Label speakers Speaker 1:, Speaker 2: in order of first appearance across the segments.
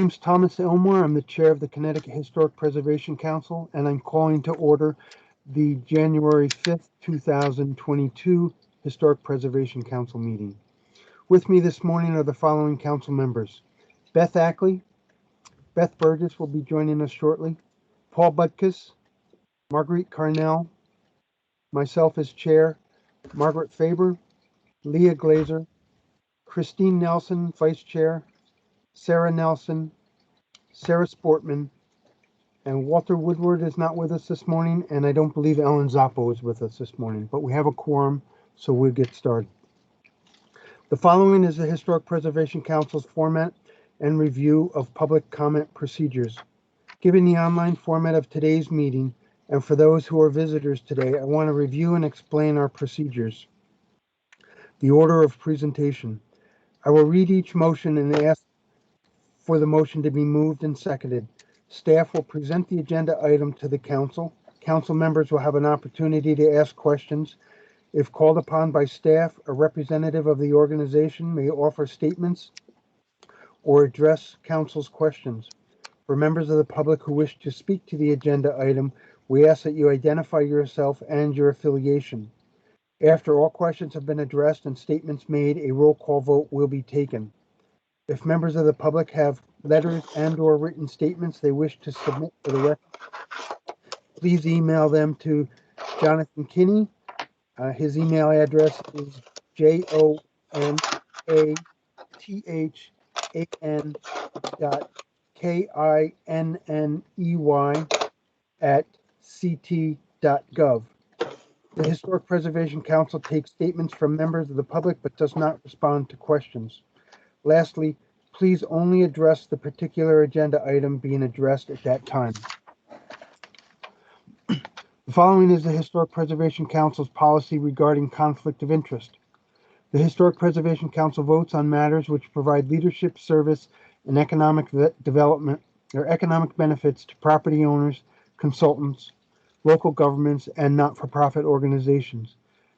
Speaker 1: name's Thomas Elmore. I'm the chair of the Connecticut Historic Preservation Council, and I'm calling to order the January 5th, 2022 Historic Preservation Council meeting. With me this morning are the following council members. Beth Ackley, Beth Burgess will be joining us shortly, Paul Butkus, Marguerite Carnell, myself as chair, Margaret Faber, Leah Glazer, Christine Nelson, vice chair, Sarah Nelson, Sarah Sportman, and Walter Woodward is not with us this morning, and I don't believe Ellen Zappo is with us this morning, but we have a quorum, so we'll get started. The following is the Historic Preservation Council's format and review of public comment procedures. Given the online format of today's meeting, and for those who are visitors today, I want to review and explain our procedures. The order of presentation. I will read each motion and ask for the motion to be moved and seconded. Staff will present the agenda item to the council. Council members will have an opportunity to ask questions. If called upon by staff, a representative of the organization may offer statements or address council's questions. For members of the public who wish to speak to the agenda item, we ask that you identify yourself and your affiliation. After all questions have been addressed and statements made, a roll call vote will be taken. If members of the public have letters and/or written statements they wish to submit for the record, please email them to Jonathan Kinney. His email address is jonathan.kinney@ct.gov. The Historic Preservation Council takes statements from members of the public but does not respond to questions. Lastly, please only address the particular agenda item being addressed at that time. The following is the Historic Preservation Council's policy regarding conflict of interest. The Historic Preservation Council votes on matters which provide leadership, service, and economic development or economic benefits to property owners, consultants, local governments, and not-for-profit organizations.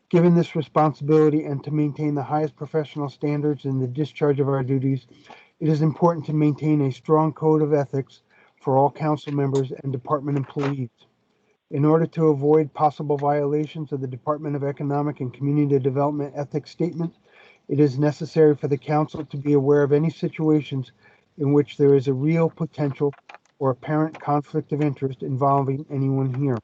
Speaker 1: Given this responsibility and to maintain the highest professional standards in the discharge of our duties, it is important to maintain a strong code of ethics for all council members and department employees. In order to avoid possible violations of the Department of Economic and Community Development Ethics Statement, it is necessary for the council to be aware of any situations in which there is a real potential or apparent conflict of interest involving anyone here.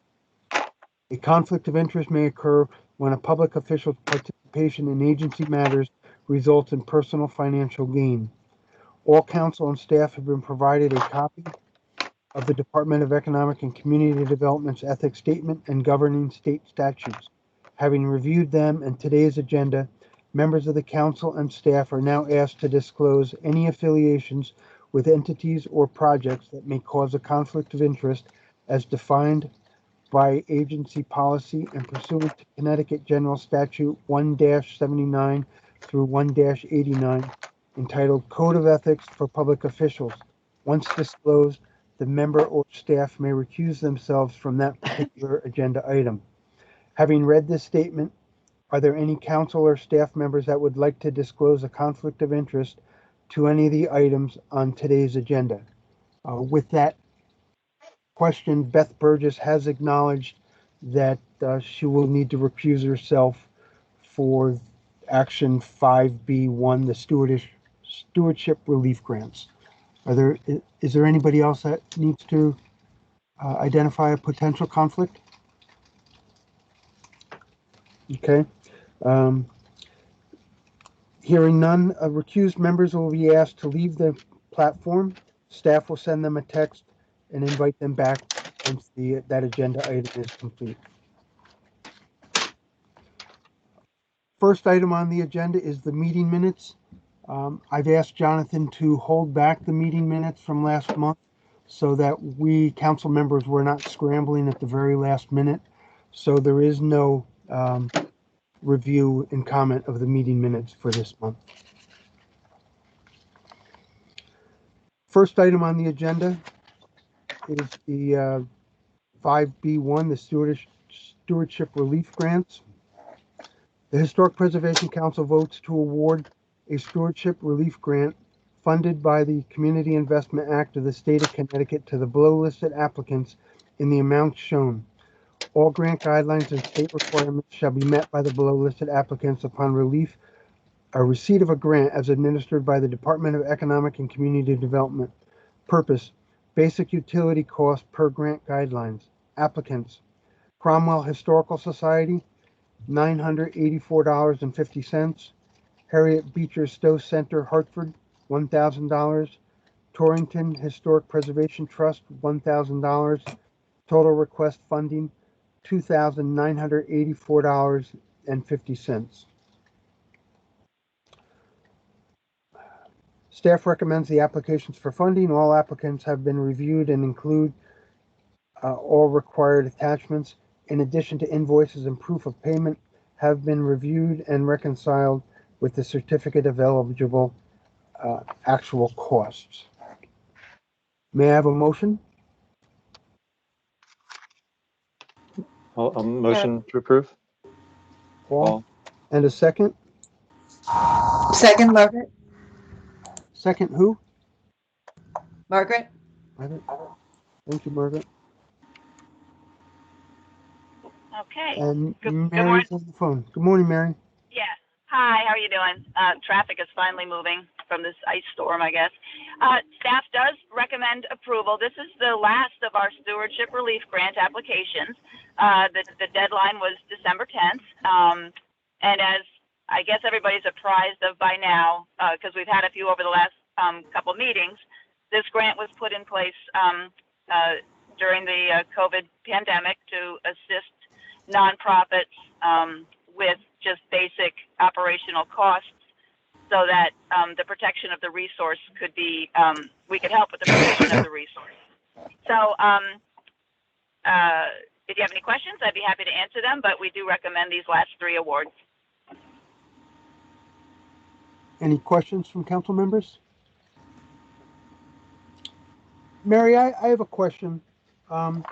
Speaker 1: A conflict of interest may occur when a public official's participation in agency matters results in personal financial gain. All council and staff have been provided a copy of the Department of Economic and Community Development's ethics statement and governing state statutes. Having reviewed them and today's agenda, members of the council and staff are now asked to disclose any affiliations with entities or projects that may cause a conflict of interest as defined by agency policy and pursuant to Connecticut General Statute 1-79 through 1-89, entitled Code of Ethics for Public Officials. Once disclosed, the member or staff may recuse themselves from that particular agenda item. Having read this statement, are there any council or staff members that would like to disclose a conflict of interest to any of the items on today's agenda? With that question, Beth Burgess has acknowledged that she will need to recuse herself for action 5B1, the stewardship relief grants. Is there anybody else that needs to identify a potential conflict? Okay. Hearing none, recused members will be asked to leave the platform. Staff will send them a text and invite them back once that agenda item is complete. First item on the agenda is the meeting minutes. I've asked Jonathan to hold back the meeting minutes from last month so that we council members were not scrambling at the very last minute. So there is no review and comment of the meeting minutes for this month. First item on the agenda is the 5B1, the stewardship relief grants. The Historic Preservation Council votes to award a stewardship relief grant funded by the Community Investment Act of the State of Connecticut to the below listed applicants in the amounts shown. All grant guidelines and state requirements shall be met by the below listed applicants upon receipt of a grant as administered by the Department of Economic and Community Development. Purpose: basic utility cost per grant guidelines. Applicants: Cromwell Historical Society, $984.50. Harriet Beecher Stowe Center, Hartford, $1,000. Torrington Historic Preservation Trust, $1,000. Total request funding, $2,984.50. Staff recommends the applications for funding. All applicants have been reviewed and include all required attachments. In addition to invoices and proof of payment, have been reviewed and reconciled with the certificate of eligible actual costs. May I have a motion?
Speaker 2: I'll motion to approve.
Speaker 1: Paul? And a second?
Speaker 3: Second, Margaret.
Speaker 1: Second who?
Speaker 3: Margaret.
Speaker 1: Margaret. Thank you, Margaret.
Speaker 4: Okay.
Speaker 1: And
Speaker 4: Good
Speaker 1: Mary's on the phone. Good morning, Mary.
Speaker 4: Yeah. Hi, how are you doing? Traffic is finally moving from this ice storm, I guess. Staff does recommend approval. This is the last of our stewardship relief grant applications. The deadline was December 10th. And as I guess everybody's apprised of by now, because we've had a few over the last couple meetings, this grant was put in place during the COVID pandemic to assist nonprofits with just basic operational costs so that the protection of the resource could be, we could help with the protection of the resource. So if you have any questions, I'd be happy to answer them, but we do recommend these last three awards.
Speaker 1: Any questions from council members? Mary, I have a question.
Speaker 4: Yep.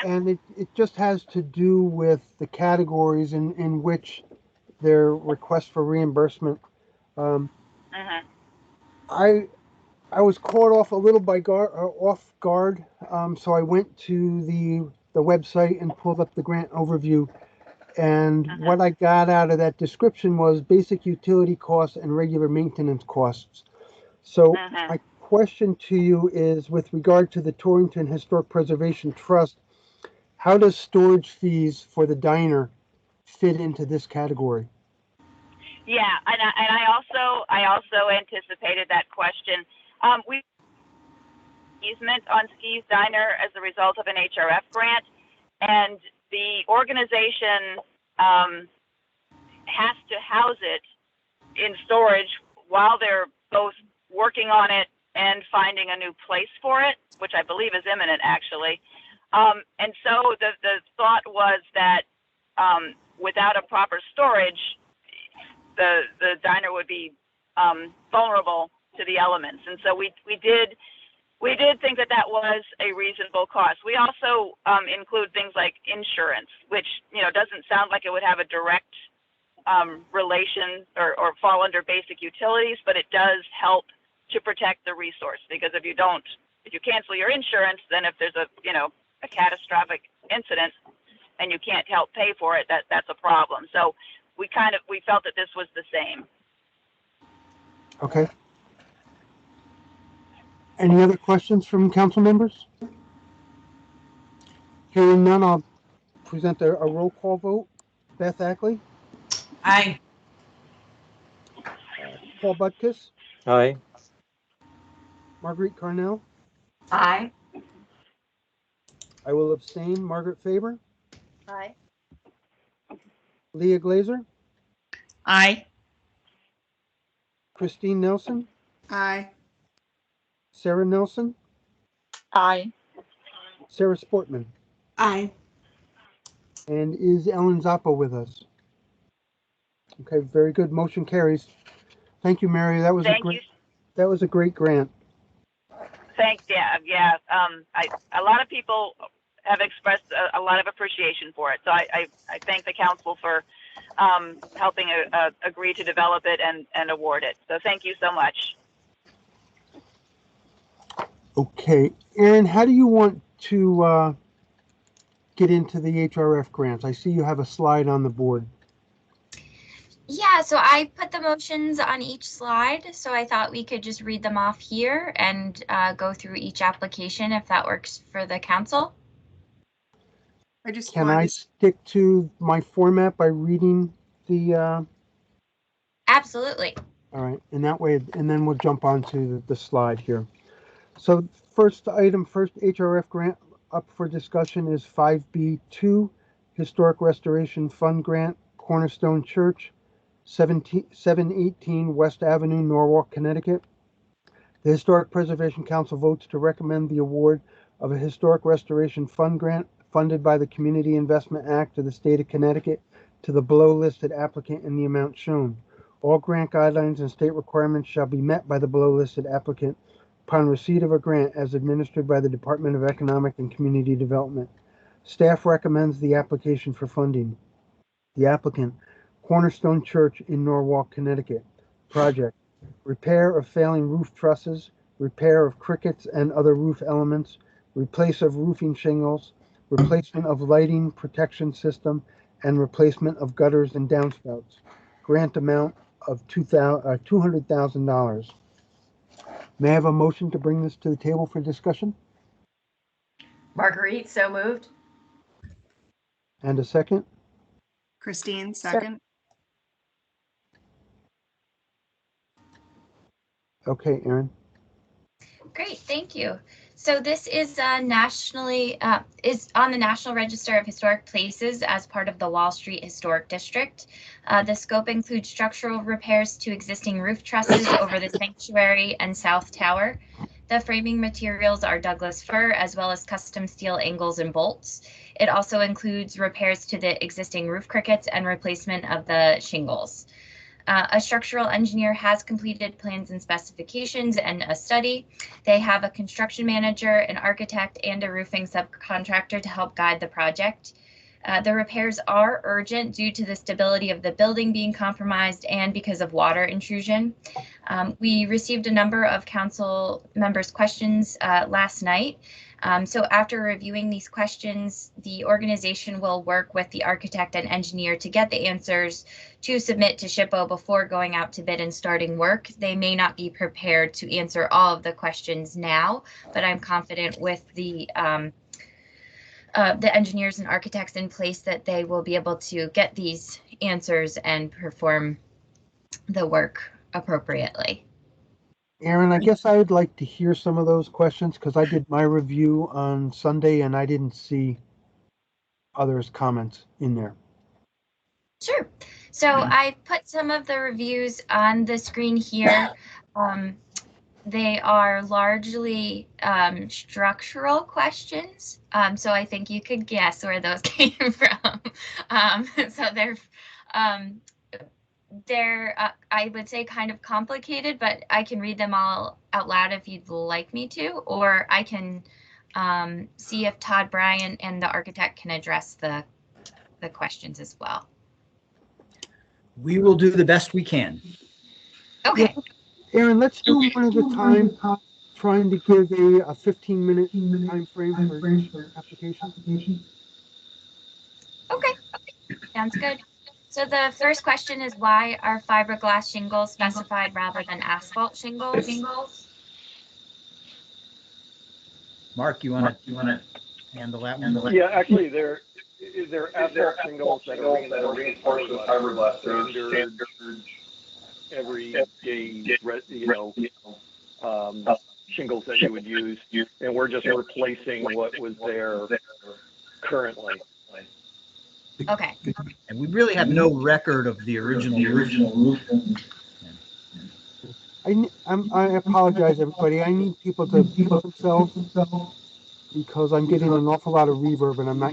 Speaker 1: And it just has to do with the categories in which their request for reimbursement. I was caught off a little off guard, so I went to the website and pulled up the grant overview. And what I got out of that description was basic utility costs and regular maintenance costs. So my question to you is, with regard to the Torrington Historic Preservation Trust, how does storage fees for the diner fit into this category?
Speaker 4: Yeah, and I also anticipated that question. We easement on Ski's Diner as a result of an HRF grant, and the organization has to house it in storage while they're both working on it and finding a new place for it, which I believe is imminent, actually. And so the thought was that without a proper storage, the diner would be vulnerable to the elements. And so we did think that was a reasonable cost. We also include things like insurance, which doesn't sound like it would have a direct relation or fall under basic utilities, but it does help to protect the resource, because if you cancel your insurance, then if there's a catastrophic incident and you can't help pay for it, that's a problem. So we felt that this was the same.
Speaker 1: Okay. Any other questions from council members? Hearing none, I'll present a roll call vote. Beth Ackley?
Speaker 3: Aye.
Speaker 1: Paul Butkus?
Speaker 2: Aye.
Speaker 1: Marguerite Carnell?
Speaker 3: Aye.
Speaker 1: I will abstain. Margaret Faber?
Speaker 3: Aye.
Speaker 1: Leah Glazer?
Speaker 3: Aye.
Speaker 1: Christine Nelson?
Speaker 3: Aye.
Speaker 1: Sarah Nelson?
Speaker 3: Aye.
Speaker 1: Sarah Sportman?
Speaker 3: Aye.
Speaker 1: And is Ellen Zappa with us? Okay, very good. Motion carries. Thank you, Mary. That was a great grant.
Speaker 4: Thanks. Yeah. A lot of people have expressed a lot of appreciation for it. So I thank the council for helping agree to develop it and award it. So thank you so much.
Speaker 1: Okay, Aaron, how do you want to get into the HRF grants? I see you have a slide on the board.
Speaker 5: Yeah, so I put the motions on each slide, so I thought we could just read them off here and go through each application if that works for the council.
Speaker 1: Can I stick to my format by reading the,
Speaker 5: Absolutely.
Speaker 1: all right, and that way, and then we'll jump onto the slide here. So first HRF grant up for discussion is 5B2, Historic Restoration Fund Grant, Cornerstone Church, 718 West Avenue, Norwalk, Connecticut. The Historic Preservation Council votes to recommend the award of a Historic Restoration Fund Grant funded by the Community Investment Act of the State of Connecticut to the below listed applicant in the amount shown. All grant guidelines and state requirements shall be met by the below listed applicant upon receipt of a grant as administered by the Department of Economic and Community Development. Staff recommends the application for funding. The applicant, Cornerstone Church in Norwalk, Connecticut. Project, repair of failing roof trusses, repair of crickets and other roof elements, replace of roofing shingles, replacement of lighting protection system, and replacement of gutters and downspouts. Grant amount of $200,000. May I have a motion to bring this to the table for discussion?
Speaker 6: Marguerite, so moved.
Speaker 1: And a second?
Speaker 3: Christine, second.
Speaker 1: Okay, Aaron.
Speaker 5: Great, thank you. So this is nationally is on the National Register of Historic Places as part of the Wall Street Historic District. The scope includes structural repairs to existing roof trusses over the sanctuary and south tower. The framing materials are Douglas fir as well as custom steel angles and bolts. It also includes repairs to the existing roof crickets and replacement of the shingles. A structural engineer has completed plans and specifications and a study. They have a construction manager, an architect, and a roofing subcontractor to help guide the project. The repairs are urgent due to the stability of the building being compromised and because of water intrusion. We received a number of council members' questions last night. So after reviewing these questions, the organization will work with the architect and engineer to get the answers to submit to SHPO before going out to bid and starting work. They may not be prepared to answer all of the questions now, but I'm confident with the engineers and architects in place that they will be able to get these answers and perform the work appropriately.
Speaker 1: Aaron, I guess I would like to hear some of those questions because I did my review on Sunday and I didn't see others' comments in there.
Speaker 5: Sure. So I put some of the reviews on the screen here. They are largely structural questions. So I think you could guess where those came from. So they're I would say kind of complicated, but I can read them all out loud if you'd like me to, or I can see if Todd Bryant and the architect can address the questions as well.
Speaker 7: We will do the best we can.
Speaker 5: Okay.
Speaker 1: Yeah. Aaron, let's do one at a time, trying to give a 15-minute time frame for application.
Speaker 5: Okay, sounds good. So the first question is, why are fiberglass shingles specified rather than asphalt shingles?
Speaker 7: Mark, you want to handle that one?
Speaker 2: Yeah, actually, they're asphalt shingles that are reinforced with fiberglass. Standard everyday, shingles that you would use, and we're just replacing what was there currently.
Speaker 5: Okay.
Speaker 7: And we really have no record of the original roof.
Speaker 1: I apologize, everybody. I need people to mute themselves because I'm getting an awful lot of reverb and I'm not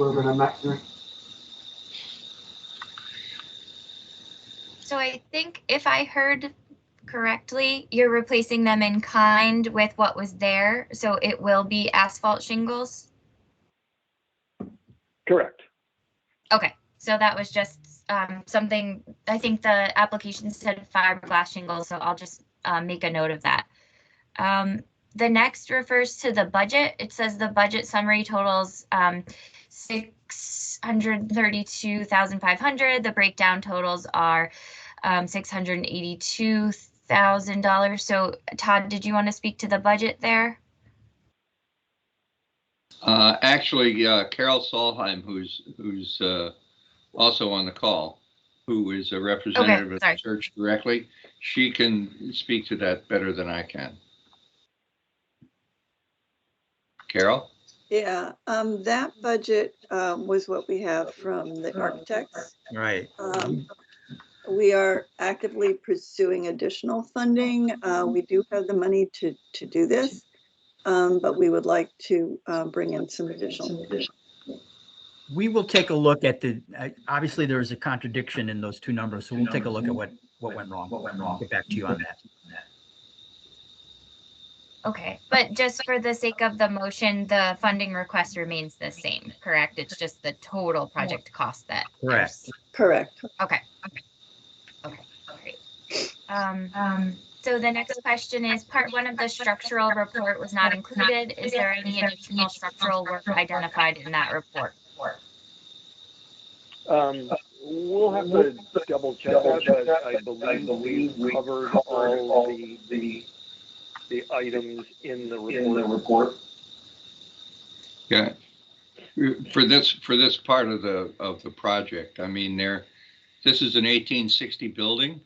Speaker 1: hearing.
Speaker 5: So I think if I heard correctly, you're replacing them in kind with what was there. So it will be asphalt shingles.
Speaker 2: Correct.
Speaker 5: Okay, so that was just something, I think the application said fiberglass shingles, so I'll just make a note of that. The next refers to the budget. It says the budget summary totals 632,500. The breakdown totals are $682,000. So Todd, did you want to speak to the budget there?
Speaker 6: Actually, Carol Solheim, who's also on the call, who is a representative of the church directly, she can speak to that better than I can. Carol?
Speaker 8: Yeah, that budget was what we have from the architects.
Speaker 7: Right.
Speaker 8: We are actively pursuing additional funding. We do have the money to do this, but we would like to bring in some additional.
Speaker 7: We will take a look at the, obviously there is a contradiction in those two numbers, so we'll take a look at what went wrong. Get back to you on that.
Speaker 5: Okay, but just for the sake of the motion, the funding request remains the same, correct? It's just the total project cost that.
Speaker 7: Correct.
Speaker 8: Correct.
Speaker 5: Okay, great. So the next question is, part one of the structural report was not included. Is there any additional structural work identified in that report?
Speaker 2: We'll have to double check that, but I believe we covered all the items in the report.
Speaker 6: Yeah. For this part of the project, I mean, this is an 1860 building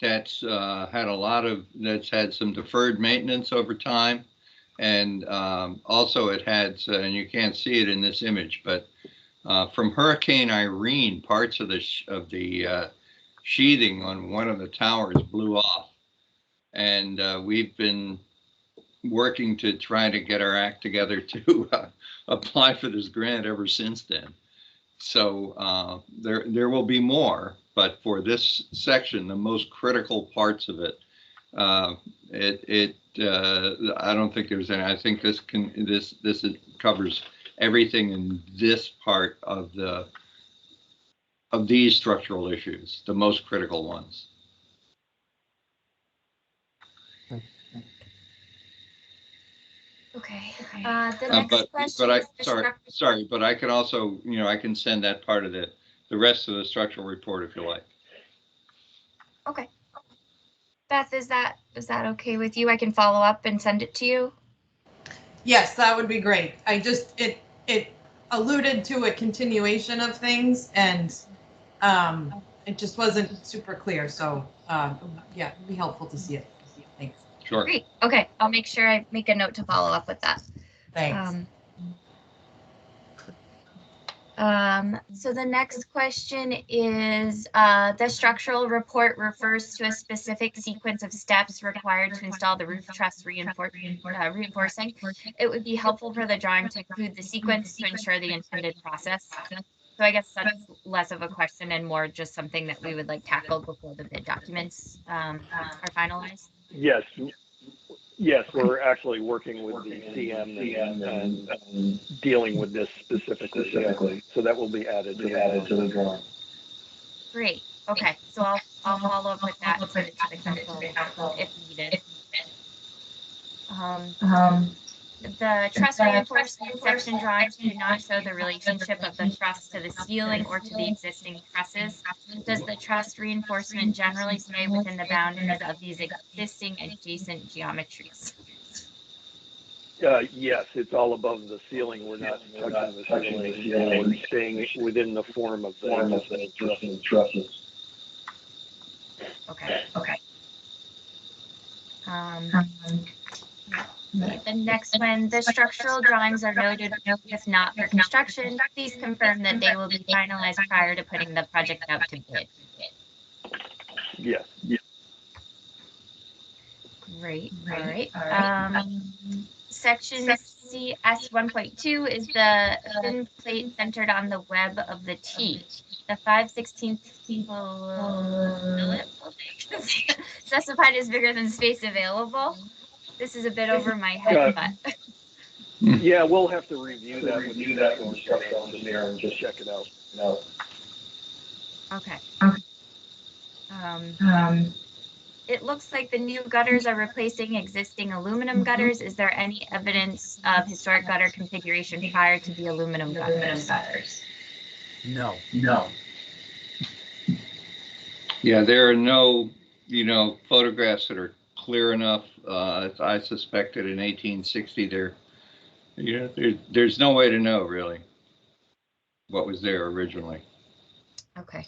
Speaker 6: that's that's had some deferred maintenance over time, and also it had, and you can't see it in this image, but from Hurricane Irene, parts of the sheathing on one of the towers blew off, and we've been working to try to get our act together to apply for this grant ever since then. So there will be more, but for this section, the most critical parts of it, I don't think there's any. I think this covers everything in this part of these structural issues, the most critical ones.
Speaker 5: Okay. The next question.
Speaker 6: But I could also, I can send that part of the rest of the structural report if you like.
Speaker 5: Okay. Beth, is that okay with you? I can follow up and send it to you.
Speaker 9: Yes, that would be great. It alluded to a continuation of things, and it just wasn't super clear. So yeah, it'd be helpful to see it. Thanks.
Speaker 6: Sure.
Speaker 5: Great. Okay, I'll make sure I make a note to follow up with that.
Speaker 9: Thanks.
Speaker 5: So the next question is, the structural report refers to a specific sequence of steps required to install the roof truss reinforcing. It would be helpful for the drawing to include the sequence to ensure the intended process. So I guess that's less of a question and more just something that we would like tackled before the bid documents are finalized.
Speaker 2: Yes, we're actually working with the CM and dealing with this specifically. So that will be added to the drawing.
Speaker 5: Great. Okay. So I'll follow up with that and send it to the council if needed. The truss reinforcement section drawings do not show the relationship of the truss to the ceiling or to the existing trusses. Does the truss reinforcement generally stay within the boundaries of these existing adjacent geometries?
Speaker 2: Yes, it's all above the ceiling. We're not touching the ceiling. We're staying within the form of the trusses.
Speaker 5: Okay. The next one, the structural drawings are noted if not for construction. Please confirm that they will be finalized prior to putting the project out to bid.
Speaker 2: Yes.
Speaker 5: Great. All right. Section CS 1.2 is the thin plate centered on the web of the T. The 5/16 specified is bigger than space available. This is a bit over my head, but.
Speaker 2: Yeah, we'll have to review that with the structural engineer and just check it out.
Speaker 5: Okay. it looks like the new gutters are replacing existing aluminum gutters. Is there any evidence of historic gutter configuration prior to the aluminum gutters?
Speaker 7: No.
Speaker 6: Yeah, there are no, photographs that are clear enough. I suspected in 1860 there's no way to know really what was there originally.
Speaker 5: Okay.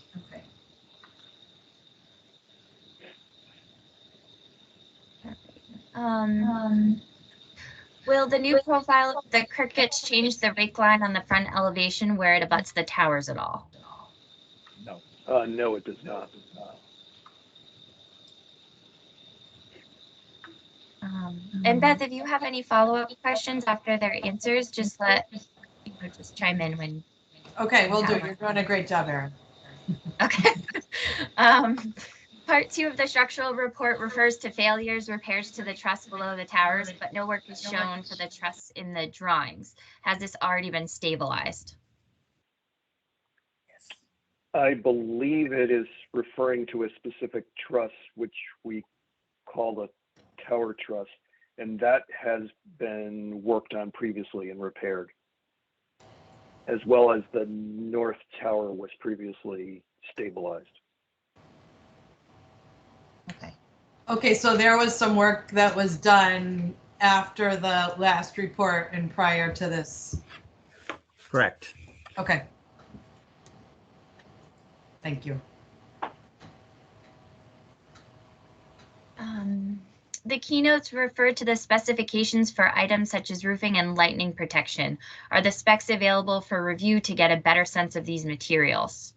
Speaker 5: Will the new profile of the crickets change the rake line on the front elevation where it abuts the towers at all?
Speaker 2: No, it does not.
Speaker 5: And Beth, if you have any follow-up questions after their answers, just chime in when.
Speaker 9: Okay, we'll do. You're doing a great job, Erin.
Speaker 5: Okay. Part 2 of the structural report refers to failures, repairs to the truss below the towers, but no work is shown for the truss in the drawings. Has this already been stabilized?
Speaker 2: I believe it is referring to a specific truss, which we call the tower truss, and that has been worked on previously and repaired, as well as the north tower was previously stabilized.
Speaker 9: Okay, so there was some work that was done after the last report and prior to this.
Speaker 7: Correct.
Speaker 9: Okay. Thank you.
Speaker 5: The keynotes refer to the specifications for items such as roofing and lightning protection. Are the specs available for review to get a better sense of these materials?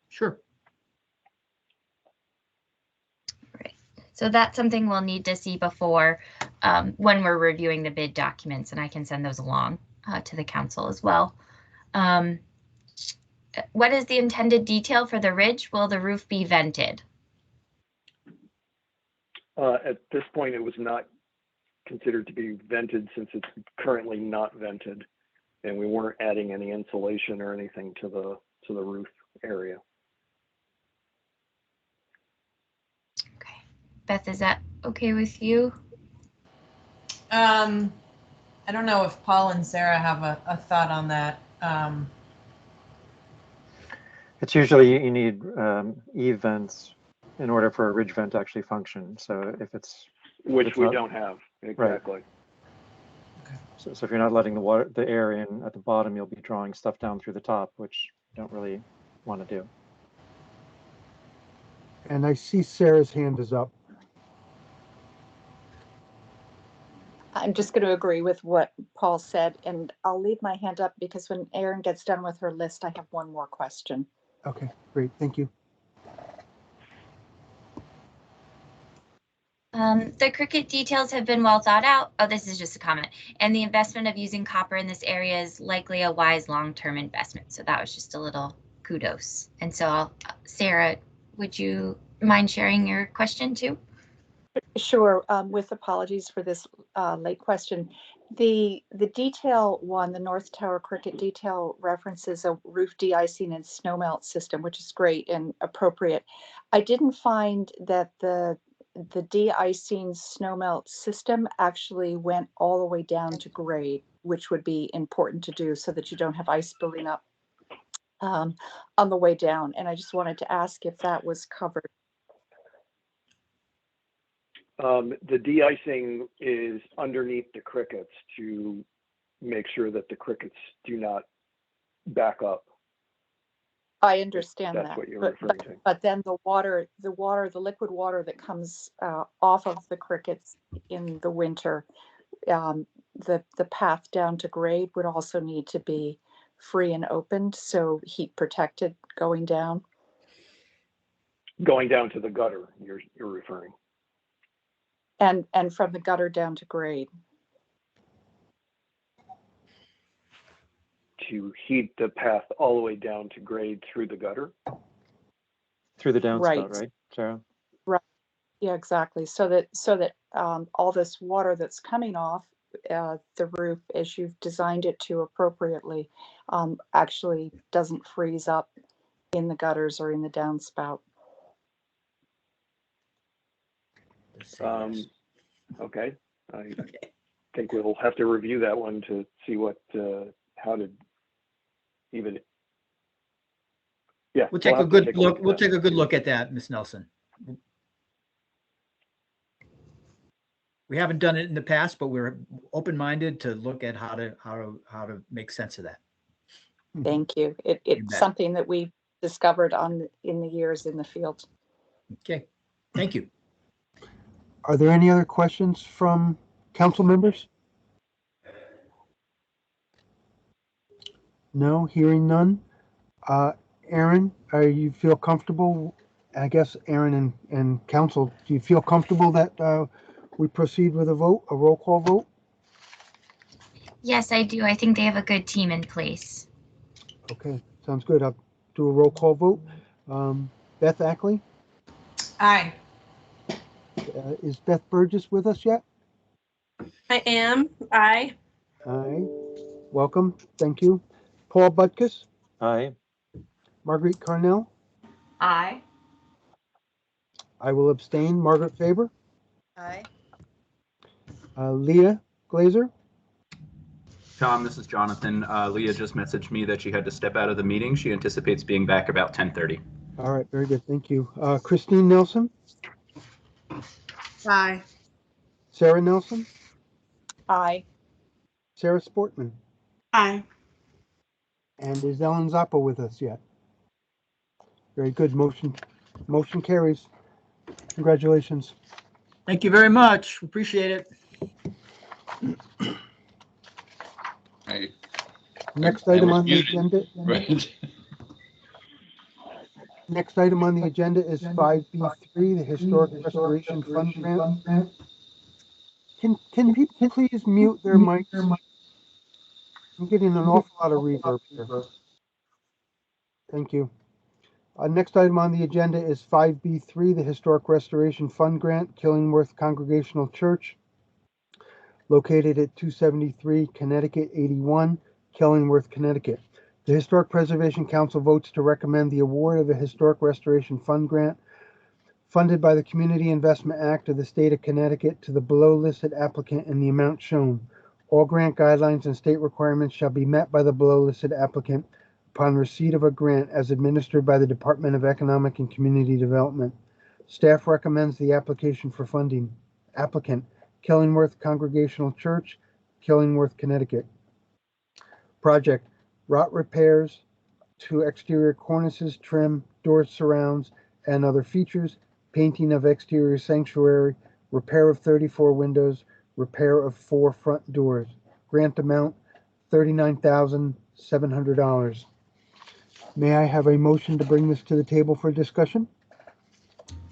Speaker 7: Sure.
Speaker 5: Right. So that's something we'll need to see before when we're reviewing the bid documents, and I can send those along to the council as well. What is the intended detail for the ridge? Will the roof be vented?
Speaker 2: At this point, it was not considered to be vented since it's currently not vented, and we weren't adding any insulation or anything to the roof area.
Speaker 5: Okay, Beth, is that okay with you?
Speaker 9: I don't know if Paul and Sarah have a thought on that.
Speaker 10: It's usually you need eave vents in order for a ridge vent to actually function. So if it's
Speaker 2: which we don't have exactly.
Speaker 10: Right. Okay. So if you're not letting the air in at the bottom, you'll be drawing stuff down through the top, which you don't really want to do.
Speaker 1: And I see Sarah's hand is up.
Speaker 11: I'm just going to agree with what Paul said, and I'll leave my hand up because when Erin gets done with her list, I have one more question.
Speaker 1: Okay, great. Thank you.
Speaker 5: The cricket details have been well thought out. Oh, this is just a comment. And the investment of using copper in this area is likely a wise long-term investment. So that was just a little kudos. And so, Sarah, would you mind sharing your question too?
Speaker 11: Sure. With apologies for this late question. The detail one, the North Tower cricket detail, references a roof de-icing and snowmelt system, which is great and appropriate. I didn't find that the de-icing snowmelt system actually went all the way down to grade, which would be important to do so that you don't have ice building up on the way down. And I just wanted to ask if that was covered.
Speaker 2: The de-icing is underneath the crickets to make sure that the crickets do not back up.
Speaker 11: I understand
Speaker 2: That's
Speaker 11: that,
Speaker 2: what you're referring to.
Speaker 11: but then the liquid water that comes off of the crickets in the winter, the path down to grade would also need to be free and opened, so heat protected going down.
Speaker 2: Going down to the gutter, you're referring.
Speaker 11: And from the gutter down to grade.
Speaker 2: To heat the path all the way down to grade through the gutter?
Speaker 10: Through the downspout,
Speaker 11: Right.
Speaker 10: right, Sarah?
Speaker 11: Right. Yeah, exactly. So that all this water that's coming off the roof, as you've designed it to appropriately, actually doesn't freeze up in the gutters or in the downspout.
Speaker 7: Just say yes.
Speaker 2: Okay, I
Speaker 8: Okay.
Speaker 2: think we'll have to review that one to see what, how to even. Yeah.
Speaker 7: We'll take a
Speaker 2: have to
Speaker 7: good
Speaker 2: take
Speaker 7: look.
Speaker 2: at
Speaker 7: We'll
Speaker 2: that.
Speaker 7: take a good look at that, Ms. Nelson. We haven't done it in the past, but we're open-minded to look at how to make sense of that.
Speaker 11: Thank you.
Speaker 7: You
Speaker 11: It's
Speaker 7: bet.
Speaker 11: something that we discovered in the years in the field.
Speaker 7: Okay, thank you.
Speaker 1: Are there any other questions from council members? No, hearing none. Aaron, you feel comfortable? I guess Aaron and council, do you feel comfortable that we proceed with a vote, a roll call vote?
Speaker 5: Yes, I do. I think they have a good team in place.
Speaker 1: Okay, sounds good. I'll do a roll call vote. Beth Ackley,
Speaker 9: Aye.
Speaker 1: is Beth Burgess with us yet?
Speaker 12: I am. Aye.
Speaker 1: Aye. Welcome. Thank you. Paul Butkus,
Speaker 10: Aye.
Speaker 1: Marguerite Carnell.
Speaker 3: Aye.
Speaker 1: I will abstain. Margaret Faber,
Speaker 12: Aye.
Speaker 1: Leah Glazer.
Speaker 13: Tom, this is Jonathan. Leah just messaged me that she had to step out of the meeting. She anticipates being back about 10:30.
Speaker 1: All right, very good. Thank you. Christine Nelson,
Speaker 12: Aye.
Speaker 1: Sarah Nelson,
Speaker 11: Aye.
Speaker 1: Sarah Sportman,
Speaker 12: Aye.
Speaker 1: and is Ellen Zappa with us yet? Very good. Motion carries. Congratulations.
Speaker 7: Thank you very much. Appreciate it.
Speaker 1: Next
Speaker 6: I
Speaker 1: item
Speaker 6: was
Speaker 1: on the
Speaker 6: muted.
Speaker 1: agenda.
Speaker 6: Right.
Speaker 1: Next item on the agenda is 5B3, the Historic Restoration Fund Grant. Can people please mute their mics? I'm getting an awful lot of reverb here. Thank you. Next item on the agenda is 5B3, the Historic Restoration Fund Grant, Killingworth Congregational Church, located at 273 Connecticut 81, Killingworth, Connecticut. The Historic Preservation Council votes to recommend the award of the Historic Restoration Fund Grant funded by the Community Investment Act of the State of Connecticut to the below listed applicant in the amount shown. All grant guidelines and state requirements shall be met by the below listed applicant upon receipt of a grant as administered by the Department of Economic and Community Development. Staff recommends the application for funding. Applicant, Killingworth Congregational Church, Killingworth, Connecticut. Project, rot repairs to exterior cornices, trim, door surrounds, and other features, painting of exterior sanctuary, repair of 34 windows, repair of 4 front doors. Grant amount, $39,700. May I have a motion to bring this to the table for discussion?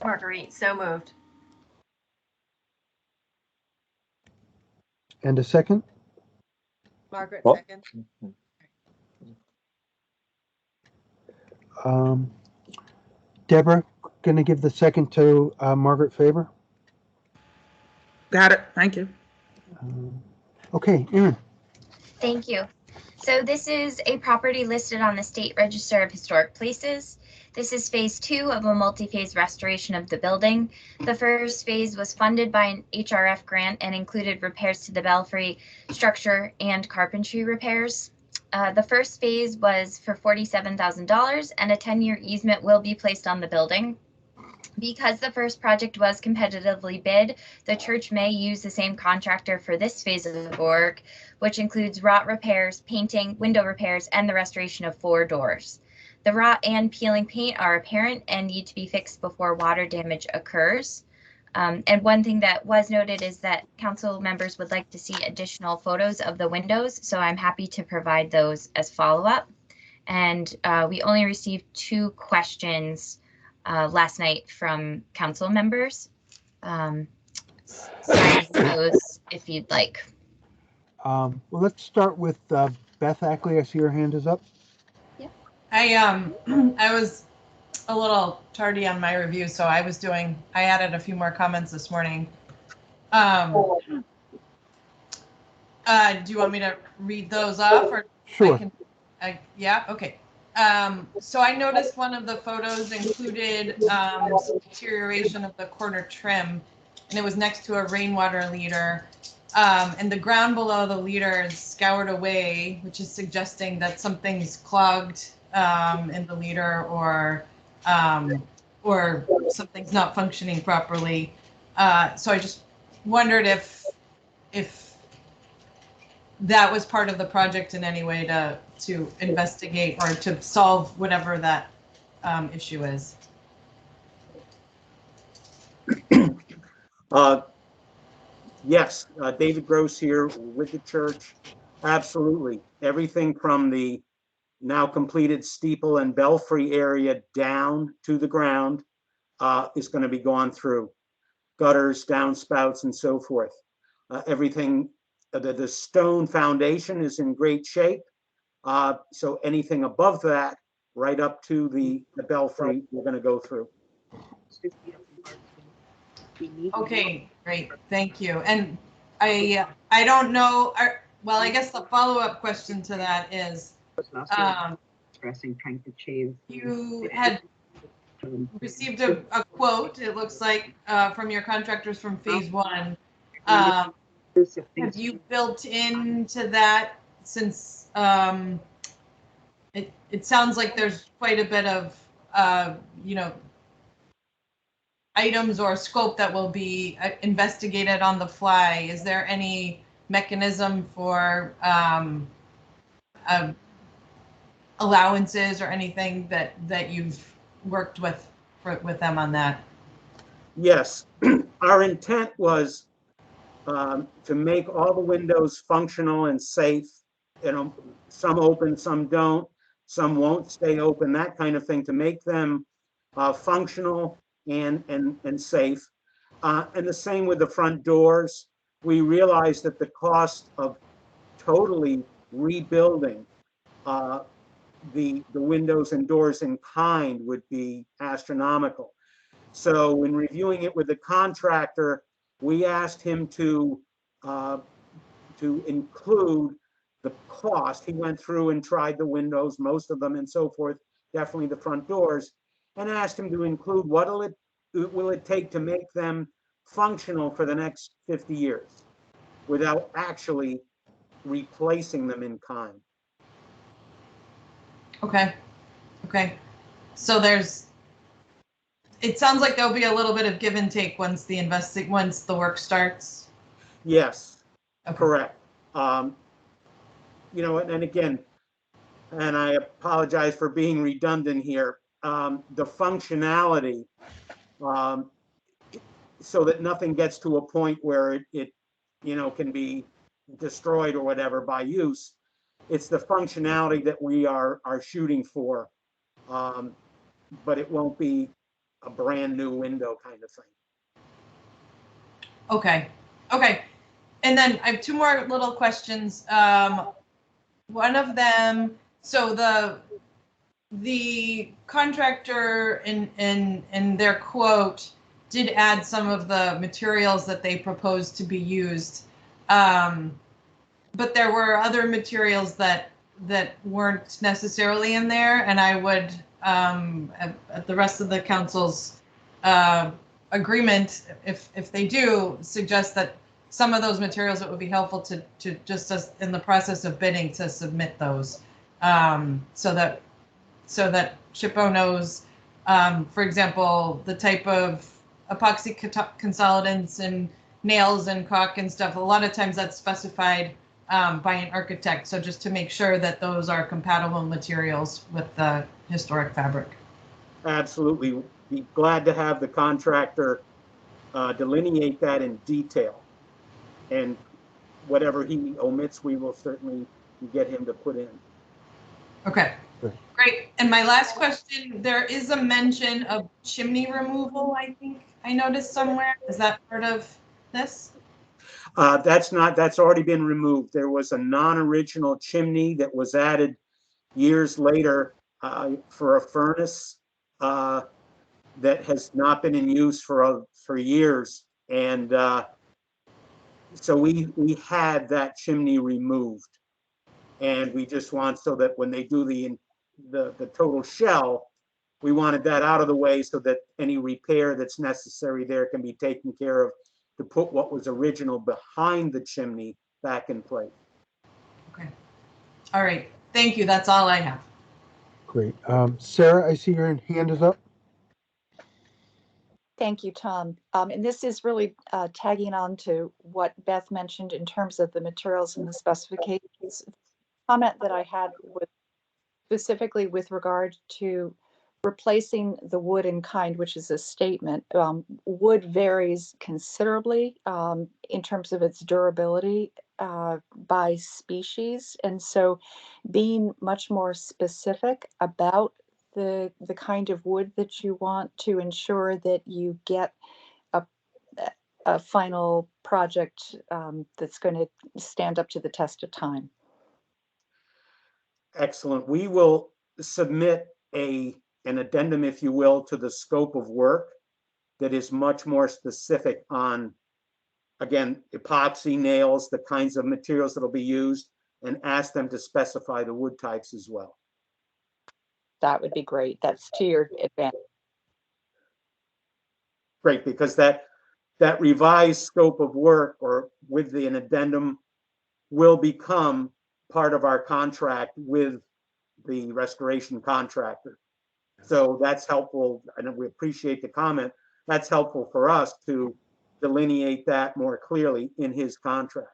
Speaker 12: Marguerite, so moved.
Speaker 1: And a second?
Speaker 12: Margaret,
Speaker 10: Well-
Speaker 12: second.
Speaker 1: Deborah, gonna give the second to Margaret Faber.
Speaker 12: Got it. Thank you.
Speaker 1: Okay, Aaron.
Speaker 5: Thank you. So this is a property listed on the State Register of Historic Places. This is phase 2 of a multi-phase restoration of the building. The first phase was funded by an HRF grant and included repairs to the belfry structure and carpentry repairs. The first phase was for $47,000 and a 10-year easement will be placed on the building. Because the first project was competitively bid, the church may use the same contractor for this phase of the work, which includes rot repairs, painting, window repairs, and the restoration of 4 doors. The rot and peeling paint are apparent and need to be fixed before water damage occurs. And one thing that was noted is that council members would like to see additional photos of the windows, so I'm happy to provide those as follow-up. And we only received 2 questions last night from council members. Those if you'd like.
Speaker 1: Well, let's start with Beth Ackley. I see her hand is up.
Speaker 9: I was a little tardy on my review, so I added a few more comments this morning. Do you want me to read those off or?
Speaker 1: Sure.
Speaker 9: Yeah, okay. So I noticed one of the photos included some deterioration of the corner trim. and it was next to a rainwater leader. And the ground below the leader is scoured away, which is suggesting that something's clogged in the leader, or something's not functioning properly. So I just wondered if that was part of the project in any way to investigate or to solve whatever that issue is.
Speaker 14: Yes, David Gross here with the church. Absolutely. Everything from the now completed steeple and belfry area down to the ground is going to be gone through. Gutters, downspouts, and so forth. Everything, the stone foundation is in great shape. So anything above that, right up to the belfry, we're going to go through.
Speaker 9: Okay, great, thank you. And I don't know, well, I guess the follow-up question to that is, you had received a quote, it looks like, from your contractors from phase one. Have you built into that, since it sounds like there's quite a bit of, items or scope that will be investigated on the fly? Is there any mechanism for allowances or anything that you've worked with them on that?
Speaker 14: Yes, our intent was to make all the windows functional and safe. Some open, some don't, some won't stay open, that kind of thing, to make them functional and safe. And the same with the front doors. We realized that the cost of totally rebuilding the windows and doors in kind would be astronomical. So in reviewing it with the contractor, we asked him to include the cost. He went through and tried the windows, most of them, and so forth, definitely the front doors, and asked him to include what will it take to make them functional for the next 50 years without actually replacing them in kind.
Speaker 9: Okay. So it sounds like there'll be a little bit of give and take once the work starts.
Speaker 14: Yes,
Speaker 9: okay.
Speaker 14: Correct. And again, and I apologize for being redundant here, the functionality, so that nothing gets to a point where it can be destroyed or whatever by use. It's the functionality that we are shooting for, but it won't be a brand new window kind of thing.
Speaker 9: Okay. And then I have two more little questions. One of them, so the contractor in their quote did add some of the materials that they proposed to be used, but there were other materials that weren't necessarily in there, and I would, at the rest of the council's agreement, if they do, suggest that some of those materials, it would be helpful to just as in the process of bidding to submit those, so that SHPO knows, for example, the type of epoxy consolidants and nails and caulk and stuff. A lot of times that's specified by an architect. So just to make sure that those are compatible materials with the historic fabric.
Speaker 14: Absolutely. Be glad to have the contractor delineate that in detail. And whatever he omits, we will certainly get him to put in.
Speaker 9: Okay, great. And my last question, there is a mention of chimney removal, I think I noticed somewhere. Is that part of this?
Speaker 14: That's already been removed. There was a non-original chimney that was added years later for a furnace that has not been in use for years. And so we had that chimney removed. And we just want, so that when they do the total shell, we wanted that out of the way so that any repair that's necessary there can be taken care of to put what was original behind the chimney back in place.
Speaker 9: Okay. All right. Thank you. That's all I have.
Speaker 1: Great. Sarah, I see your hand is up.
Speaker 11: Thank you, Tom. And this is really tagging on to what Beth mentioned in terms of the materials and the specifications. Comment that I had was specifically with regard to replacing the wood in kind, which is a statement. Wood varies considerably in terms of its durability by species. And so being much more specific about the kind of wood that you want to ensure that you get a final project that's going to stand up to the test of time.
Speaker 14: Excellent. We will submit an addendum, if you will, to the scope of work that is much more specific on, again, epoxy, nails, the kinds of materials that will be used, and ask them to specify the wood types as well.
Speaker 11: That would be great. That's to your advantage.
Speaker 14: Great, because that revised scope of work, or with an addendum, will become part of our contract with the restoration contractor. So that's helpful, and we appreciate the comment. That's helpful for us to delineate that more clearly in his contract.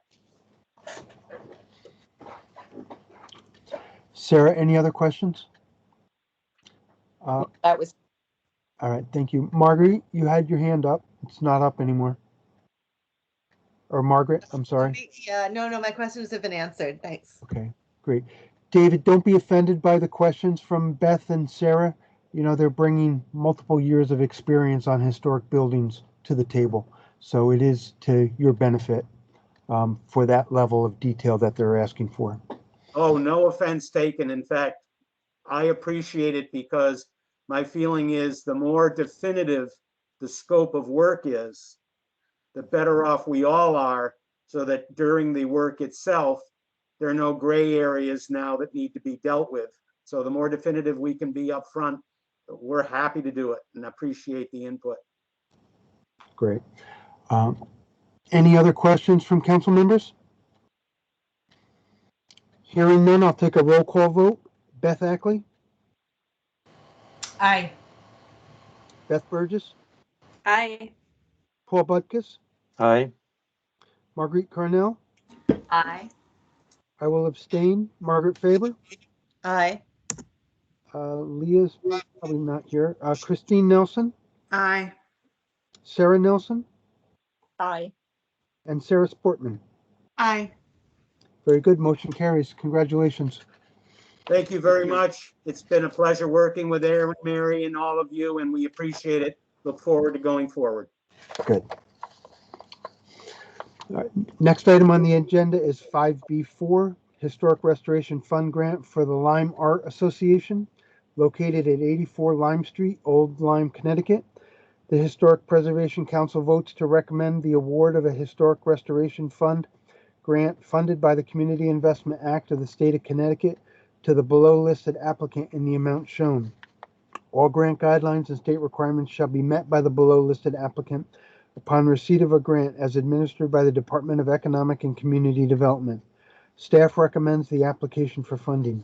Speaker 1: Sarah, any other questions?
Speaker 11: That was
Speaker 1: All right, thank you. Marguerite, you had your hand up. It's not up anymore. Or Margaret, I'm sorry.
Speaker 12: Yeah, no, my questions have been answered. Thanks.
Speaker 1: Okay, great. David, don't be offended by the questions from Beth and Sarah. You know, they're bringing multiple years of experience on historic buildings to the table. So it is to your benefit for that level of detail that they're asking for.
Speaker 14: Oh, no offense taken. In fact, I appreciate it, because my feeling is the more definitive the scope of work is, the better off we all are, so that during the work itself, there are no gray areas now that need to be dealt with. So the more definitive we can be up front, we're happy to do it and appreciate the input.
Speaker 1: Great. Any other questions from council members? Hearing none, I'll take a roll call vote. Beth Ackley,
Speaker 9: Aye.
Speaker 1: Beth Burgess,
Speaker 12: Aye.
Speaker 1: Paul Butkus,
Speaker 10: Aye.
Speaker 1: Marguerite Carnell.
Speaker 12: Aye.
Speaker 1: I will abstain. Margaret Faber.
Speaker 12: Aye.
Speaker 1: Leah's probably not here. Christine Nelson,
Speaker 3: Aye.
Speaker 1: Sarah Nelson,
Speaker 11: aye.
Speaker 1: and Sarah Sportman.
Speaker 3: Aye.
Speaker 1: Very good. Motion carries. Congratulations.
Speaker 14: Thank you very much. It's been a pleasure working with Aaron, Mary, and all of you, and we appreciate it. Look forward to going forward.
Speaker 1: Good. All right. Next item on the agenda is 5B4, Historic Restoration Fund Grant for the Lime Art Association, located at 84 Lime Street, Old Lyme, Connecticut. The Historic Preservation Council votes to recommend the award of a Historic Restoration Fund grant funded by the Community Investment Act of the State of Connecticut to the below listed applicant in the amount shown. All grant guidelines and state requirements shall be met by the below listed applicant upon receipt of a grant as administered by the Department of Economic and Community Development. Staff recommends the application for funding.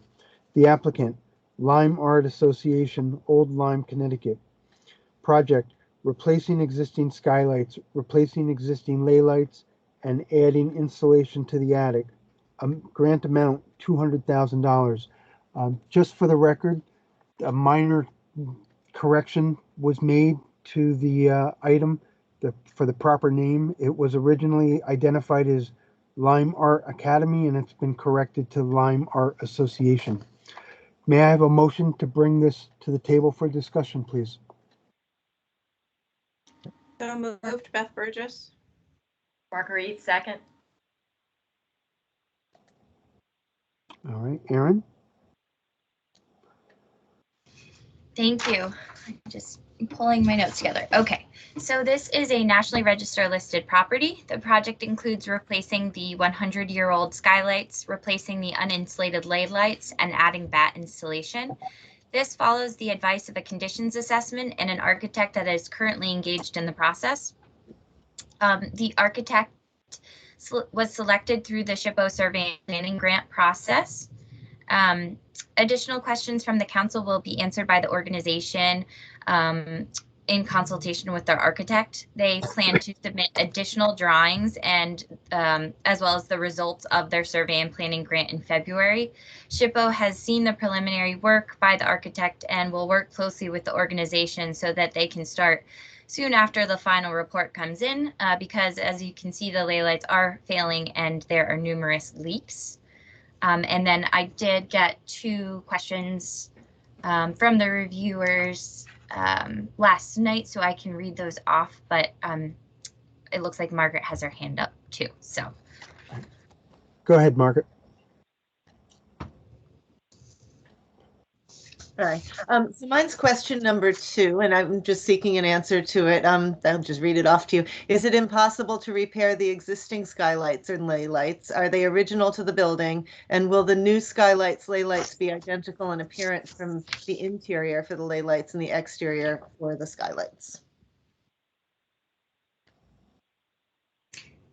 Speaker 1: The applicant, Lime Art Association, Old Lyme, Connecticut. Project, replacing existing skylights, replacing existing ley lights, and adding installation to the attic. Grant amount, $200,000. Just for the record, a minor correction was made to the item for the proper name. It was originally identified as Lime Art Academy, and it's been corrected to Lime Art Association. May I have a motion to bring this to the table for discussion, please?
Speaker 12: So moved. Beth Burgess.
Speaker 15: Marguerite, second.
Speaker 1: All right, Aaron?
Speaker 5: Thank you. I'm just pulling my notes together. Okay, so this is a nationally registered listed property. The project includes replacing the 100-year-old skylights, replacing the uninsulated ley lights, and adding bat installation. This follows the advice of a conditions assessment and an architect that is currently engaged in the process. The architect was selected through the SHPO survey and planning grant process. Additional questions from the council will be answered by the organization in consultation with their architect. They plan to submit additional drawings and as well as the results of their survey and planning grant in February. SHPO has seen the preliminary work by the architect and will work closely with the organization so that they can start soon after the final report comes in, because as you can see, the ley lights are failing and there are numerous leaks. And then I did get 2 questions from the reviewers last night, so I can read those off, but it looks like Margaret has her hand up too, so.
Speaker 1: Go ahead, Margaret.
Speaker 16: All right. So mine's question number 2, and I'm just seeking an answer to it. I'll just read it off to you. Is it impossible to repair the existing skylights and ley lights? Are they original to the building? And will the new skylights, ley lights be identical in appearance from the interior for the ley lights and the exterior for the skylights?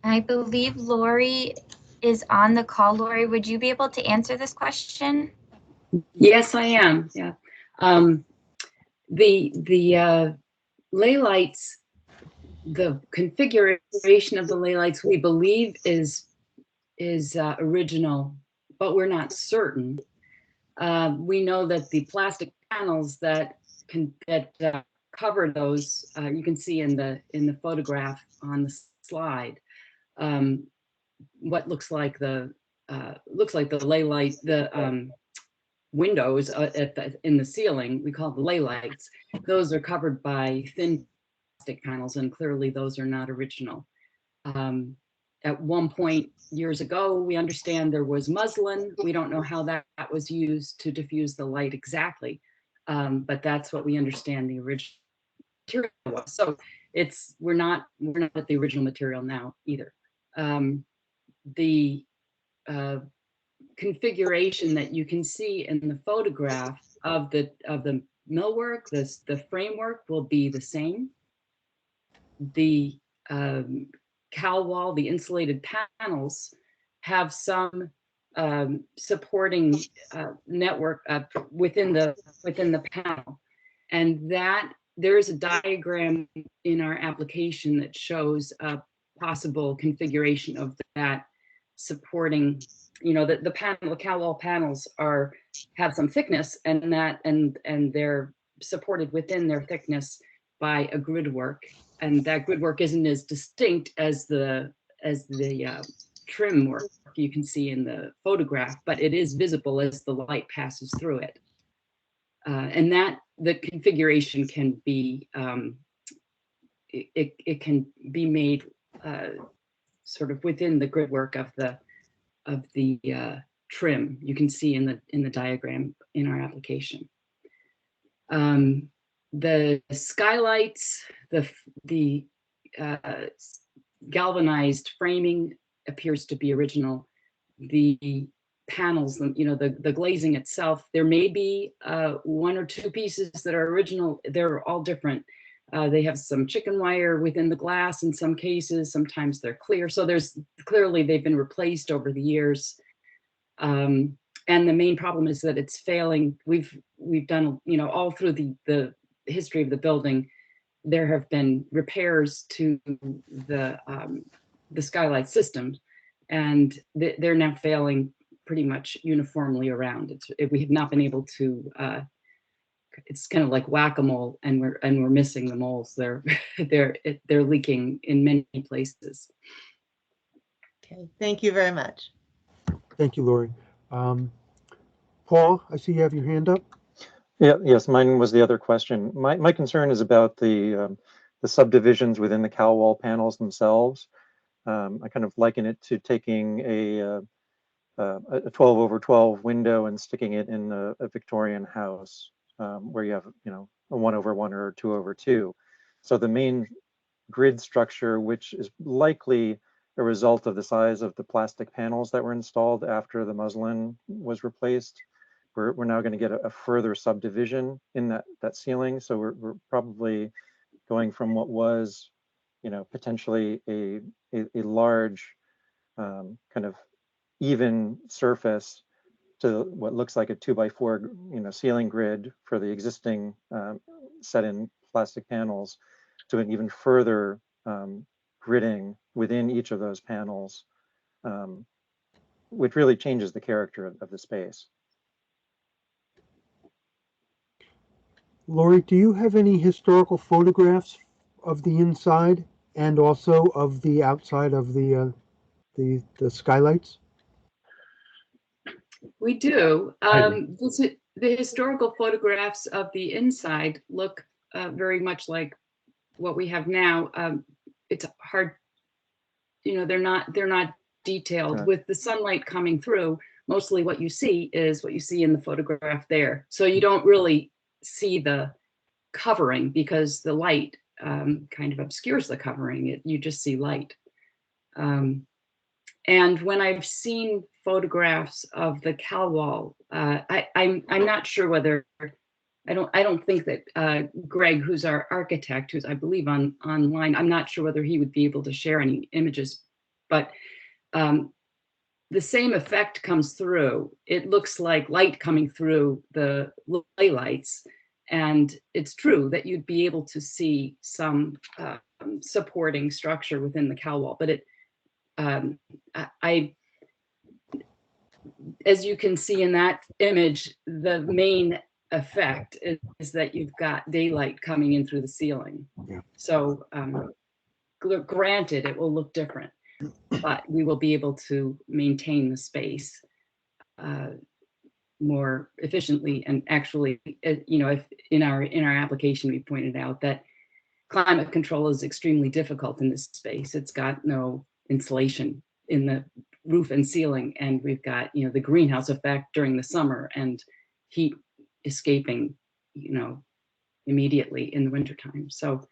Speaker 5: I believe Lori is on the call. Lori, would you be able to answer this question?
Speaker 17: Yes, I am. Yeah. The ley lights, the configuration of the ley lights, we believe is original, but we're not certain. We know that the plastic panels that cover those, you can see in the photograph on the slide, what looks like the ley light, the windows in the ceiling, we call the ley lights. Those are covered by thin plastic panels, and clearly those are not original. At one point years ago, we understand there was muslin. We don't know how that was used to diffuse the light exactly, but that's what we understand the original material was. So we're not at the original material now either. The configuration that you can see in the photograph of the millwork, the framework will be the same. The cowl wall, the insulated panels, have some supporting network within the panel, and that there is a diagram in our application that shows a possible configuration of that supporting. You know, the cowl wall panels have some thickness, and they're supported within their thickness by a grid work, and that grid work isn't as distinct as the trim work you can see in the photograph, but it is visible as the light passes through it. And that the configuration can be it can be made sort of within the grid work of the trim you can see in the diagram in our application. The skylights, the galvanized framing appears to be original. The panels, the glazing itself, there may be 1 or 2 pieces that are original. They're all different. They have some chicken wire within the glass in some cases. Sometimes they're clear. So clearly they've been replaced over the years. And the main problem is that it's failing. We've done, all through the history of the building, there have been repairs to the skylight system, and they're now failing pretty much uniformly around. We have not been able to. It's kind of like whack-a-mole, and we're missing the moles. They're leaking in many places.
Speaker 16: Okay, thank you very much.
Speaker 1: Thank you, Lori. Paul, I see you have your hand up.
Speaker 10: Yeah, yes, mine was the other question. My concern is about the subdivisions within the cowl wall panels themselves. I kind of liken it to taking a 12/12 window and sticking it in a Victorian house, where you have, a 1/1 or 2/2. So the main grid structure, which is likely a result of the size of the plastic panels that were installed after the muslin was replaced, we're now going to get a further subdivision in that ceiling. So we're probably going from what was potentially a large kind of even surface to what looks like a 2x4 ceiling grid for the existing set-in plastic panels, to an even further gridding within each of those panels, which really changes the character of the space.
Speaker 1: Lori, do you have any historical photographs of the inside and also of the outside of the skylights?
Speaker 17: We do. The historical photographs of the inside look very much like what we have now. It's hard, they're not detailed. With the sunlight coming through, mostly what you see is what you see in the photograph there. So you don't really see the covering because the light kind of obscures the covering. You just see light. And when I've seen photographs of the cow wall, I'm not sure whether I don't think that Greg, who's our architect, who's I believe online, I'm not sure whether he would be able to share any images, but the same effect comes through. It looks like light coming through the lay lights, and it's true that you'd be able to see some supporting structure within the cow wall, but as you can see in that image, the main effect is that you've got daylight coming in through the ceiling.
Speaker 1: Yeah.
Speaker 17: So granted, it will look different, but we will be able to maintain the space more efficiently. And actually, if in our application, we pointed out that climate control is extremely difficult in this space. It's got no insulation in the roof and ceiling, and we've got the greenhouse effect during the summer and heat escaping immediately in the wintertime. So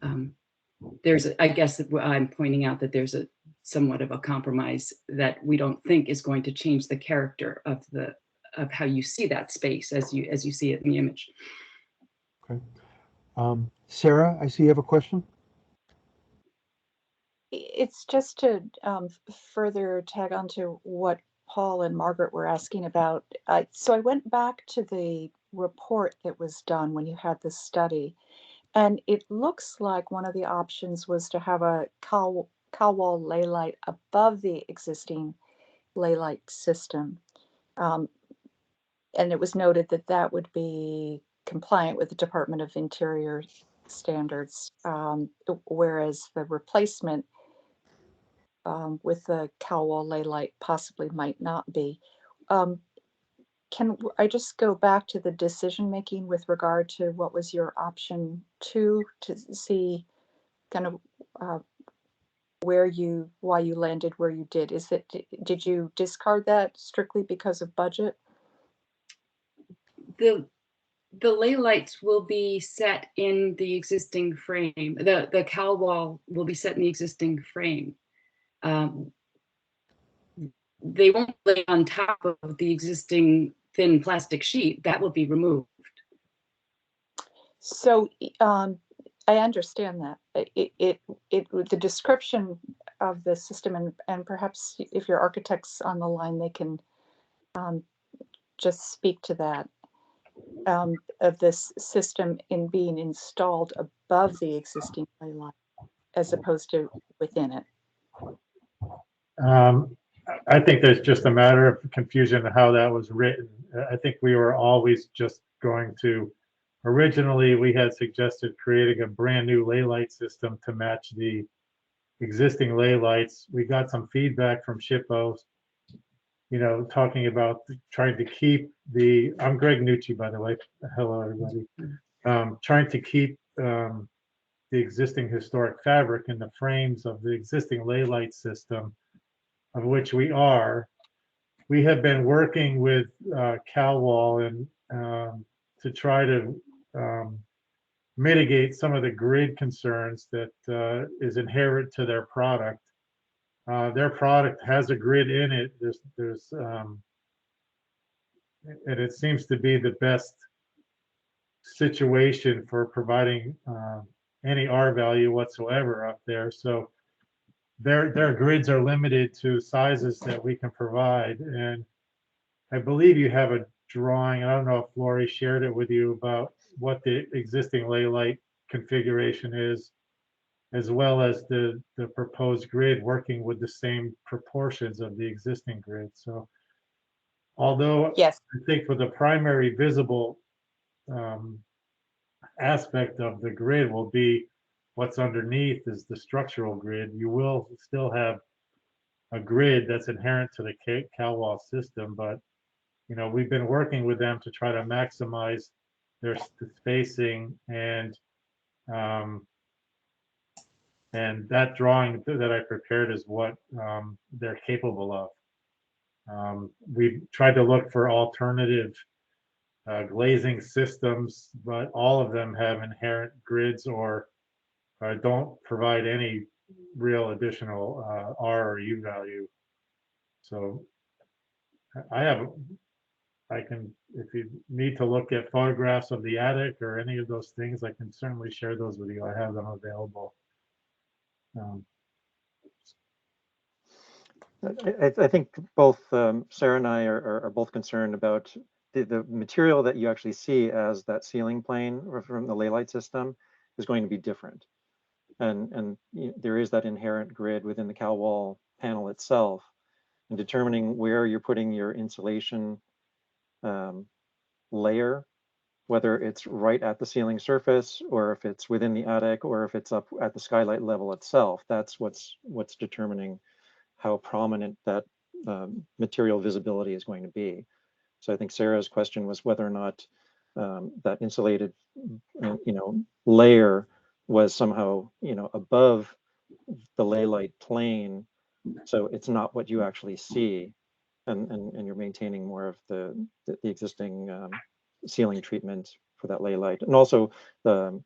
Speaker 17: I guess I'm pointing out that there's a somewhat of a compromise that we don't think is going to change the character of how you see that space as you see it in the image.
Speaker 1: Okay. Sarah, I see you have a question.
Speaker 11: It's just to further tag on to what Paul and Margaret were asking about. So I went back to the report that was done when you had this study, and it looks like one of the options was to have a cow wall lay light above the existing lay light system. And it was noted that that would be compliant with the Department of Interior standards, whereas the replacement with the cow wall lay light possibly might not be. Can I just go back to the decision making with regard to what was your option 2 to see kind of why you landed where you did? Did you discard that strictly because of budget?
Speaker 17: The lay lights will be set in the existing frame. The cow wall will be set in the existing frame. They won't lay on top of the existing thin plastic sheet. That will be removed.
Speaker 11: So I understand that. The description of the system, and perhaps if your architect's on the line, they can just speak to that, of this system in being installed above the existing lay line as opposed to within it.
Speaker 18: I think there's just a matter of confusion of how that was written. I think we were always just going to, originally we had suggested creating a brand new lay light system to match the existing lay lights. We got some feedback from SHPO, talking about trying to keep I'm Greg Nucci, by the way. Hello, everybody. Trying to keep the existing historic fabric in the frames of the existing lay light system, of which we are. We have been working with CalWall and to try to mitigate some of the grid concerns that is inherent to their product. Their product has a grid in it. And it seems to be the best situation for providing any R value whatsoever up there. So their grids are limited to sizes that we can provide. And I believe you have a drawing. I don't know if Lori shared it with you about what the existing ley light configuration is, as well as the proposed grid working with the same proportions of the existing grid. So although
Speaker 11: Yes.
Speaker 18: I think for the primary visible aspect of the grid will be what's underneath is the structural grid, you will still have a grid that's inherent to the CalWall system, but you know, we've been working with them to try to maximize their spacing, and that drawing that I prepared is what they're capable of. We've tried to look for alternative glazing systems, but all of them have inherent grids or don't provide any real additional R or U value. So I can, if you need to look at photographs of the attic or any of those things, I can certainly share those with you. I have them available.
Speaker 10: I think both Sarah and I are both concerned about the material that you actually see as that ceiling plane from the ley light system is going to be different. And you know, there is that inherent grid within the CalWall panel itself, and determining where you're putting your insulation layer, whether it's right at the ceiling surface or if it's within the attic or if it's up at the skylight level itself. That's what's determining how prominent that material visibility is going to be. So I think Sarah's question was whether or not that insulated, layer was somehow, above the ley light plane, so it's not what you actually see, and you're maintaining more of the existing ceiling treatment for that ley light, and also the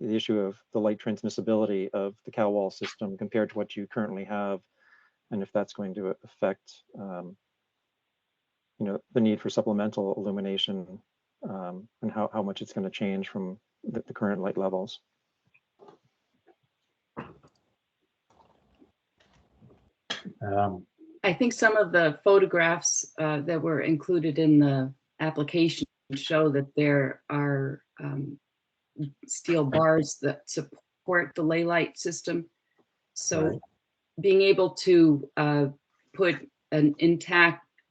Speaker 10: issue of the light transmissibility of the CalWall system compared to what you currently have, and if that's going to affect the need for supplemental illumination, and how much it's going to change from the current light levels.
Speaker 17: I think some of the photographs that were included in the application show that there are steel bars that support the ley light system. So being able to put an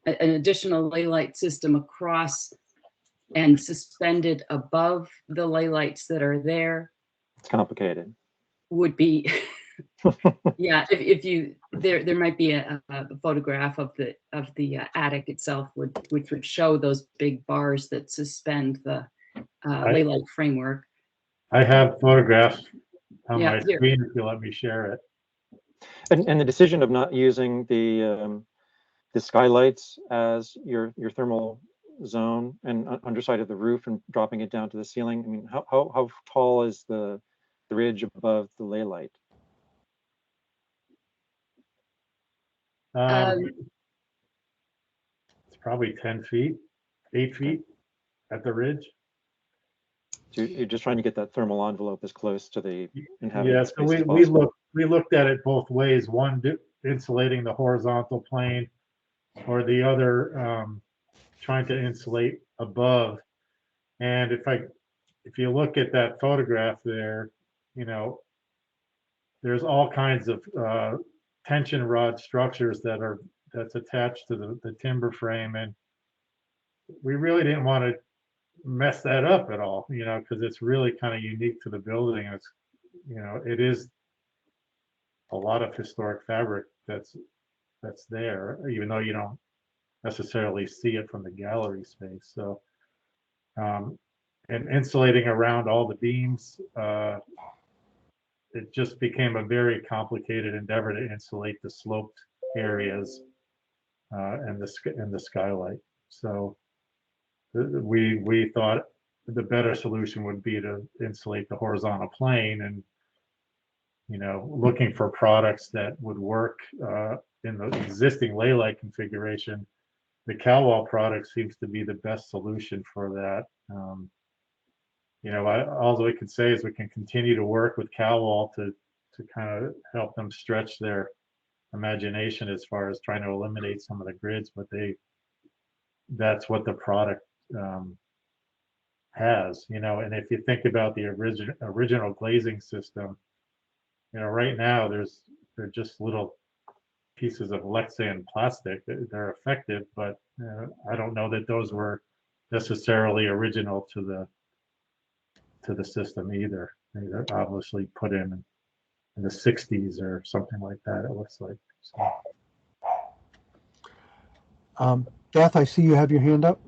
Speaker 17: additional ley light system across and suspended above the ley lights that are there,
Speaker 10: it's complicated,
Speaker 17: would be yeah, if you there might be a photograph of the attic itself which would show those big bars that suspend the ley light framework.
Speaker 18: I have photographs on
Speaker 17: Yeah,
Speaker 18: my
Speaker 17: here.
Speaker 18: screen if you let me share it.
Speaker 10: And the decision of not using the skylights as your thermal zone and underside of the roof and dropping it down to the ceiling. I mean, how tall is the ridge above the ley light?
Speaker 18: It's probably 10 feet, 8 feet at the ridge.
Speaker 10: So you're just trying to get that thermal envelope as close to the inhabited
Speaker 18: Yeah,
Speaker 10: space
Speaker 18: so
Speaker 10: as possible.
Speaker 18: we looked at it both ways. One, insulating the horizontal plane, or the other trying to insulate above. And if you look at that photograph there, there's all kinds of tension rod structures that's attached to the timber frame, and we really didn't want to mess that up at all, because it's really kind of unique to the building. It's, it is a lot of historic fabric that's there, even though you don't necessarily see it from the gallery space. So, and insulating around all the beams, it just became a very complicated endeavor to insulate the sloped areas and the skylight. So we thought the better solution would be to insulate the horizontal plane, and looking for products that would work in the existing ley light configuration. The CalWall product seems to be the best solution for that. all we can say is we can continue to work with CalWall to kind of help them stretch their imagination as far as trying to eliminate some of the grids, but that's what the product has, and if you think about the original glazing system, right now they're just little pieces of Lexan plastic. They're effective, but I don't know that those were necessarily original to the system either. They're obviously put in the 60s or something like that, it looks like. So.
Speaker 1: Beth, I see you have your hand up.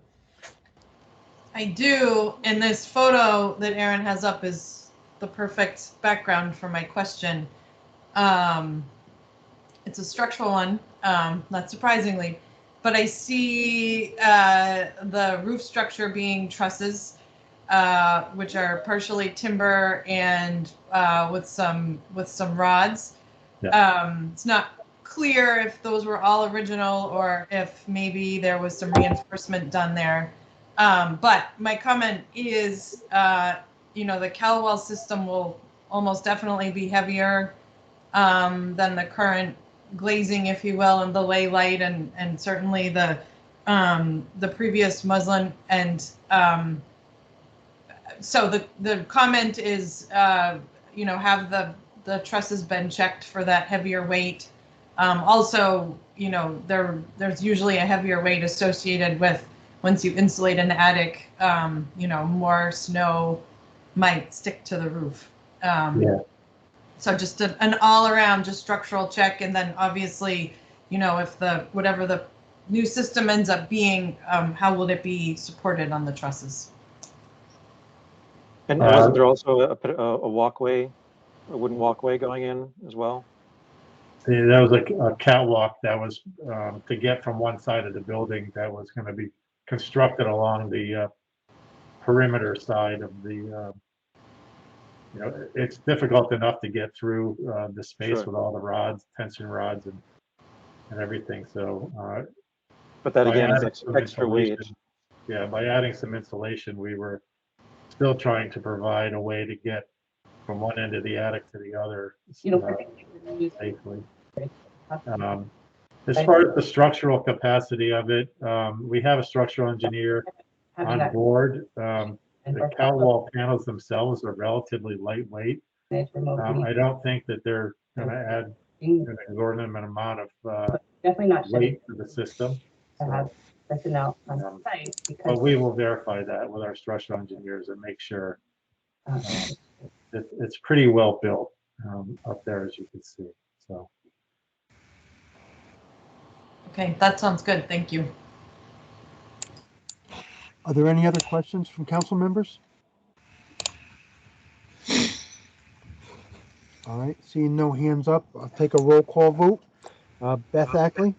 Speaker 9: I do, and this photo that Aaron has up is the perfect background for my question. It's a structural one, not surprisingly, but I see the roof structure being trusses, which are partially timber and with some rods.
Speaker 18: Yeah.
Speaker 9: It's not clear if those were all original or if maybe there was some reinforcement done there. But my comment is, the CalWall system will almost definitely be heavier than the current glazing, if you will, and the lay light, and certainly the previous muslin. And so the comment is, have the trusses been checked for that heavier weight? Also, there's usually a heavier weight associated with, once you insulate an attic, more snow might stick to the roof.
Speaker 18: Yeah.
Speaker 9: So just an all-around just structural check, and then obviously, if whatever the new system ends up being, how will it be supported on the trusses?
Speaker 10: And wasn't there also a walkway, a wooden walkway going in as well?
Speaker 18: That was a catwalk that was to get from one side of the building that was going to be constructed along the perimeter side of the. It's difficult enough to get through the space
Speaker 10: Sure.
Speaker 18: with all the rods, tension rods, and everything. So.
Speaker 10: But that
Speaker 18: by
Speaker 10: again is
Speaker 18: adding
Speaker 10: extra weight.
Speaker 18: Yeah, by adding some insulation, we were still trying to provide a way to get from one end of the attic to the other safely. As far as the structural capacity of it, we have a structural engineer on board. The CalWall panels themselves are relatively lightweight. I don't think that they're going to add an exorbitant amount of weight to the system. So, but we will verify that with our structural engineers and make sure it's pretty well built up there, as you can see. So.
Speaker 9: Okay, that sounds good. Thank you.
Speaker 1: Are there any other questions from council members? All right, seeing no hands up, I'll take a roll call vote. Beth Ackley?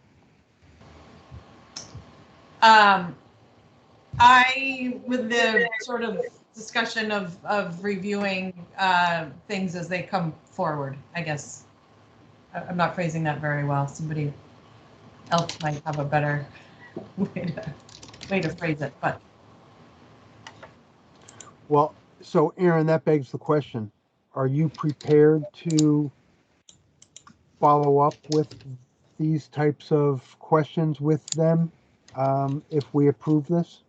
Speaker 9: With the sort of discussion of reviewing things as they come forward, I guess. I'm not phrasing that very well. Somebody else might have a better way to phrase it, but.
Speaker 1: Well, so Aaron, that begs the question. Are you prepared to follow up with these types of questions with them if we approve this?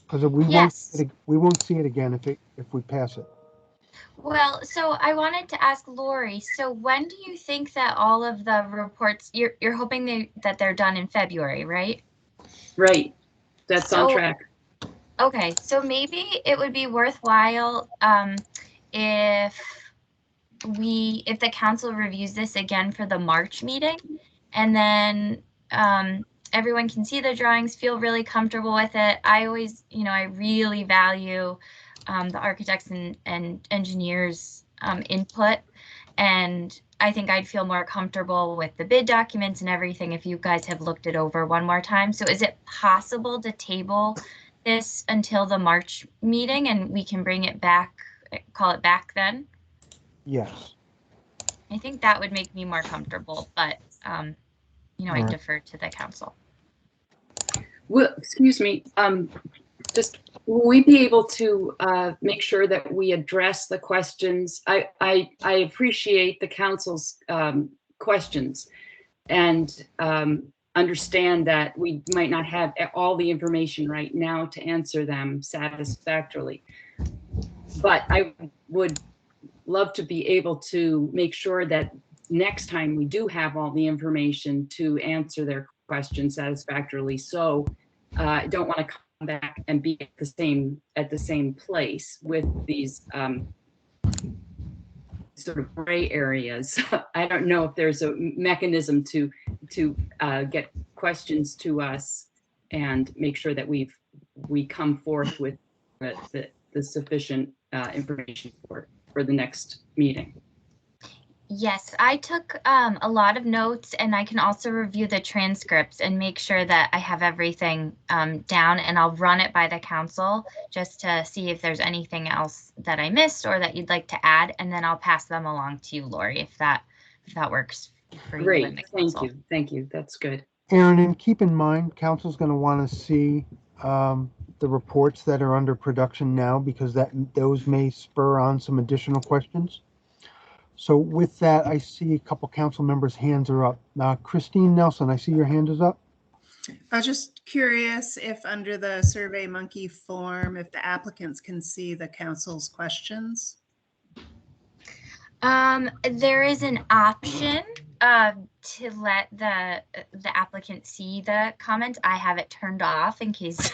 Speaker 1: Because
Speaker 5: Yes.
Speaker 1: we won't see it again if we pass it.
Speaker 5: Well, so I wanted to ask Lori, so when do you think that all of the reports, you're hoping that they're done in February, right?
Speaker 17: Right. That's on track.
Speaker 5: Okay, so maybe it would be worthwhile if the council reviews this again for the March meeting, and then everyone can see the drawings, feel really comfortable with it. I always, I really value the architects and engineers' input, and I think I'd feel more comfortable with the bid documents and everything if you guys have looked it over one more time. So is it possible to table this until the March meeting and we can bring it back, call it back then?
Speaker 1: Yes.
Speaker 5: I think that would make me more comfortable, but I defer to the council.
Speaker 17: Well, excuse me. Just, will we be able to make sure that we address the questions? I appreciate the council's questions and understand that we might not have all the information right now to answer them satisfactorily. But I would love to be able to make sure that next time we do have all the information to answer their questions satisfactorily. So I don't want to come back and be at the same place with these sort of gray areas. I don't know if there's a mechanism to get questions to us and make sure that we come forth with the sufficient information for the next meeting.
Speaker 5: Yes, I took a lot of notes, and I can also review the transcripts and make sure that I have everything down, and I'll run it by the council just to see if there's anything else that I missed or that you'd like to add, and then I'll pass them along to you, Lori, if that works for you.
Speaker 17: Great,
Speaker 5: and the council.
Speaker 17: thank you, that's good.
Speaker 1: Aaron, and keep in mind, council's going to want to see the reports that are under production now, because those may spur on some additional questions. So with that, I see a couple council members' hands are up. Now, Christine Nelson, I see your hand is up.
Speaker 3: I was just curious if under the SurveyMonkey form, if the applicants can see the council's questions.
Speaker 5: There is an option to let the applicant see the comments. I have it turned off in case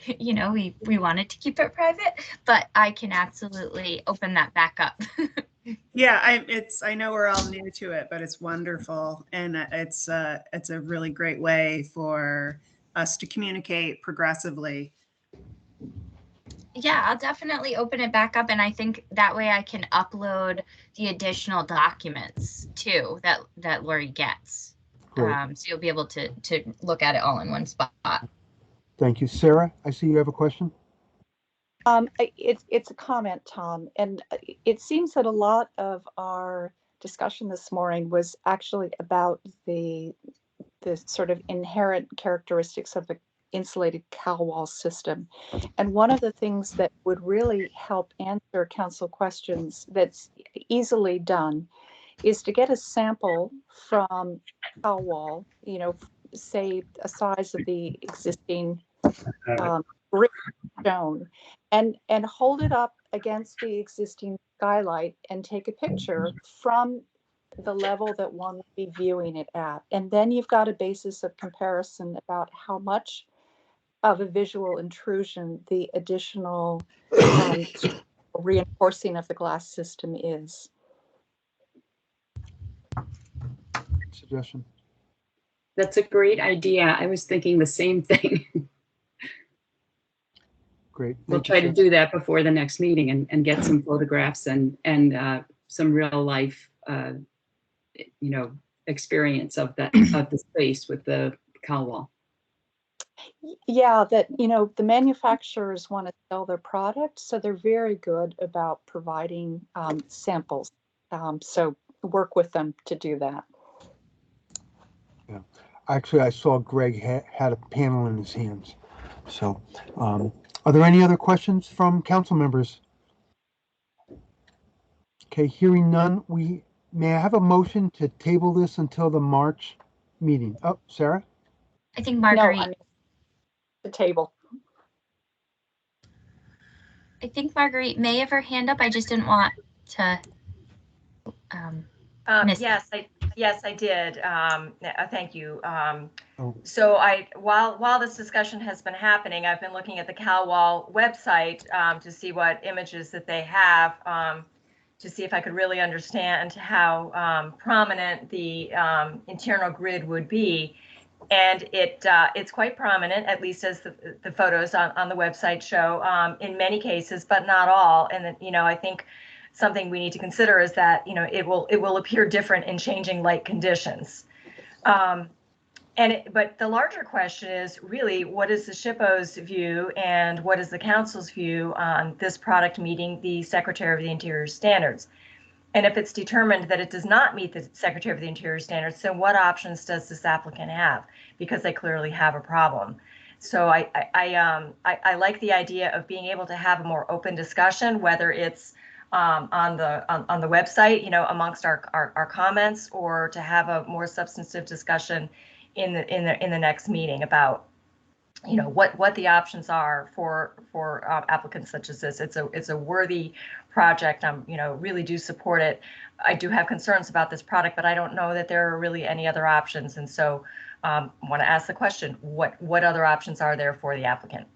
Speaker 5: you know we wanted to keep it private, but I can absolutely open that back up.
Speaker 3: Yeah, I know we're all new to it, but it's wonderful, and it's a really great way for us to communicate progressively.
Speaker 5: Yeah, I'll definitely open it back up, and I think that way I can upload the additional documents too that Lori gets. So you'll be able to look at it all in one spot.
Speaker 1: Thank you. Sarah, I see you have a question.
Speaker 11: It's a comment, Tom, and it seems that a lot of our discussion this morning was actually about the sort of inherent characteristics of the insulated cow wall system. And one of the things that would really help answer council questions that's easily done is to get a sample from cow wall, you know, say a size of the existing brick stone, and hold it up against the existing skylight and take a picture from the level that one would be viewing it at. And then you've got a basis of comparison about how much of a visual intrusion the additional reinforcing of the glass system is.
Speaker 1: Suggestion.
Speaker 17: That's a great idea. I was thinking the same thing.
Speaker 1: Great.
Speaker 17: We'll try to do that before the next meeting and get some photographs and some real life, you know, experience of the space with the cow wall.
Speaker 11: Yeah, that, you know, the manufacturers want to sell their product, so they're very good about providing samples. So work with them to do that.
Speaker 1: Yeah, actually, I saw Greg had a panel in his hands. So, are there any other questions from council members? Okay, hearing none, may I have a motion to table this until the March meeting? Oh, Sarah?
Speaker 5: I think Marguerite.
Speaker 11: No, the table.
Speaker 5: I think Marguerite may have her hand up. I just didn't want to miss.
Speaker 15: Yes, I did. Thank you.
Speaker 1: Oh.
Speaker 15: So while this discussion has been happening, I've been looking at the CalWall website to see what images that they have, to see if I could really understand how prominent the internal grid would be. And it's quite prominent, at least as the photos on the website show, in many cases, but not all. And you know, I think something we need to consider is that, you know, it will appear different in changing light conditions. But the larger question is really, what is the SHPO's view and what is the council's view on this product meeting the Secretary of the Interior standards? And if it's determined that it does not meet the Secretary of the Interior standards, then what options does this applicant have? Because they clearly have a problem. So I like the idea of being able to have a more open discussion, whether it's on the website, you know, amongst our comments, or to have a more substantive discussion in the next meeting about, you know, what the options are for applicants such as this. It's a worthy project. You know, really do support it. I do have concerns about this product, but I don't know that there are really any other options. And so I want to ask the question, what other options are there for the applicant?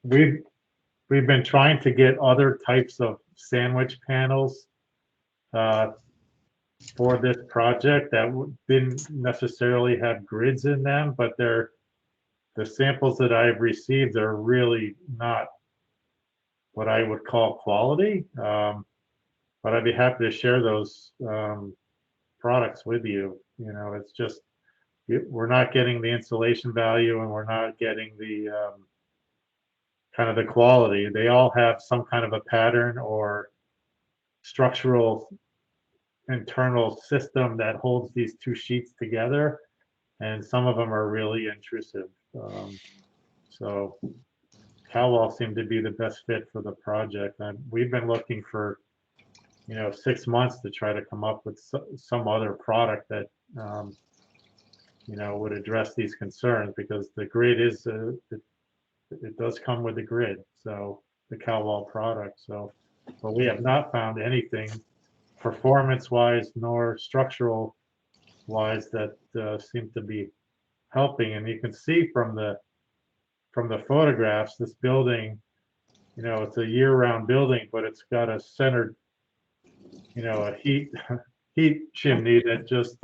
Speaker 18: We've been trying to get other types of sandwich panels for this project that didn't necessarily have grids in them, but the samples that I've received are really not what I would call quality. But I'd be happy to share those products with you. You know, it's just, we're not getting the insulation value, and we're not getting the kind of the quality. They all have some kind of a pattern or structural internal system that holds these two sheets together, and some of them are really intrusive. So CalWall seemed to be the best fit for the project, and we've been looking for, you know, 6 months to try to come up with some other product that you know, would address these concerns, because the grid is it does come with the grid, so the CalWall product. So, but we have not found anything performance-wise nor structural-wise that seem to be helping. And you can see from the photographs, this building, you know, it's a year-round building, but it's got a centered, you know, a heat chimney that just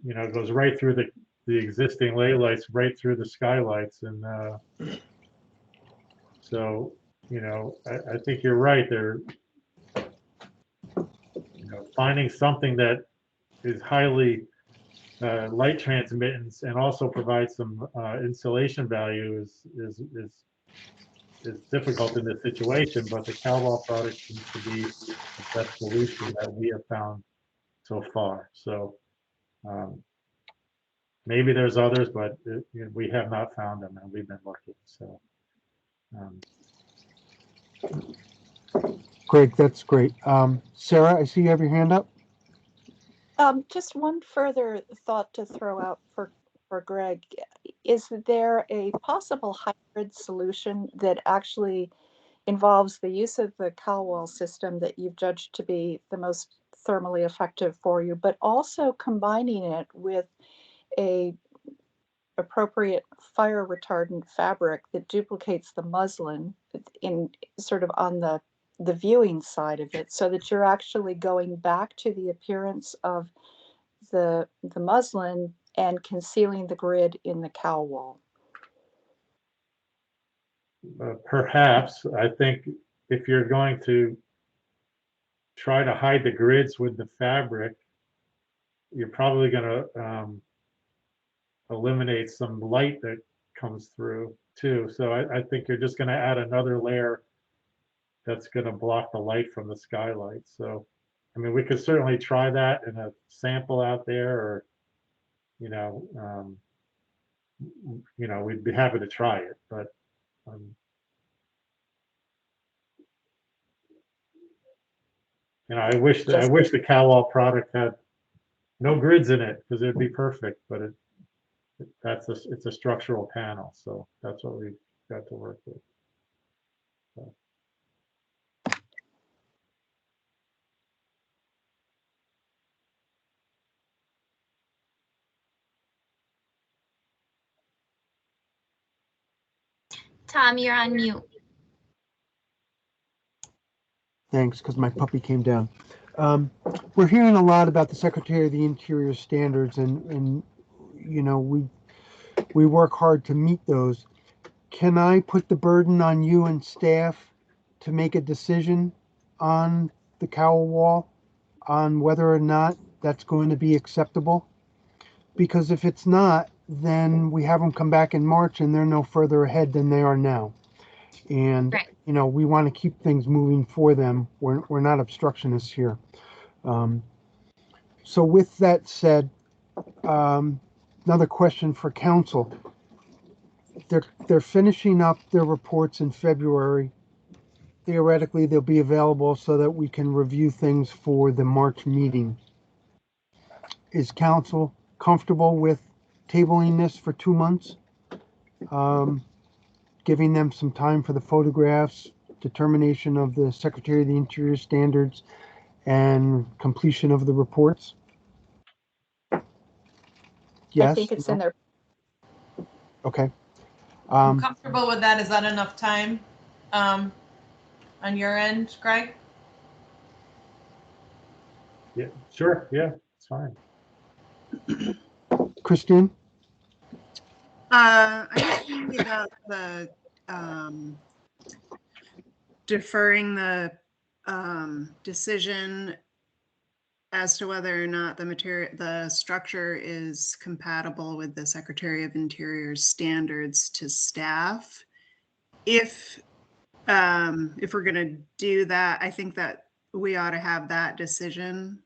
Speaker 18: you know, goes right through the existing lay lights, right through the skylights. And so, you know, I think you're right. They're, you know, finding something that is highly light transmittance and also provides some insulation value is difficult in this situation, but the CalWall product seems to be the best solution that we have found so far. So maybe there's others, but you know, we have not found them, and we've been looking. So
Speaker 1: Greg, that's great. Sarah, I see you have your hand up.
Speaker 11: Just one further thought to throw out for Greg. Is there a possible hybrid solution that actually involves the use of the CalWall system that you've judged to be the most thermally effective for you, but also combining it with a appropriate fire retardant fabric that duplicates the muslin in sort of on the viewing side of it, so that you're actually going back to the appearance of the muslin and concealing the grid in the CalWall?
Speaker 18: Perhaps. I think if you're going to try to hide the grids with the fabric, you're probably going to eliminate some light that comes through too. So I think you're just going to add another layer that's going to block the light from the skylights. So, I mean, we could certainly try that in a sample out there, or, you know, we'd be happy to try it, but you know, I wish the CalWall product had no grids in it, because it'd be perfect, but it's a structural panel, so that's what we've got to work with. So.
Speaker 5: Tom, you're on mute.
Speaker 1: Thanks, because my puppy came down. We're hearing a lot about the Secretary of the Interior standards, and you know, we work hard to meet those. Can I put the burden on you and staff to make a decision on the CalWall, on whether or not that's going to be acceptable? Because if it's not, then we have them come back in March and they're no further ahead than they are now. And,
Speaker 5: Right.
Speaker 1: you know, we want to keep things moving for them. We're not obstructionists here. So with that said, another question for council. They're finishing up their reports in February. Theoretically, they'll be available so that we can review things for the March meeting. Is council comfortable with tabling this for 2 months? Giving them some time for the photographs, determination of the Secretary of the Interior standards, and completion of the reports? Yes?
Speaker 11: I think it's
Speaker 1: No?
Speaker 11: in there.
Speaker 1: Okay.
Speaker 9: I'm comfortable with that. Is that enough time on your end, Greg?
Speaker 18: Yeah, sure. Yeah, it's fine.
Speaker 1: Christine?
Speaker 3: I'm thinking about the deferring the decision as to whether or not the structure is compatible with the Secretary of Interior's standards to staff. If we're going to do that, I think that we ought to have that decision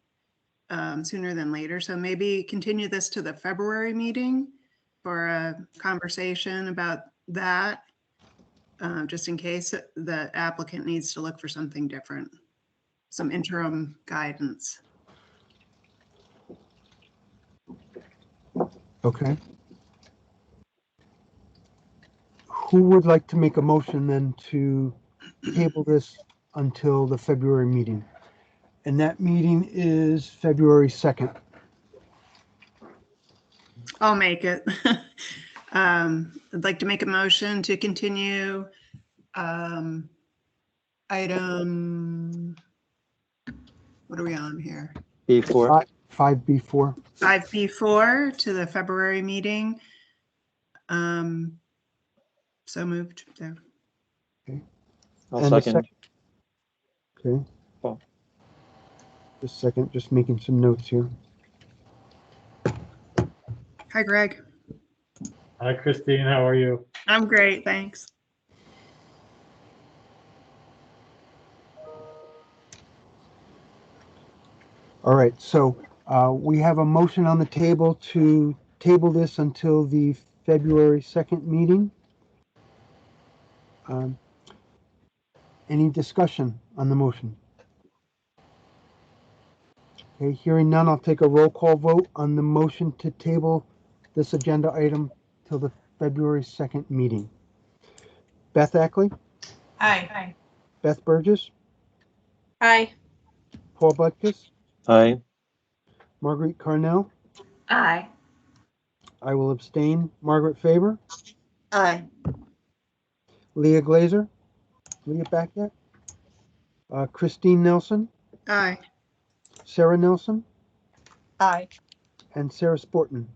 Speaker 3: sooner than later. So maybe continue this to the February meeting for a conversation about that, just in case the applicant needs to look for something different, some interim guidance.
Speaker 1: Okay. Who would like to make a motion then to table this until the February meeting? And that meeting is February 2nd.
Speaker 3: I'll make it. I'd like to make a motion to continue item, what are we on here?
Speaker 10: B4.
Speaker 1: 5B4.
Speaker 3: 5B4 to the February meeting. So moved there.
Speaker 10: I'll
Speaker 1: And a
Speaker 10: second.
Speaker 1: Okay.
Speaker 10: Oh.
Speaker 1: Just a second, just making some notes here.
Speaker 3: Hi, Greg.
Speaker 18: Hi, Christine. How are you?
Speaker 3: I'm great, thanks.
Speaker 1: All right, so we have a motion on the table to table this until the February 2nd meeting. Any discussion on the motion? Okay, hearing none, I'll take a roll call vote on the motion to table this agenda item till the February 2nd meeting. Beth Ackley,
Speaker 9: Aye.
Speaker 1: Beth Burgess,
Speaker 12: Aye.
Speaker 1: Paul Butkus,
Speaker 10: Aye.
Speaker 1: Marguerite Carnell.
Speaker 15: Aye.
Speaker 1: I will abstain. Margaret Faber,
Speaker 16: Aye.
Speaker 1: Leah Glazer. Leah back yet? Christine Nelson,
Speaker 3: Aye.
Speaker 1: Sarah Nelson,
Speaker 11: Aye.
Speaker 1: and Sarah Sportman.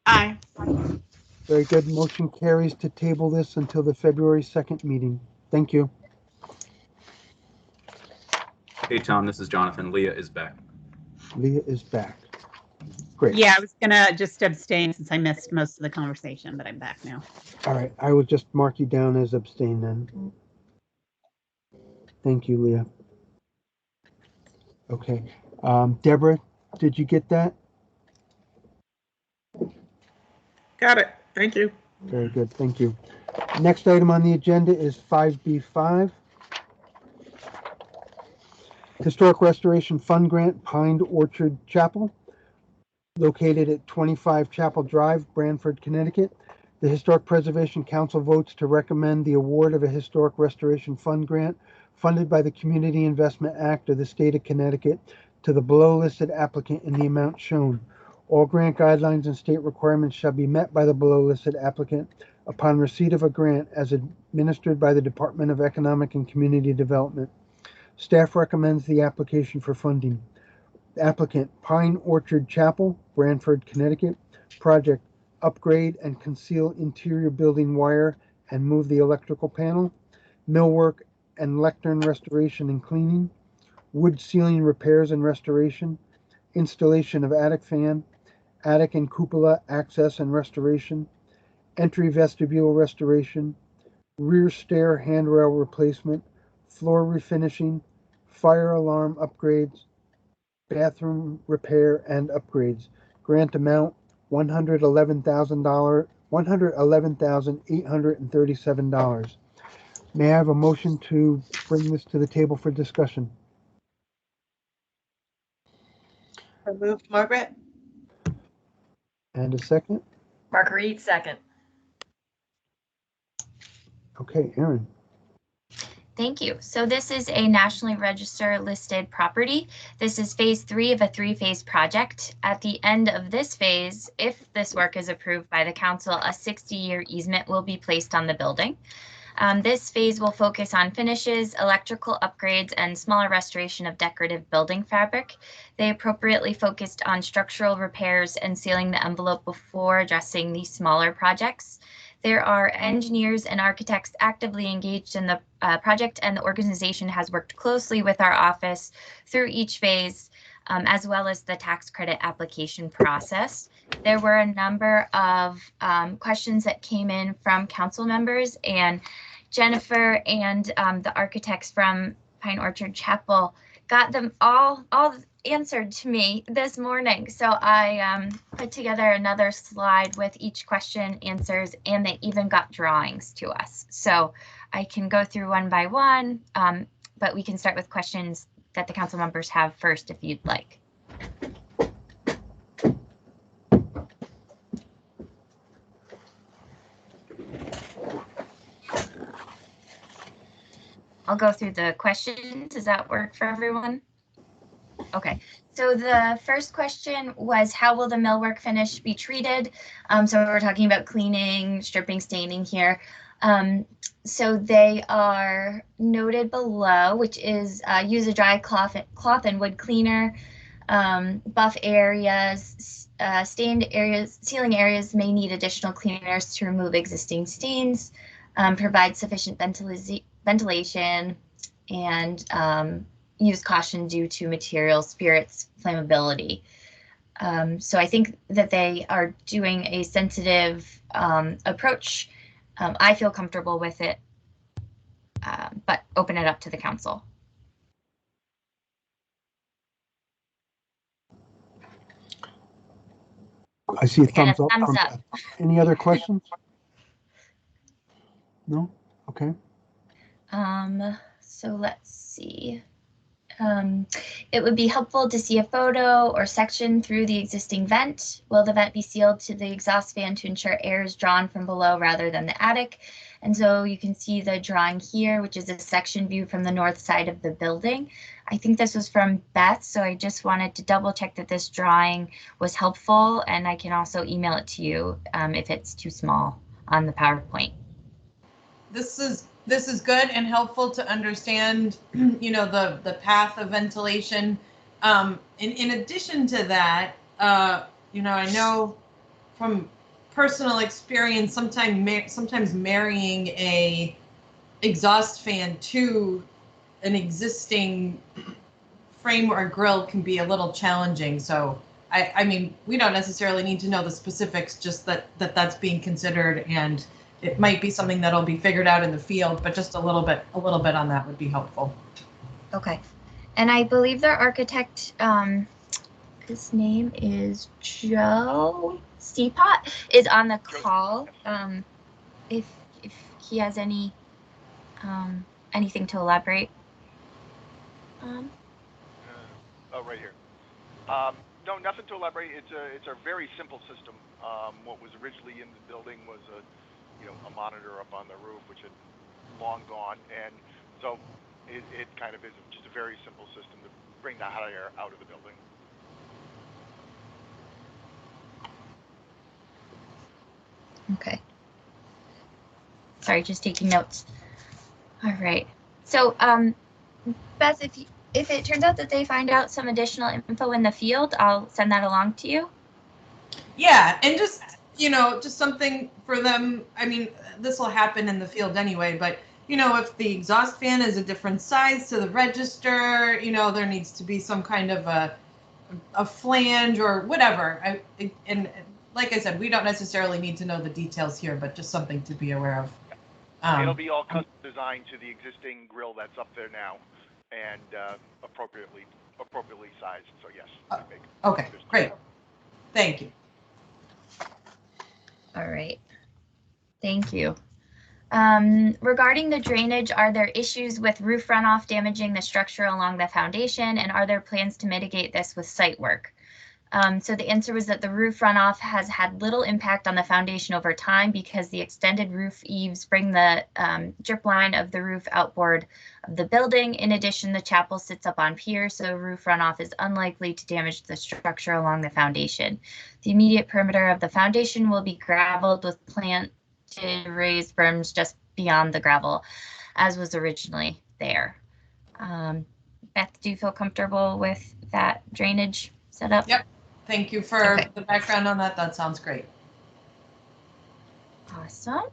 Speaker 12: Aye.
Speaker 1: Very good. Motion carries to table this until the February 2nd meeting. Thank you.
Speaker 13: Hey, Tom, this is Jonathan. Leah is back.
Speaker 1: Leah is back. Great.
Speaker 19: Yeah, I was gonna just abstain since I missed most of the conversation, but I'm back now.
Speaker 1: All right. I will just mark you down as abstain then. Thank you, Leah. Okay. Deborah, did you get that?
Speaker 3: Got it. Thank you.
Speaker 1: Very good. Thank you. Next item on the agenda is 5B5. Historic Restoration Fund Grant, Pine Orchard Chapel, located at 25 Chapel Drive, Branford, Connecticut. The Historic Preservation Council votes to recommend the award of a Historic Restoration Fund Grant funded by the Community Investment Act of the State of Connecticut to the below listed applicant in the amount shown. All grant guidelines and state requirements shall be met by the below listed applicant upon receipt of a grant as administered by the Department of Economic and Community Development. Staff recommends the application for funding. Applicant, Pine Orchard Chapel, Branford, Connecticut. Project, upgrade and conceal interior building wire and move the electrical panel. Millwork and lectern restoration and cleaning. Wood ceiling repairs and restoration. Installation of attic fan. Attic and cupola access and restoration. Entry vestibule restoration. rear stair handrail replacement, floor refinishing, fire alarm upgrades, bathroom repair and upgrades. Grant amount $111,000, $111,837. May I have a motion to bring this to the table for discussion?
Speaker 16: So moved, Margaret?
Speaker 1: And a second?
Speaker 15: Marguerite, second.
Speaker 1: Okay, Erin.
Speaker 5: Thank you. So this is a Nationally Register listed property. This is phase 3 of a 3-phase project. At the end of this phase, if this work is approved by the council, a 60-year easement will be placed on the building. This phase will focus on finishes, electrical upgrades, and smaller restoration of decorative building fabric. They appropriately focused on structural repairs and sealing the envelope before addressing these smaller projects. There are engineers and architects actively engaged in the project, and the organization has worked closely with our office through each phase, as well as the tax credit application process. There were a number of questions that came in from council members, and Jennifer and the architects from Pine Orchard Chapel got them all answered to me this morning. So I put together another slide with each question answers, and they even got drawings to us. So I can go through one by one, but we can start with questions that the council members have first if you'd like. I'll go through the questions. Does that work for everyone? Okay, so the first question was, how will the millwork finish be treated? So we're talking about cleaning, stripping, staining here. So they are noted below, which is use a dry cloth and wood cleaner, buff areas, stained areas, ceiling areas may need additional cleaners to remove existing stains, provide sufficient ventilation, and use caution due to material spirits flammability. So I think that they are doing a sensitive approach. I feel comfortable with it, but open it up to the council.
Speaker 1: I see a
Speaker 5: And a
Speaker 1: thumbs up.
Speaker 5: thumbs up.
Speaker 1: Any other questions? No? Okay.
Speaker 5: So let's see. It would be helpful to see a photo or section through the existing vent. Will the vent be sealed to the exhaust fan to ensure air is drawn from below rather than the attic? And so you can see the drawing here, which is a section view from the north side of the building. I think this was from Beth, so I just wanted to double check that this drawing was helpful, and I can also email it to you if it's too small on the PowerPoint.
Speaker 9: This is good and helpful to understand, you know, the path of ventilation. In addition to that, you know, I know from personal experience, sometimes marrying a exhaust fan to an existing frame or grill can be a little challenging. So I mean, we don't necessarily need to know the specifics, just that's being considered, and it might be something that'll be figured out in the field, but just a little bit on that would be helpful. Okay.
Speaker 5: And I believe their architect, his name is Joe Steepot, is on the call. If he has any anything to elaborate.
Speaker 20: Oh, right here. No, nothing to elaborate. It's a very simple system. What was originally in the building was a monitor up on the roof, which had long gone, and so it kind of is just a very simple system to bring the hot air out of the building.
Speaker 5: Okay. Sorry, just taking notes. All right. So, Beth, if it turns out that they find out some additional info in the field, I'll send that along to you.
Speaker 9: Yeah, and just, you know, just something for them. I mean, this will happen in the field anyway, but, you know, if the exhaust fan is a different size to the register, you know, there needs to be some kind of a flange or whatever. And like I said, we don't necessarily need to know the details here, but just something to be aware of.
Speaker 20: It'll be all custom designed to the existing grill that's up there now, and appropriately sized. So yes.
Speaker 9: Okay, great. Thank you.
Speaker 5: All right. Thank you. Regarding the drainage, are there issues with roof runoff damaging the structure along the foundation, and are there plans to mitigate this with site work? So the answer was that the roof runoff has had little impact on the foundation over time because the extended roof eaves bring the drip line of the roof outboard of the building. In addition, the chapel sits up on piers, so roof runoff is unlikely to damage the structure along the foundation. The immediate perimeter of the foundation will be graveled with planted raised berms just beyond the gravel, as was originally there. Beth, do you feel comfortable with that drainage setup?
Speaker 9: Yep. Thank you for the background on that. That sounds great.
Speaker 5: Awesome.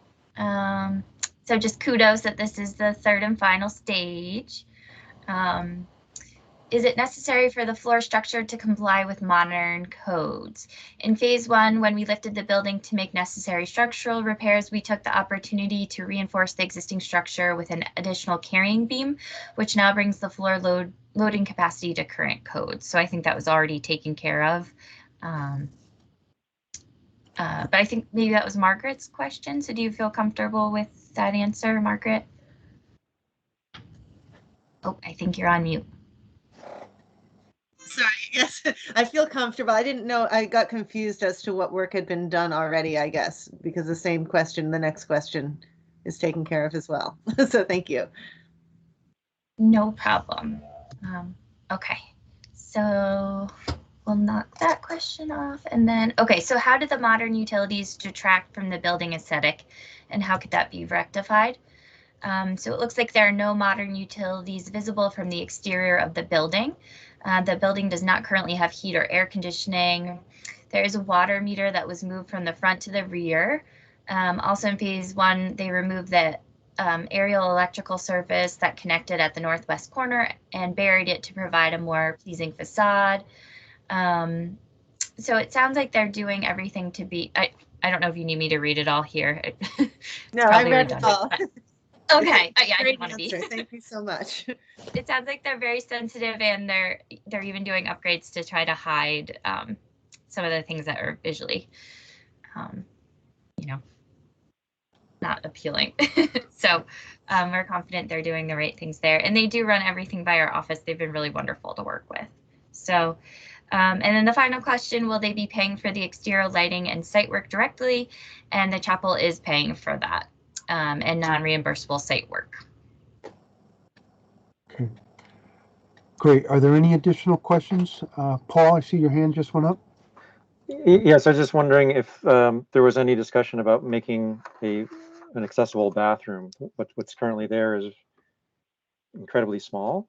Speaker 5: So just kudos that this is the third and final stage. Is it necessary for the floor structure to comply with modern codes? In phase one, when we lifted the building to make necessary structural repairs, we took the opportunity to reinforce the existing structure with an additional carrying beam, which now brings the floor loading capacity to current codes. So I think that was already taken care of. But I think maybe that was Margaret's question. So do you feel comfortable with that answer, Margaret? Oh, I think you're on mute.
Speaker 16: Sorry, yes, I feel comfortable. I didn't know, I got confused as to what work had been done already, I guess, because the same question, the next question is taken care of as well. So thank you.
Speaker 5: No problem. Okay, so we'll knock that question off. And then, okay, so how do the modern utilities detract from the building aesthetic, and how could that be rectified? So it looks like there are no modern utilities visible from the exterior of the building. The building does not currently have heat or air conditioning. There is a water meter that was moved from the front to the rear. Also in phase one, they removed the aerial electrical service that connected at the northwest corner and buried it to provide a more pleasing facade. So it sounds like they're doing everything to be, I don't know if you need me to read it all here.
Speaker 16: No, I read it all.
Speaker 5: Okay, yeah, I didn't want to be.
Speaker 16: Thank you so much.
Speaker 5: It sounds like they're very sensitive, and they're even doing upgrades to try to hide some of the things that are visually, not appealing. So we're confident they're doing the right things there, and they do run everything by our office. They've been really wonderful to work with. So, and then the final question: will they be paying for the exterior lighting and site work directly? And the chapel is paying for that. And non-reimbursable site work.
Speaker 1: Okay. Great. Are there any additional questions? Paul, I see your hand just went up.
Speaker 10: Yes, I was just wondering if there was any discussion about making an accessible bathroom. What's currently there is incredibly small.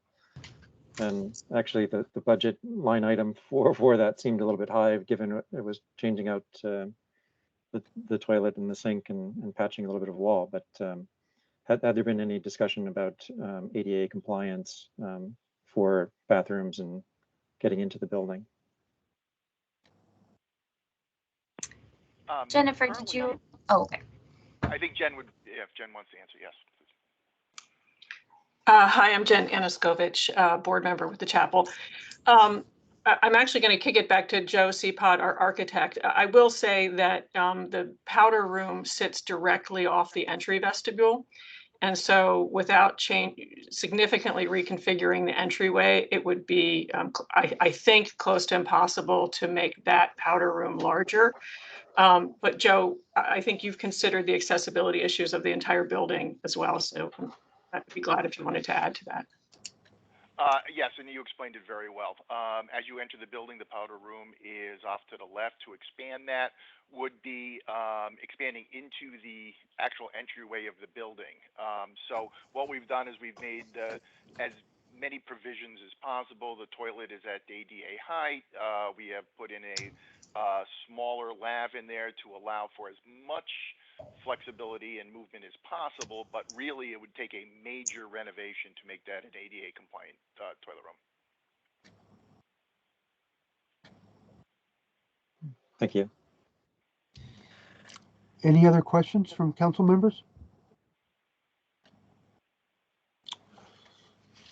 Speaker 10: And actually the budget line item for that seemed a little bit high, given it was changing out the toilet and the sink and patching a little bit of wall. But had there been any discussion about ADA compliance for bathrooms and getting into the building?
Speaker 5: Jennifer, did you? Oh, okay.
Speaker 20: I think Jen would, if Jen wants to answer, yes.
Speaker 21: Hi, I'm Jen Anaskovich, board member with the chapel. I'm actually going to kick it back to Joe Seapot, our architect. I will say that the powder room sits directly off the entry vestibule. And so without significantly reconfiguring the entryway, it would be, I think, close to impossible to make that powder room larger. But Joe, I think you've considered the accessibility issues of the entire building as well. So I'd be glad if you wanted to add to that.
Speaker 20: Yes, and you explained it very well. As you enter the building, the powder room is off to the left. To expand that would be expanding into the actual entryway of the building. So what we've done is we've made as many provisions as possible. The toilet is at ADA height. We have put in a smaller lav in there to allow for as much flexibility and movement as possible, but really it would take a major renovation to make that an ADA compliant toilet room.
Speaker 10: Thank you.
Speaker 1: Any other questions from council members?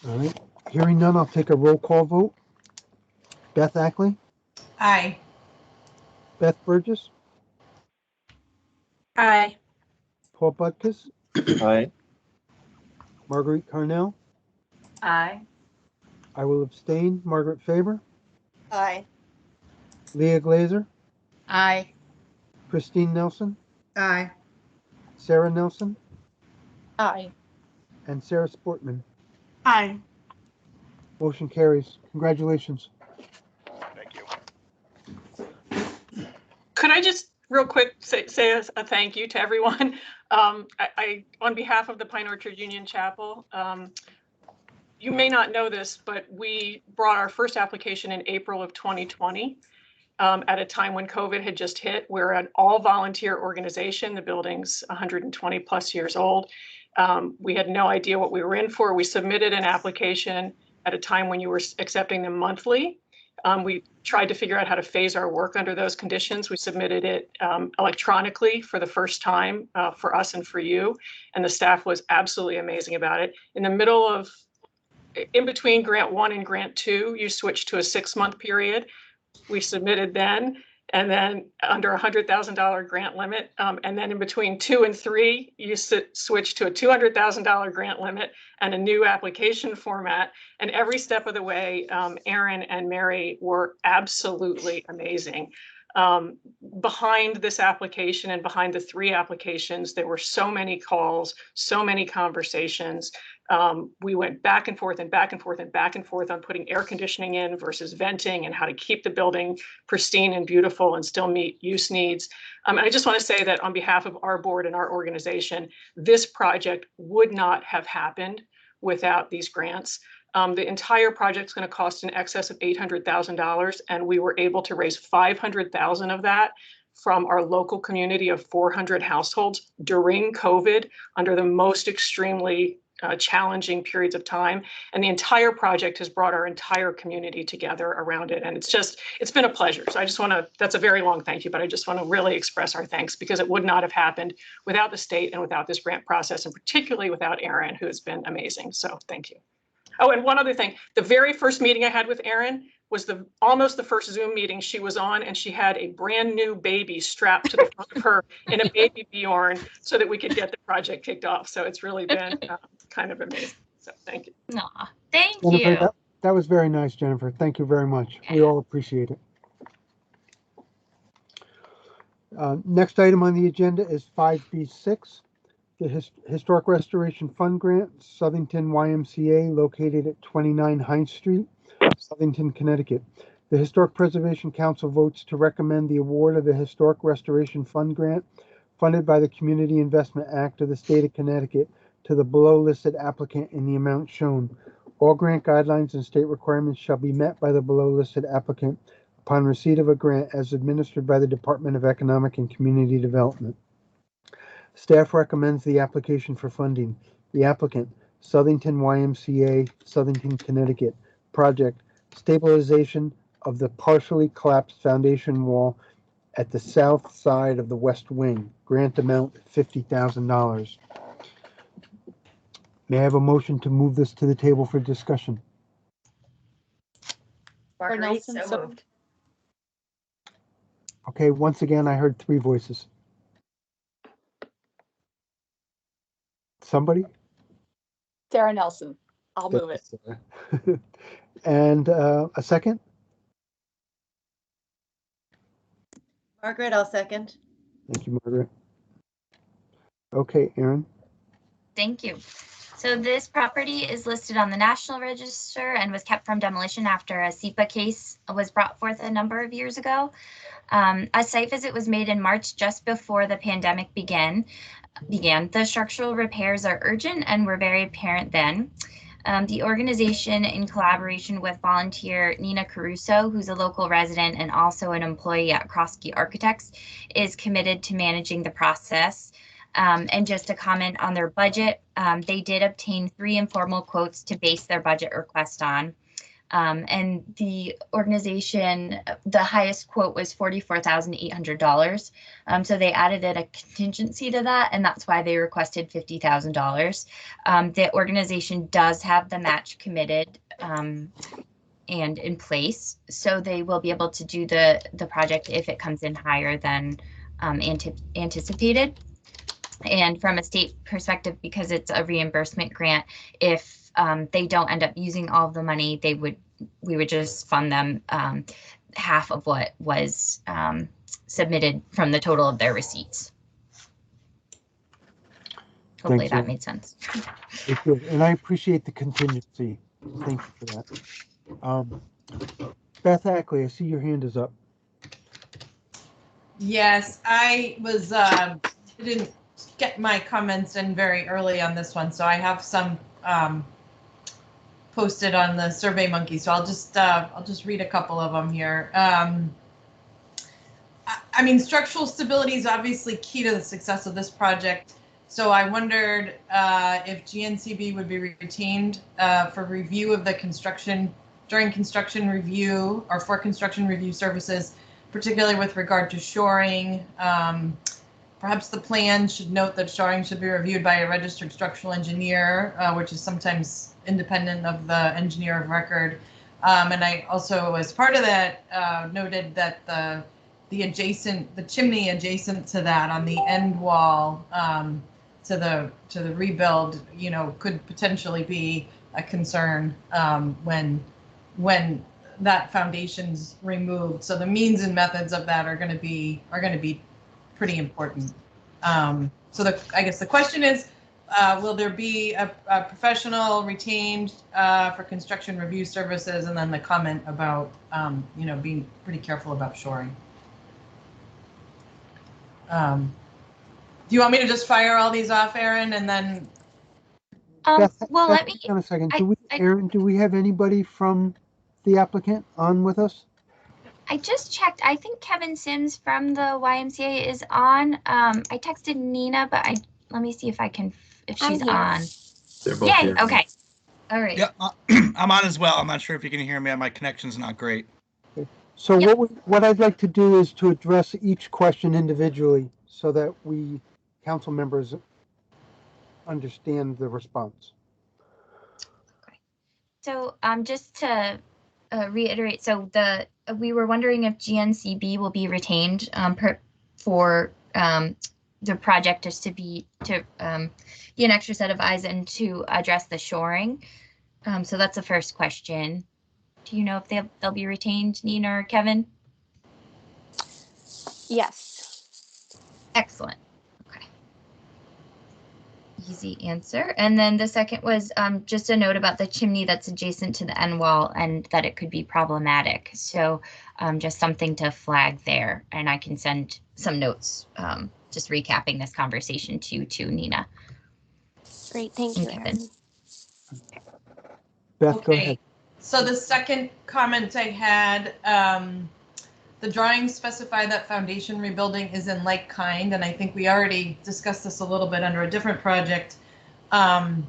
Speaker 1: All right, hearing none, I'll take a roll call vote. Beth Ackley,
Speaker 9: Aye.
Speaker 1: Beth Burgess,
Speaker 12: Aye.
Speaker 1: Paul Butkus,
Speaker 10: Aye.
Speaker 1: Marguerite Carnell.
Speaker 15: Aye.
Speaker 1: I will abstain. Margaret Faber,
Speaker 16: Aye.
Speaker 1: Leah Glazer,
Speaker 19: Aye.
Speaker 1: Christine Nelson,
Speaker 3: Aye.
Speaker 1: Sarah Nelson,
Speaker 11: Aye.
Speaker 1: and Sarah Sportman.
Speaker 12: Aye.
Speaker 1: Motion carries. Congratulations.
Speaker 20: Thank you.
Speaker 21: Could I just real quick say a thank you to everyone? I on behalf of the Pine Orchard Union Chapel, you may not know this, but we brought our first application in April of 2020 at a time when COVID had just hit. We're an all-volunteer organization. The building's 120 plus years old. We had no idea what we were in for. We submitted an application at a time when you were accepting them monthly. We tried to figure out how to phase our work under those conditions. We submitted it electronically for the first time for us and for you, and the staff was absolutely amazing about it. In between grant 1 and grant 2, you switched to a 6-month period. We submitted then, and then under $100,000 grant limit. And then in between 2 and 3, you switched to a $200,000 grant limit and a new application format. And every step of the way, Aaron and Mary were absolutely amazing. Behind this application and behind the 3 applications, there were so many calls, so many conversations. We went back and forth and back and forth and back and forth on putting air conditioning in versus venting and how to keep the building pristine and beautiful and still meet use needs. And I just want to say that on behalf of our board and our organization, this project would not have happened without these grants. The entire project's going to cost in excess of $800,000, and we were able to raise $500,000 of that from our local community of 400 households during COVID under the most extremely challenging periods of time. And the entire project has brought our entire community together around it. And it's been a pleasure. So I just want to, that's a very long thank you, but I just want to really express our thanks because it would not have happened without the state and without this grant process, and particularly without Erin, who has been amazing. So thank you. Oh, and one other thing, the very first meeting I had with Erin was almost the first Zoom meeting she was on, and she had a brand new baby strapped to the front of her in a baby Bjorn so that we could get the project kicked off. So it's really been kind of amazing. So thank you.
Speaker 5: Aw, thank
Speaker 1: Jennifer,
Speaker 5: you.
Speaker 1: that was very nice, Jennifer. Thank you very much. We all appreciate it. Next item on the agenda is 5B6. The Historic Restoration Fund Grant, Southington YMCA, located at 29 Hines Street, Southington, Connecticut. The Historic Preservation Council votes to recommend the award of the Historic Restoration Fund Grant funded by the Community Investment Act of the State of Connecticut to the below listed applicant in the amount shown. All grant guidelines and state requirements shall be met by the below listed applicant upon receipt of a grant as administered by the Department of Economic and Community Development. Staff recommends the application for funding. The applicant, Southington YMCA, Southington, Connecticut. Project, stabilization of the partially collapsed foundation wall at the south side of the west wing. Grant amount $50,000. May I have a motion to move this to the table for discussion?
Speaker 15: Marguerite,
Speaker 11: Nelson,
Speaker 15: so moved.
Speaker 1: Okay, once again, I heard 3 voices. Somebody?
Speaker 11: Sarah Nelson. I'll move it.
Speaker 1: And a second?
Speaker 16: Margaret, I'll second.
Speaker 1: Thank you, Margaret. Okay, Erin.
Speaker 5: Thank you. So this property is listed on the National Register and was kept from demolition after a SEPA case was brought forth a number of years ago. A site visit was made in March just before the pandemic began. The structural repairs are urgent and were very apparent then. The organization, in collaboration with volunteer Nina Caruso, who's a local resident and also an employee at Kroski Architects, is committed to managing the process. And just to comment on their budget, they did obtain 3 informal quotes to base their budget request on. And the organization, the highest quote was $44,800. So they added a contingency to that, and that's why they requested $50,000. The organization does have the match committed and in place, so they will be able to do the project if it comes in higher than anticipated. And from a state perspective, because it's a reimbursement grant, if they don't end up using all of the money, we would just fund them half of what was submitted from the total of their receipts. Hopefully
Speaker 1: Thanks,
Speaker 5: that
Speaker 1: Ann.
Speaker 5: made sense.
Speaker 1: It's good, and I appreciate the contingency. Thank you for that. Beth Ackley, I see your hand is up.
Speaker 9: Yes, I was didn't get my comments in very early on this one, so I have some posted on the SurveyMonkey. So I'll just read a couple of them here. I mean, structural stability is obviously key to the success of this project. So I wondered if GNCB would be retained for review of the construction during construction review or for construction review services, particularly with regard to shoring. Perhaps the plan should note that shoring should be reviewed by a registered structural engineer, which is sometimes independent of the engineer of record. And I also, as part of that, noted that the chimney adjacent to that on the end wall to the rebuild, could potentially be a concern when that foundation's removed. So the means and methods of that are going to be pretty important. So I guess the question is, will there be a professional retained for construction review services? And then the comment about being pretty careful about shoring. Do you want me to just fire all these off, Erin, and then?
Speaker 5: Well,
Speaker 1: Beth,
Speaker 5: let me.
Speaker 1: hang on a second. Erin, do we have anybody from the applicant on with us?
Speaker 5: I just checked. I think Kevin Sims from the YMCA is on. I texted Nina, but let me see if she's on.
Speaker 13: They're both
Speaker 5: Yay.
Speaker 13: here.
Speaker 5: Okay. All right.
Speaker 4: Yeah, I'm on as well. I'm not sure if you can hear me. My connection's not great.
Speaker 1: So what I'd like to do is to address each question individually so that we council members understand the response.
Speaker 5: So just to reiterate, so we were wondering if GNCB will be retained for the project just to be an extra set of eyes and to address the shoring. So that's the first question. Do you know if they'll be retained, Nina or Kevin?
Speaker 22: Yes.
Speaker 5: Excellent. Okay. Easy answer. And then the second was just a note about the chimney that's adjacent to the end wall and that it could be problematic. So just something to flag there. And I can send some notes just recapping this conversation to Nina.
Speaker 22: Great. Thank you, Erin.
Speaker 1: Beth, go ahead.
Speaker 9: So the second comment I had, the drawings specify that foundation rebuilding is in like kind, and I think we already discussed this a little bit under a different project. But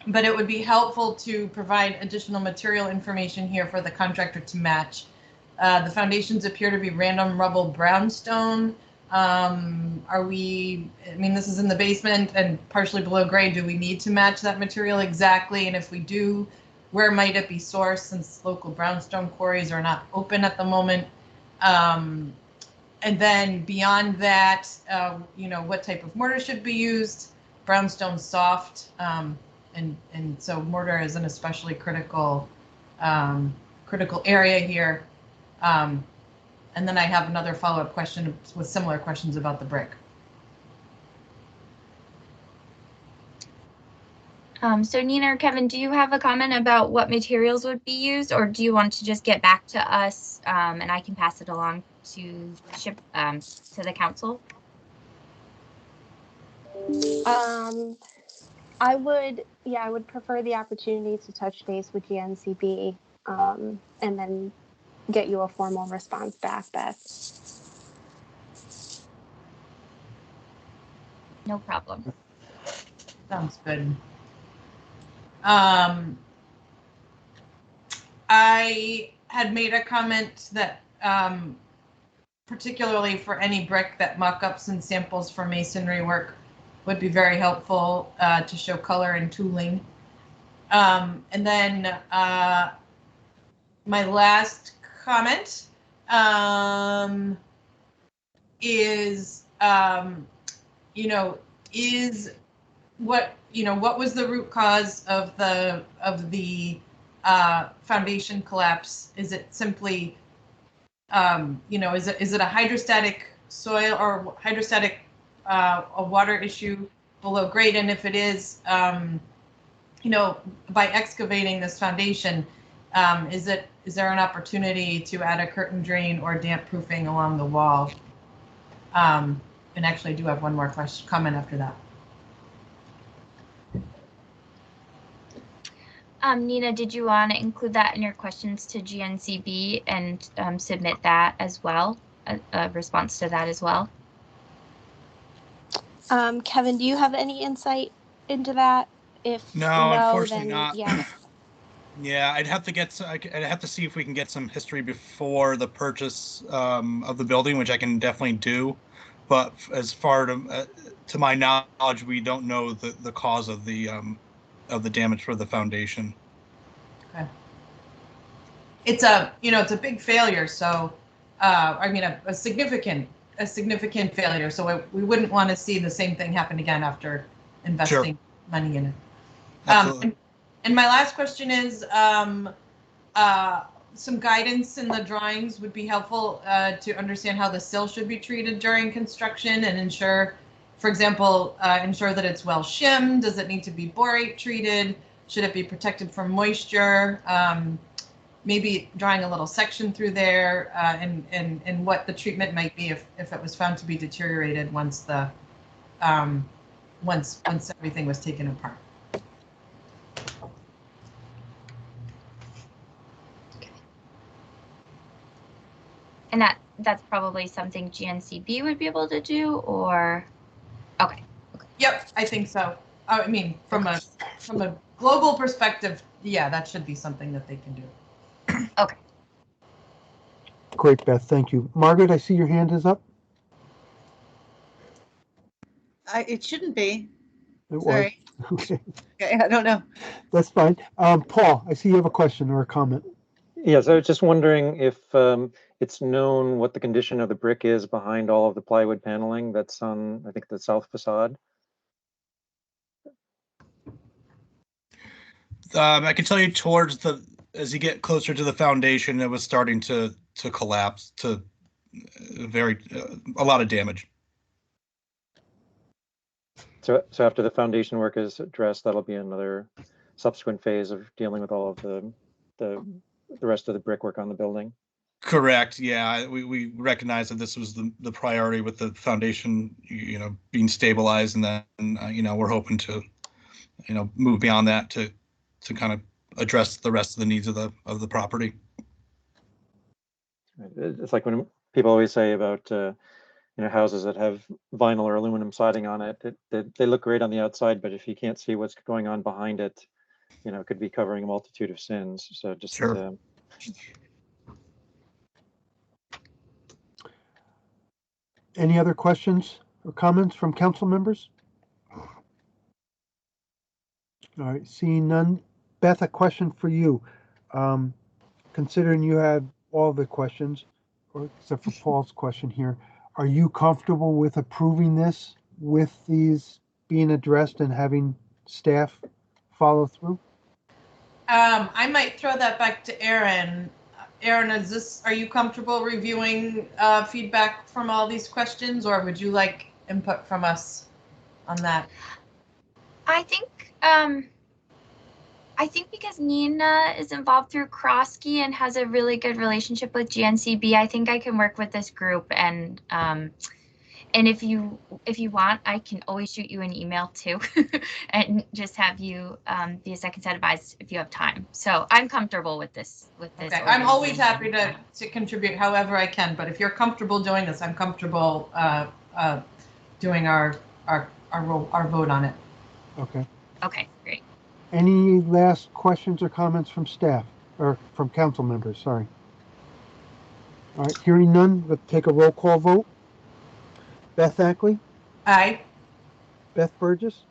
Speaker 9: it would be helpful to provide additional material information here for the contractor to match. The foundations appear to be random rubble brownstone. This is in the basement and partially below grade. Do we need to match that material exactly? And if we do, where might it be sourced, since local brownstone quarries are not open at the moment? And then beyond that, what type of mortar should be used? Brownstone soft, and so mortar is an especially critical area here. And then I have another follow-up question with similar questions about the brick.
Speaker 5: So Nina or Kevin, do you have a comment about what materials would be used, or do you want to just get back to us and I can pass it along to the council?
Speaker 22: I would prefer the opportunity to touch base with GNCB and then get you a formal response back, Beth.
Speaker 5: No problem.
Speaker 9: Sounds good. I I had made a comment that particularly for any brick, that mock-ups and samples for masonry work would be very helpful to show color and tooling. And then my last comment is, what was the root cause of the foundation collapse? Is it simply, is it a hydrostatic soil or hydrostatic a water issue below grade? And if it is, by excavating this foundation, is there an opportunity to add a curtain drain or damp proofing along the wall? And actually I do have one more comment after that.
Speaker 5: Nina, did you want to include that in your questions to GNCB and submit that as well, a response to that as well?
Speaker 22: Kevin, do you have any insight into that? If
Speaker 4: No, unfortunately
Speaker 22: then
Speaker 4: not.
Speaker 22: yes.
Speaker 4: Yeah, I'd have to see if we can get some history before the purchase of the building, which I can definitely do. But as far to my knowledge, we don't know the cause of the damage for the foundation.
Speaker 9: Okay. It's a big failure. So, a significant failure. So we wouldn't want to see the same thing happen again after investing money in it. And my last question is, some guidance in the drawings would be helpful to understand how the sill should be treated during construction and ensure, for example, ensure that it's well shimmed. Does it need to be borate treated? Should it be protected from moisture? Maybe drawing a little section through there and what the treatment might be if it was found to be deteriorated once once everything was taken apart.
Speaker 5: And that's probably something GNCB would be able to do, or okay.
Speaker 9: Yep, I think so. I mean, from a global perspective, yeah, that should be something that they can do.
Speaker 5: Okay.
Speaker 1: Great, Beth. Thank you. Margaret, I see your hand is up.
Speaker 16: It shouldn't be.
Speaker 1: It
Speaker 16: Sorry.
Speaker 1: was. Okay.
Speaker 16: Okay, I don't know.
Speaker 1: That's fine. Paul, I see you have a question or a comment.
Speaker 10: Yes, I was just wondering if it's known what the condition of the brick is behind all of the plywood paneling that's on, I think, the south facade.
Speaker 4: I can tell you as you get closer to the foundation, it was starting to collapse to a lot of damage.
Speaker 10: So after the foundation work is addressed, that'll be another subsequent phase of dealing with all of the rest of the brickwork on the building.
Speaker 4: Correct. Yeah, we recognize that this was the priority with the foundation, being stabilized, and then we're hoping to, move beyond that to kind of address the rest of the needs of the property.
Speaker 10: It's like when people always say about houses that have vinyl or aluminum siding on it, they look great on the outside, but if you can't see what's going on behind it, it could be covering a multitude of sins. So just
Speaker 4: sure.
Speaker 1: Any other questions or comments from council members? All right, seeing none. Beth, a question for you. Considering you had all the questions, or except for Paul's question here, are you comfortable with approving this with these being addressed and having staff follow through?
Speaker 9: I might throw that back to Aaron. Aaron, are you comfortable reviewing feedback from all these questions, or would you like input from us on that?
Speaker 5: I think because Nina is involved through Kroski and has a really good relationship with GNCB, I think I can work with this group, and if you want, I can always shoot you an email too, and just have you be a second set of eyes if you have time. So I'm comfortable with this.
Speaker 9: Okay. I'm always happy to contribute however I can, but if you're comfortable doing this, I'm comfortable doing our vote on it.
Speaker 1: Okay.
Speaker 5: Okay, great.
Speaker 1: Any last questions or comments from staff or from council members, sorry. All right, hearing none, let's take a roll call vote. Beth Ackley,
Speaker 9: Aye.
Speaker 1: Beth Burgess,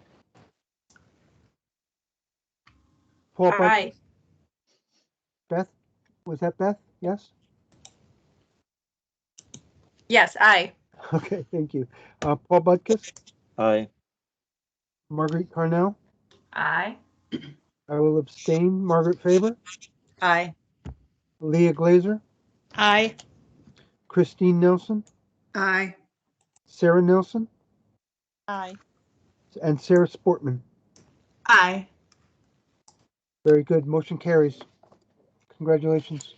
Speaker 1: Paul Butkus.
Speaker 12: Aye.
Speaker 1: Beth, was that Beth? Yes?
Speaker 12: Yes, aye.
Speaker 1: Okay, thank you. Paul Butkus,
Speaker 10: Aye.
Speaker 1: Marguerite Carnell,
Speaker 15: Aye.
Speaker 1: I will abstain. Margaret Faber,
Speaker 16: Aye.
Speaker 1: Leah Glazer,
Speaker 19: Aye.
Speaker 1: Christine Nelson,
Speaker 3: Aye.
Speaker 1: Sarah Nelson,
Speaker 16: Aye.
Speaker 1: and Sarah Sportman.
Speaker 12: Aye.
Speaker 1: Very good. Motion carries. Congratulations.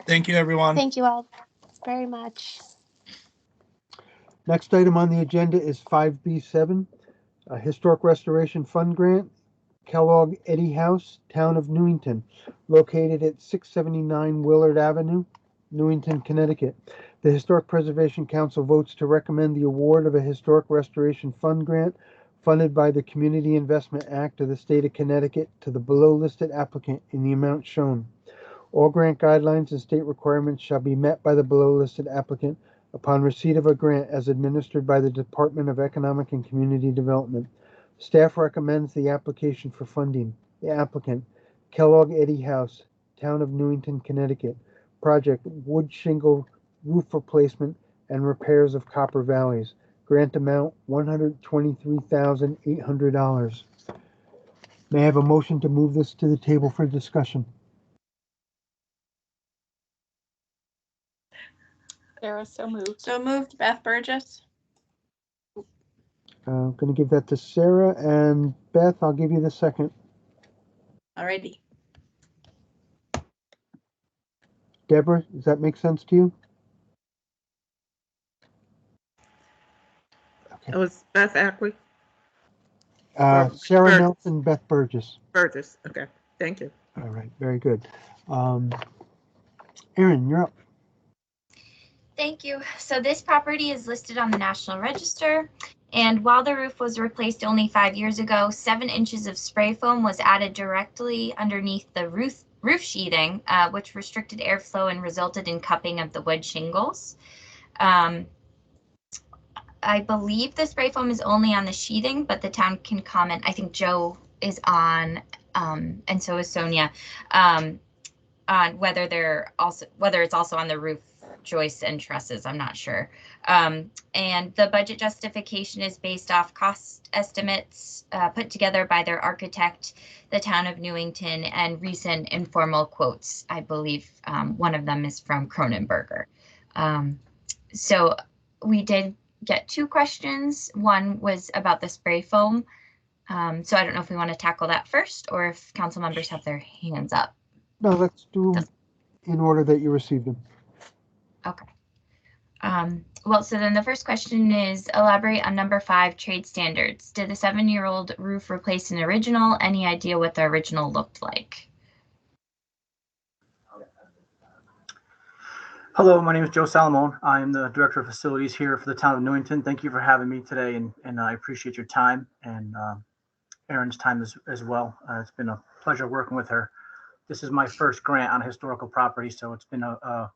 Speaker 4: Thank you, everyone.
Speaker 22: Thank you all very much.
Speaker 1: Next item on the agenda is 5B7, a Historic Restoration Fund Grant, Kellogg Eddy House, Town of Newington, located at 679 Willard Avenue, Newington, Connecticut. The Historic Preservation Council votes to recommend the award of a Historic Restoration Fund Grant funded by the Community Investment Act of the State of Connecticut to the below-listed applicant in the amount shown. All grant guidelines and state requirements shall be met by the below-listed applicant upon receipt of a grant as administered by the Department of Economic and Community Development. Staff recommends the application for funding. The applicant, Kellogg Eddy House, Town of Newington, Connecticut. Project, wood shingle roof replacement and repairs of copper valleys. Grant amount, $123,800. May I have a motion to move this to the table for discussion?
Speaker 11: Sarah, so moved.
Speaker 12: So moved, Beth Burgess.
Speaker 1: I'm going to give that to Sarah, and Beth, I'll give you the second.
Speaker 12: Alrighty.
Speaker 1: Deborah, does that make sense to you?
Speaker 2: It was Beth Ackley,
Speaker 1: Sarah
Speaker 2: Burgess.
Speaker 1: Nelson, Beth Burgess.
Speaker 2: Burgess. Okay, thank you.
Speaker 1: All right, very good. Erin, you're up.
Speaker 5: Thank you. So this property is listed on the National Register. And while the roof was replaced only 5 years ago, 7 inches of spray foam was added directly underneath the roof sheathing, which restricted airflow and resulted in cupping of the wood shingles. I believe the spray foam is only on the sheathing, but the town can comment. I think Joe is on, and so is Sonia, on whether it's also on the roof joists and trusses. I'm not sure. And the budget justification is based off cost estimates put together by their architect, the town of Newington, and recent informal quotes. I believe one of them is from Cronenberger. So we did get 2 questions. One was about the spray foam. So I don't know if we want to tackle that first or if council members have their hands up.
Speaker 1: No, let's do them in order that you received them.
Speaker 5: Okay. Well, so then the first question is elaborate on number 5, trade standards. Did the 7-year-old roof replace an original? Any idea what the original looked like?
Speaker 8: Hello, my name is Joe Salamone. I'm the Director of Facilities here for the town of Newington. Thank you for having me today, and I appreciate your time and Erin's time as well. It's been a pleasure working with her. This is my first grant on historical property, so it's been a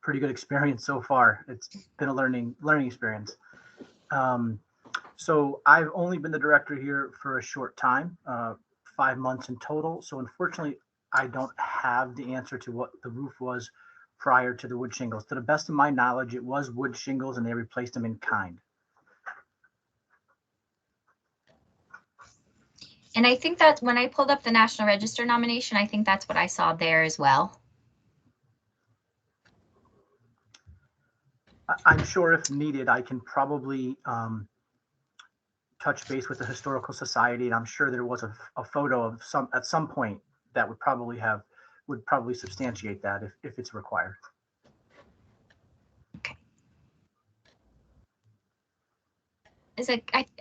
Speaker 8: pretty good experience so far. It's been a learning experience. So I've only been the director here for a short time, 5 months in total. So unfortunately, I don't have the answer to what the roof was prior to the wood shingles. To the best of my knowledge, it was wood shingles and they replaced them in kind.
Speaker 5: And I think that when I pulled up the National Register nomination, I think that's what I saw there as well.
Speaker 8: I'm sure if needed, I can probably touch base with the Historical Society, and I'm sure there was a photo of at some point that would probably substantiate that if it's required.
Speaker 5: Okay.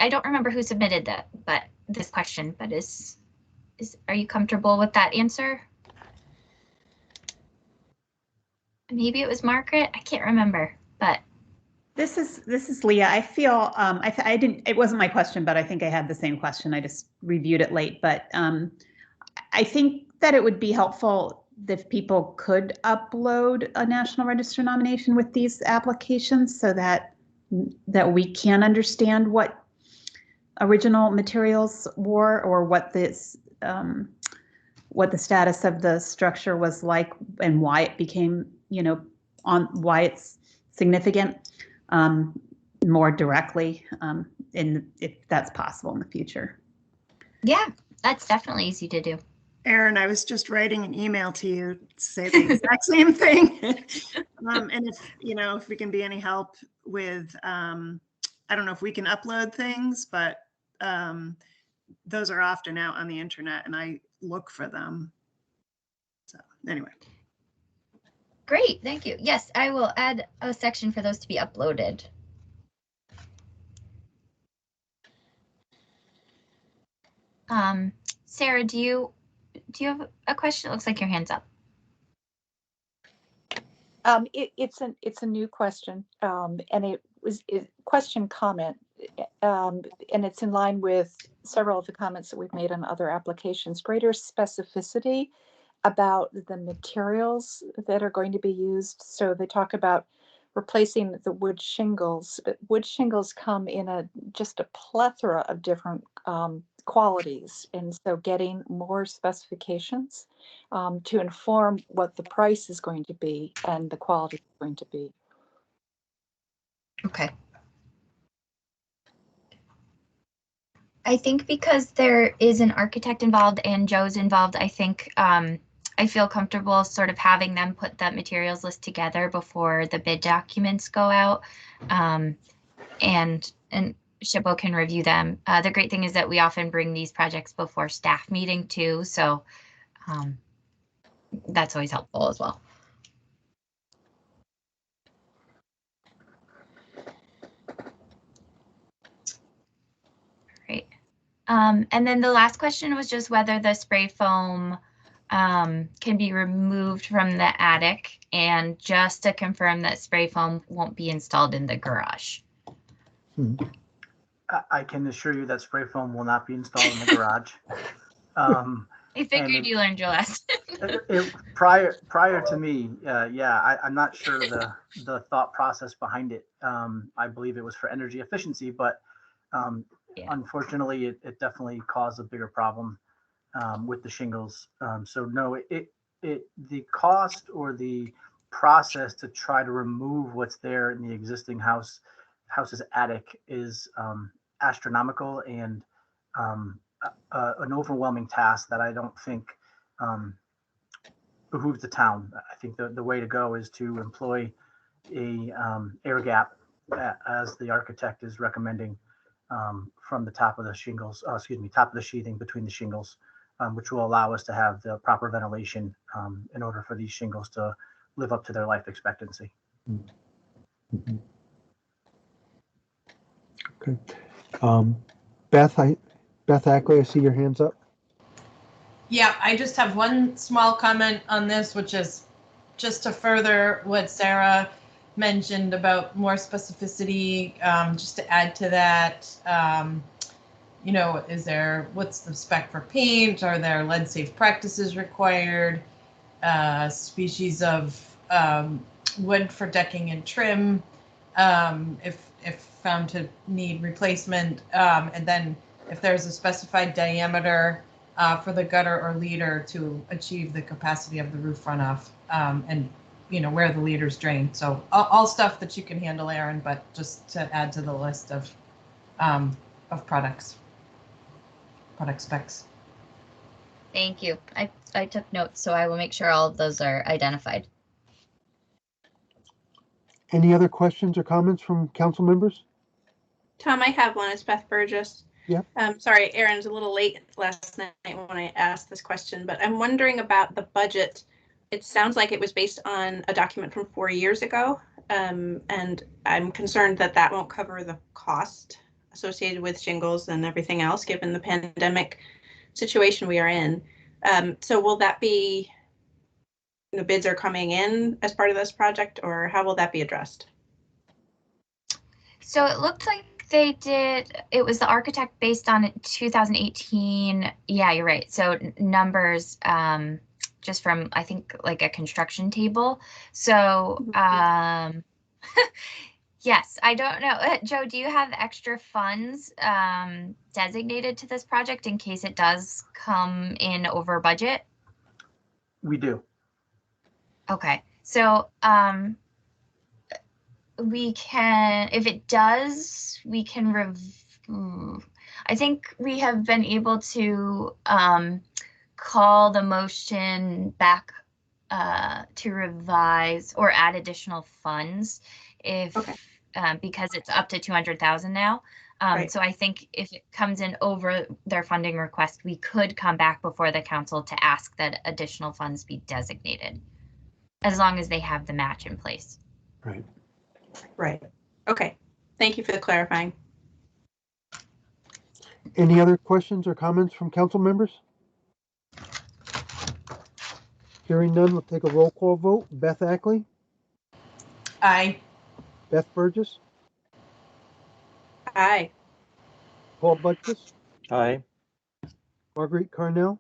Speaker 5: I don't remember who submitted that, but this question, but are you comfortable with that answer? Maybe it was Margaret. I can't remember, but.
Speaker 19: This is Leah. I feel it wasn't my question, but I think I had the same question. I just reviewed it late, but I think that it would be helpful if people could upload a National Register nomination with these applications so that we can understand what original materials were or what the status of the structure was like and why it became, why it's significant more directly, if that's possible in the future.
Speaker 5: Yeah, that's definitely easy to do.
Speaker 3: Aaron, I was just writing an email to you to say the exact same thing. And if we can be any help with, I don't know if we can upload things, but those are often out on the internet and I look for them. So anyway.
Speaker 5: Great, thank you. Yes, I will add a section for those to be uploaded. Sarah, do you have a question? It looks like your hand's up.
Speaker 11: It's a new question, and it was a question comment, and it's in line with several of the comments that we've made on other applications. Greater specificity about the materials that are going to be used. So they talk about replacing the wood shingles, but wood shingles come in just a plethora of different qualities, and so getting more specifications to inform what the price is going to be and the quality is going to be.
Speaker 5: Okay. I think because there is an architect involved and Joe's involved, I think I feel comfortable sort of having them put that materials list together before the bid documents go out, and SHPO can review them. The great thing is that we often bring these projects before staff meeting too, so that's always helpful as well. Great. And then the last question was just whether the spray foam can be removed from the attic, and just to confirm that spray foam won't be installed in the garage.
Speaker 8: I can assure you that spray foam will not be installed in the garage.
Speaker 5: I figured you learned your lesson.
Speaker 8: Prior to me, I'm not sure the thought process behind it. I believe it was for energy efficiency, but unfortunately, it definitely caused a bigger problem with the shingles. So no, the cost or the process to try to remove what's there in the existing house's attic is astronomical and an overwhelming task that I don't think behooves the town. I think the way to go is to employ a air gap as the architect is recommending from the top of the shingles, top of the sheathing between the shingles, which will allow us to have the proper ventilation in order for these shingles to live up to their life expectancy.
Speaker 1: Mm-hmm. Okay. Beth Ackley, I see your hands up.
Speaker 9: Yeah, I just have one small comment on this, which is just to further what Sarah mentioned about more specificity, just to add to that, what's the spec for paint? Are there lead safe practices required? Species of wood for decking and trim, if found to need replacement, and then if there's a specified diameter for the gutter or leader to achieve the capacity of the roof runoff, and where the leaders drain. So all stuff that you can handle, Aaron, but just to add to the list of product specs.
Speaker 5: Thank you. I took notes, so I will make sure all of those are identified.
Speaker 1: Any other questions or comments from council members?
Speaker 12: Tom, I have one. It's Beth Burgess.
Speaker 1: Yeah.
Speaker 12: Sorry, Aaron's a little late last night when I asked this question, but I'm wondering about the budget. It sounds like it was based on a document from 4 years ago, and I'm concerned that that won't cover the cost associated with shingles and everything else, given the pandemic situation we are in. So will that be, the bids are coming in as part of this project, or how will that be addressed?
Speaker 5: So it looked like they did, it was the architect based on 2018. Yeah, you're right. So numbers, just from, I think, like a construction table. So, yes, I don't know. Joe, do you have extra funds designated to this project in case it does come in over budget?
Speaker 8: We do.
Speaker 5: Okay, so we can, if it does, we can I think we have been able to call the motion back to revise or add additional funds if because it's up to 200,000 now.
Speaker 12: Right.
Speaker 5: So I think if it comes in over their funding request, we could come back before the council to ask that additional funds be designated, as long as they have the match in place.
Speaker 1: Right.
Speaker 12: Right. Okay. Thank you for the clarifying.
Speaker 1: Any other questions or comments from council members? Hearing none, we'll take a roll call vote. Beth Ackley,
Speaker 9: Aye.
Speaker 1: Beth Burgess,
Speaker 12: Aye.
Speaker 1: Paul Butkus,
Speaker 10: Aye.
Speaker 1: Marguerite Carnell.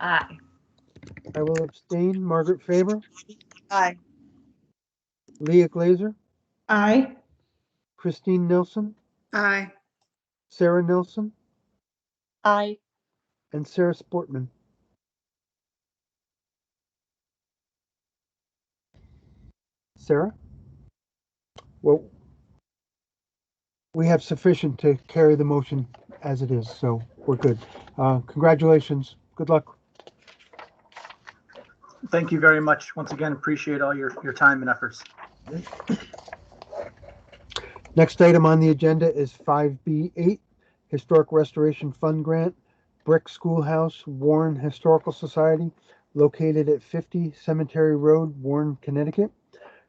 Speaker 15: Aye.
Speaker 1: I will abstain. Margaret Faber,
Speaker 16: Aye.
Speaker 1: Leah Glazer,
Speaker 19: Aye.
Speaker 1: Christine Nelson,
Speaker 3: Aye.
Speaker 1: Sarah Nelson,
Speaker 11: Aye.
Speaker 1: and Sarah Sportman. Sarah? Well, we have sufficient to carry the motion as it is, so we're good. Congratulations. Good luck.
Speaker 8: Thank you very much. Once again, appreciate all your time and efforts.
Speaker 1: Next item on the agenda is 5B8, Historic Restoration Fund Grant, Brick Schoolhouse, Warren Historical Society, located at 50 Cemetery Road, Warren, Connecticut.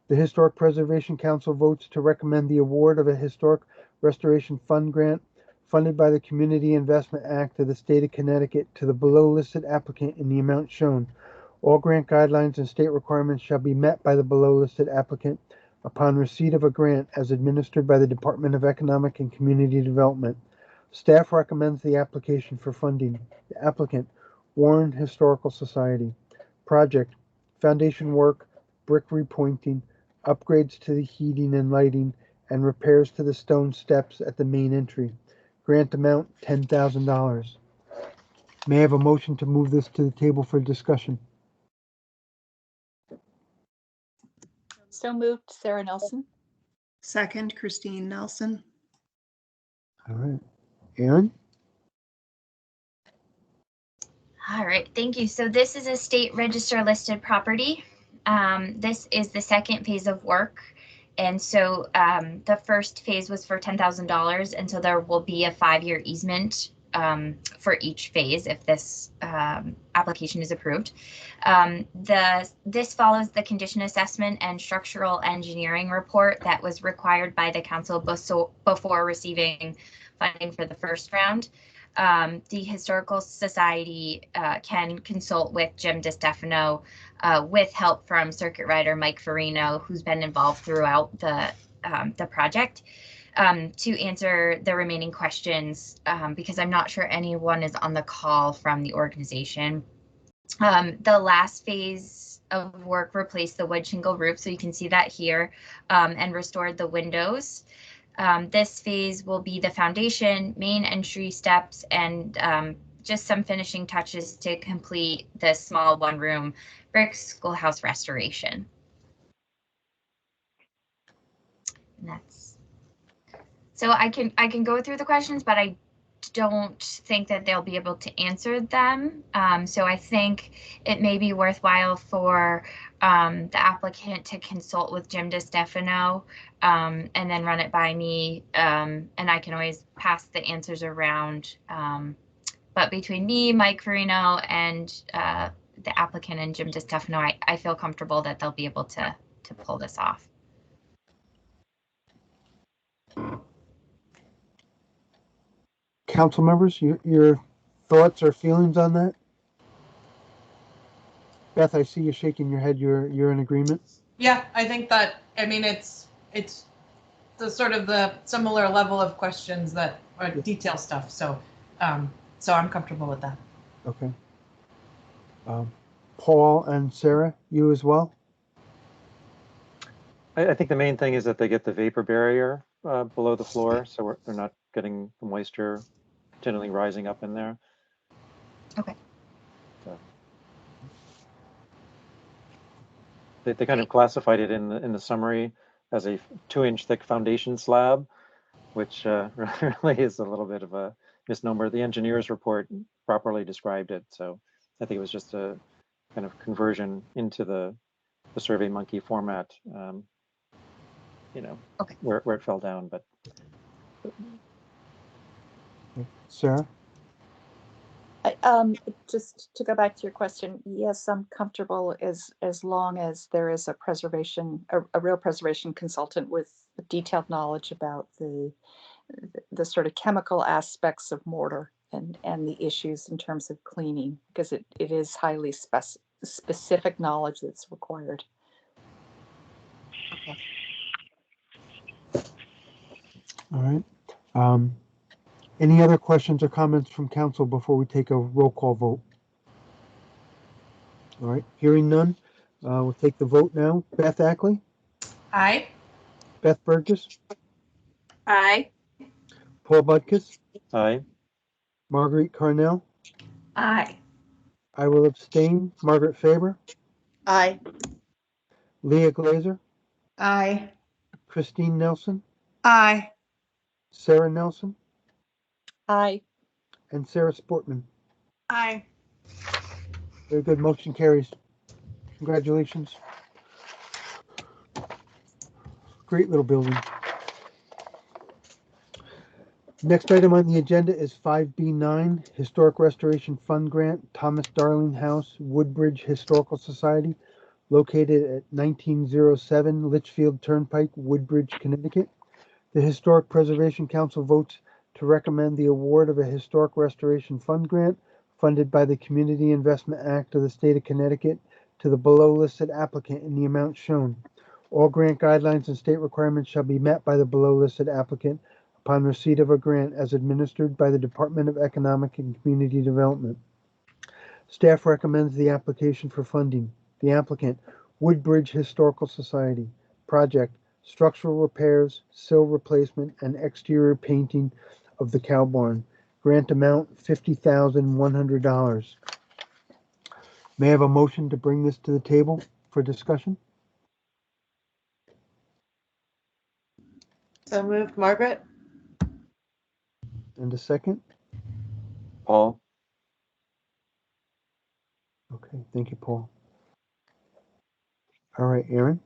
Speaker 1: The Historic Preservation Council votes to recommend the award of a Historic Restoration Fund Grant funded by the Community Investment Act of the State of Connecticut to the below listed applicant in the amount shown. All grant guidelines and state requirements shall be met by the below listed applicant upon receipt of a grant as administered by the Department of Economic and Community Development. Staff recommends the application for funding. The applicant, Warren Historical Society. Project, foundation work, brick repointing, upgrades to the heating and lighting, and repairs to the stone steps at the main entry. Grant amount, $10,000. May I have a motion to move this to the table for discussion?
Speaker 11: So moved, Sarah Nelson.
Speaker 3: Second, Christine Nelson.
Speaker 1: All right. Aaron?
Speaker 5: All right, thank you. So this is a state register listed property. This is the second phase of work. And so the first phase was for $10,000. And so there will be a 5-year easement for each phase if this application is approved. This follows the condition assessment and structural engineering report that was required by the council before receiving funding for the first round. The Historical Society can consult with Jim DeStefano with help from Circuit Rider Mike Farino, who's been involved throughout the project, to answer the remaining questions, because I'm not sure anyone is on the call from the organization. The last phase of work replaced the wood shingle roof, so you can see that here, and restored the windows. This phase will be the foundation, main entry steps, and just some finishing touches to complete the small one-room brick schoolhouse restoration. And that's, so I can go through the questions, but I don't think that they'll be able to answer them. So I think it may be worthwhile for the applicant to consult with Jim DeStefano and then run it by me. And I can always pass the answers around. But between me, Mike Farino, and the applicant and Jim DeStefano, I feel comfortable that they'll be able to pull this off.
Speaker 1: Council members, your thoughts or feelings on that? Beth, I see you shaking your head. You're in agreement?
Speaker 9: Yeah, I think that, I mean, it's the the sort of the similar level of questions that are detail stuff. So, so I'm comfortable with that.
Speaker 1: Okay. Paul and Sarah, you as well?
Speaker 10: I think the main thing is that they get the vapor barrier below the floor, so they're not getting the moisture generally rising up in there.
Speaker 5: Okay.
Speaker 10: So they kind of classified it in the summary as a 2-inch thick foundation slab, which really is a little bit of a misnomer. The engineer's report properly described it, so I think it was just a kind of conversion into the SurveyMonkey format, you know,
Speaker 5: okay,
Speaker 10: where it fell down. But
Speaker 1: Sarah?
Speaker 11: Just to go back to your question, yes, I'm comfortable as long as there is a real preservation consultant with detailed knowledge about the sort of chemical aspects of mortar and the issues in terms of cleaning, because it is highly specific knowledge that's required.
Speaker 5: okay.
Speaker 1: All right. Any other questions or comments from council before we take a roll call vote? All right, hearing none, we'll take the vote now. Beth Ackley?
Speaker 9: Aye.
Speaker 1: Beth Burgess?
Speaker 12: Aye.
Speaker 1: Paul Butkus?
Speaker 10: aye.
Speaker 1: Marguerite Carnell?
Speaker 15: Aye.
Speaker 1: I will abstain. Margaret Faber?
Speaker 16: Aye.
Speaker 1: Leah Glazer?
Speaker 19: Aye.
Speaker 1: Christine Nelson?
Speaker 19: Aye.
Speaker 1: Sarah Nelson?
Speaker 11: Aye.
Speaker 1: And Sarah Sportman?
Speaker 19: Aye.
Speaker 1: Very good, motion carries. Congratulations. Great little building. Next item on the agenda is 5B9, Historic Restoration Fund Grant, Thomas Darling House, Woodbridge Historical Society, located at 1907 Litchfield Turnpike, Woodbridge, Connecticut. The Historic Preservation Council votes to recommend the award of a Historic Restoration Fund Grant funded by the Community Investment Act of the State of Connecticut to the below listed applicant in the amount shown. All grant guidelines and state requirements shall be met by the below listed applicant upon receipt of a grant as administered by the Department of Economic and Community Development. Staff recommends the application for funding. The applicant, Woodbridge Historical Society. Project, structural repairs, sill replacement, and exterior painting of the cow barn. Grant amount $50,100. May I have a motion to bring this to the table for discussion?
Speaker 16: So moved, Margaret.
Speaker 1: And a second?
Speaker 10: Paul?
Speaker 1: Okay, thank you, Paul. All right, Aaron?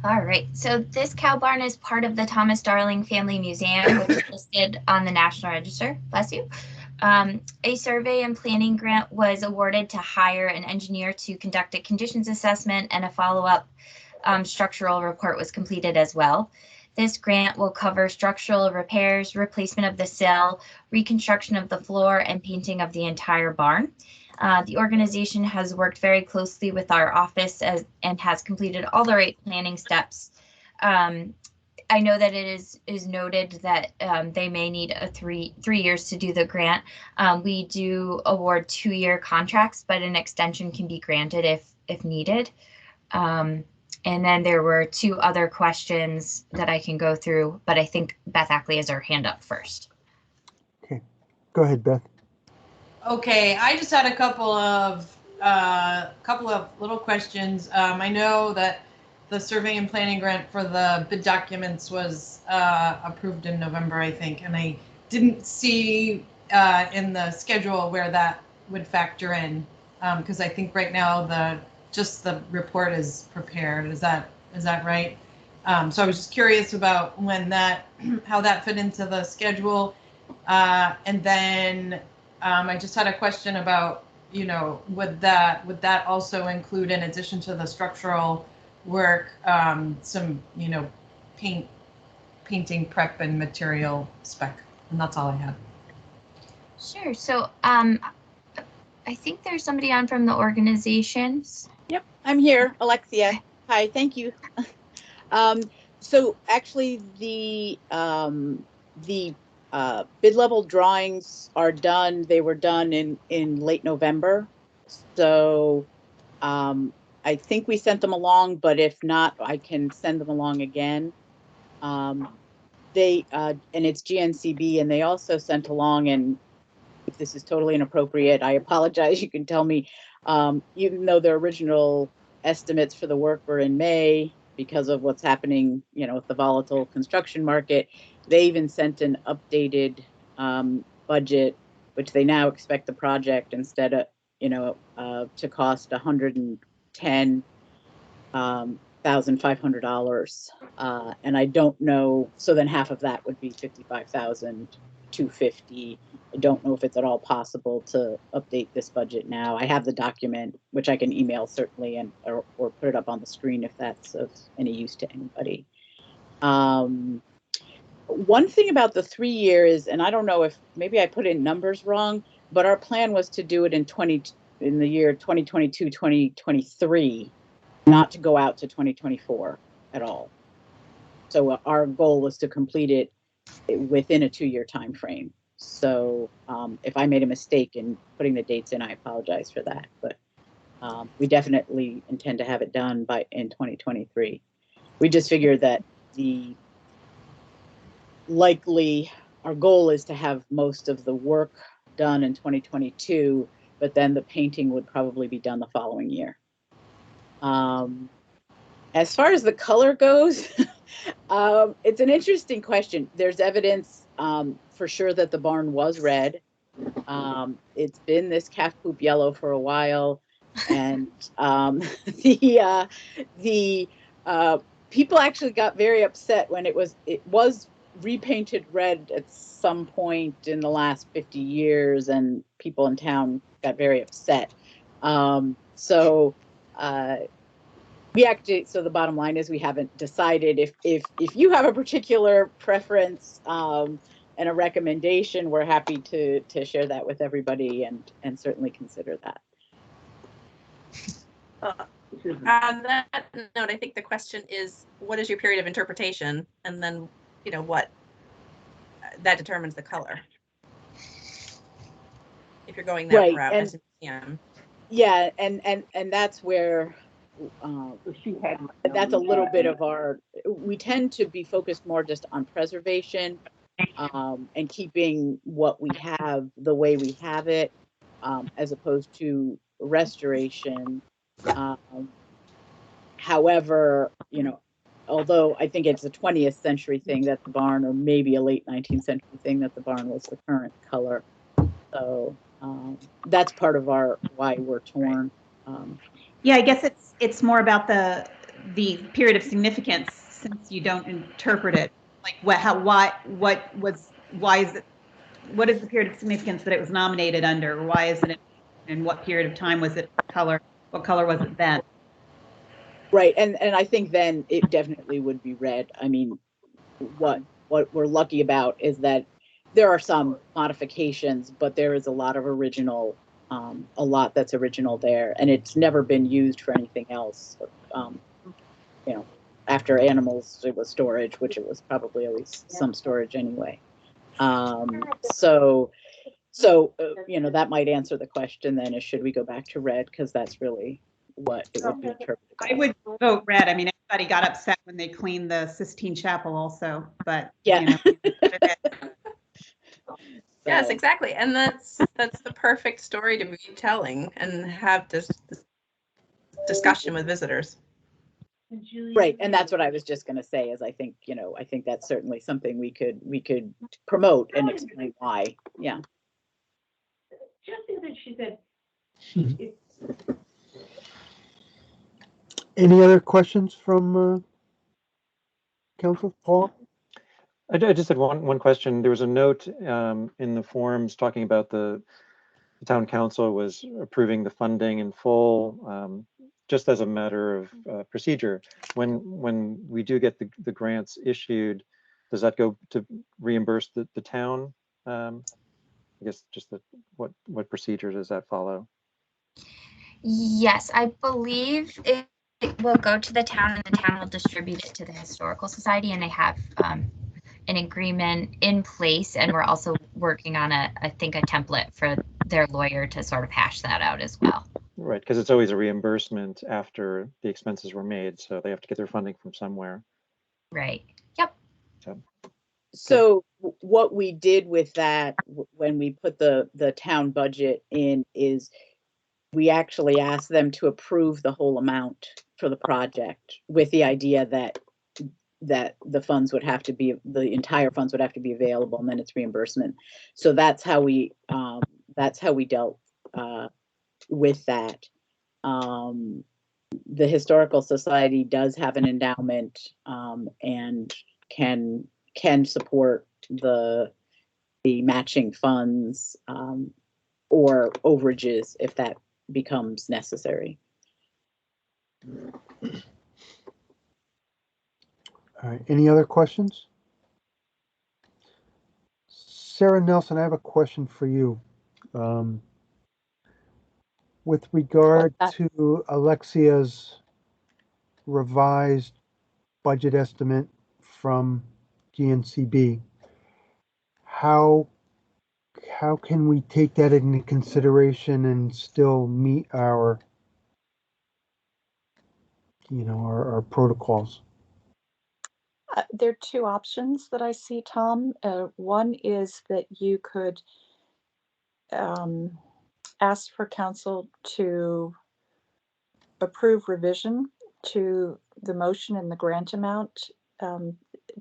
Speaker 5: All right, so this cow barn is part of the Thomas Darling Family Museum, which is listed on the National Register. Bless you. A survey and planning grant was awarded to hire an engineer to conduct a conditions assessment, and a follow-up structural report was completed as well. This grant will cover structural repairs, replacement of the sill, reconstruction of the floor, and painting of the entire barn. The organization has worked very closely with our office and has completed all the right planning steps. I know that it is noted that they may need three years to do the grant. We do award 2-year contracts, but an extension can be granted if needed. And then there were 2 other questions that I can go through, but I think Beth Ackley has her hand up first.
Speaker 1: Okay, go ahead, Beth.
Speaker 9: Okay, I just had a couple of little questions. I know that the survey and planning grant for the bid documents was approved in November, I think, and I didn't see in the schedule where that would factor in, because I think right now just the report is prepared. Is that right? So I was just curious about how that fit into the schedule, and then I just had a question about, would that also include, in addition to the structural work, some, painting prep and material spec? And that's all I had.
Speaker 5: Sure. So I think there's somebody on from the organizations.
Speaker 6: Yep, I'm here, Alexia. Hi, thank you. So actually, the bid level drawings are done. They were done in late November. So I think we sent them along, but if not, I can send them along again. They and it's GNCB, and they also sent along, and if this is totally inappropriate, I apologize. You can tell me, even though their original estimates for the work were in May, because of what's happening, you know, with the volatile construction market, they even sent an updated budget, which they now expect the project instead of, you know, to cost $110,500. And I don't know. So then half of that would be $55,250. I don't know if it's at all possible to update this budget now. I have the document, which I can email certainly, and or put it up on the screen if that's of any use to anybody. One thing about the 3 years, and I don't know if maybe I put in numbers wrong, but our plan was to do it in the year 2022, 2023, not to go out to 2024 at all. So our goal was to complete it within a 2-year time frame. So if I made a mistake in putting the dates in, I apologize for that. But we definitely intend to have it done in 2023. We just figured that our goal is to have most of the work done in 2022, but then the painting would probably be done the following year. As far as the color goes, it's an interesting question. There's evidence for sure that the barn was red. It's been this calf poop yellow for a while, and the people actually got very upset when it was repainted red at some point in the last 50 years, and people in town got very upset. So the bottom line is we haven't decided. If you have a particular preference and a recommendation, we're happy to share that with everybody and certainly consider that.
Speaker 12: On that note, I think the question is, what is your period of interpretation? And then, you know, what that determines the color. If you're going that
Speaker 6: Right,
Speaker 12: route
Speaker 6: and
Speaker 12: as a museum.
Speaker 6: yeah, and that's where that's a little bit of we tend to be focused more just on preservation and keeping what we have the way we have it, as opposed to restoration. However, you know, although I think it's a 20th century thing that the barn, or maybe a late 19th century thing that the barn was the current color. So that's part of why we're torn.
Speaker 19: Yeah, I guess it's more about the period of significance, since you don't interpret it. Like what is the period of significance that it was nominated under? Why is it in what period of time was it color? What color was it then?
Speaker 6: Right, and I think then it definitely would be red. I mean, what we're lucky about is that there are some modifications, but there is a lot of original, a lot that's original there, and it's never been used for anything else. You know, after animals, it was storage, which it was probably always some storage anyway. So you know, that might answer the question then, is should we go back to red, because that's really what it would be interpreted.
Speaker 19: I would vote red. I mean, everybody got upset when they cleaned the Sistine Chapel also, but
Speaker 6: yeah.
Speaker 19: You know.
Speaker 12: Yes, exactly. And that's the perfect story to be telling and have this discussion with visitors.
Speaker 6: Right, and that's what I was just going to say, is I think, you know, I think that's certainly something we could promote and explain why. Yeah.
Speaker 7: Just that she said.
Speaker 1: Any other questions from Council? Paul?
Speaker 10: I just had one question. There was a note in the forums talking about the town council was approving the funding in full, just as a matter of procedure. When we do get the grants issued, does that go to reimburse the town? I guess just what procedure does that follow?
Speaker 5: Yes, I believe it It will go to the town and the town will distribute it to the Historical Society, and they have an agreement in place, and we're also working on I think a template for their lawyer to sort of hash that out as well.
Speaker 10: Right, because it's always a reimbursement after the expenses were made, so they have to get their funding from somewhere.
Speaker 5: Right. Yep.
Speaker 6: So what we did with that when we put the town budget in is we actually asked them to approve the whole amount for the project with the idea that the funds would have to be, the entire funds would have to be available, and then it's reimbursement. So that's how we dealt with that. The Historical Society does have an endowment and can support the matching funds or overages if that becomes necessary.
Speaker 1: All right, any other questions? Sarah Nelson, I have a question for you. With regard to Alexia's revised budget estimate from GNCB, how can we take that into consideration and still meet our, our protocols?
Speaker 11: There are two options that I see, Tom. One is that you could ask for council to approve revision to the motion and the grant amount,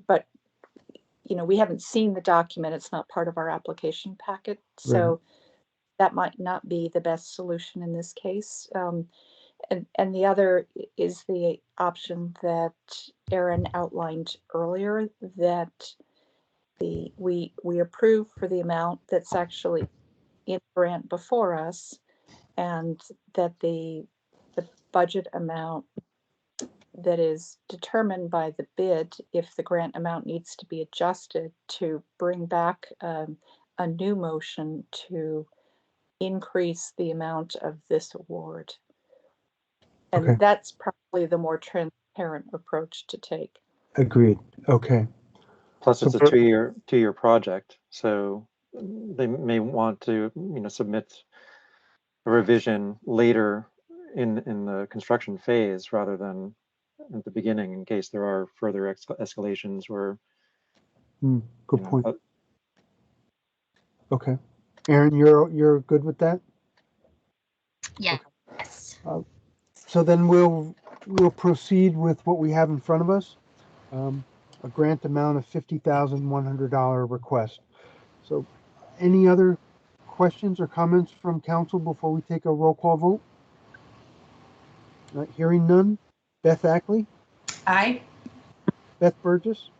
Speaker 11: but we haven't seen the document. It's not part of our application packet, so that might not be the best solution in this case. And the other is the option that Aaron outlined earlier, that we approve for the amount that's actually in grant before us, and that the budget amount that is determined by the bid, if the grant amount needs to be adjusted, to bring back a new motion to increase the amount of this award. And that's probably the more transparent approach to take.
Speaker 1: Agreed. Okay.
Speaker 10: Plus, it's a two-year project, so they may want to, submit a revision later in the construction phase rather than at the beginning, in case there are further escalations or.
Speaker 1: Good point. Okay, Aaron, you're good with that?
Speaker 5: Yeah.
Speaker 1: Okay. So then we'll proceed with what we have in front of us, a grant amount of $50,100 request. So any other questions or comments from council before we take a roll call vote? Not hearing none. Beth Ackley?
Speaker 9: Aye.
Speaker 1: Beth Burgess?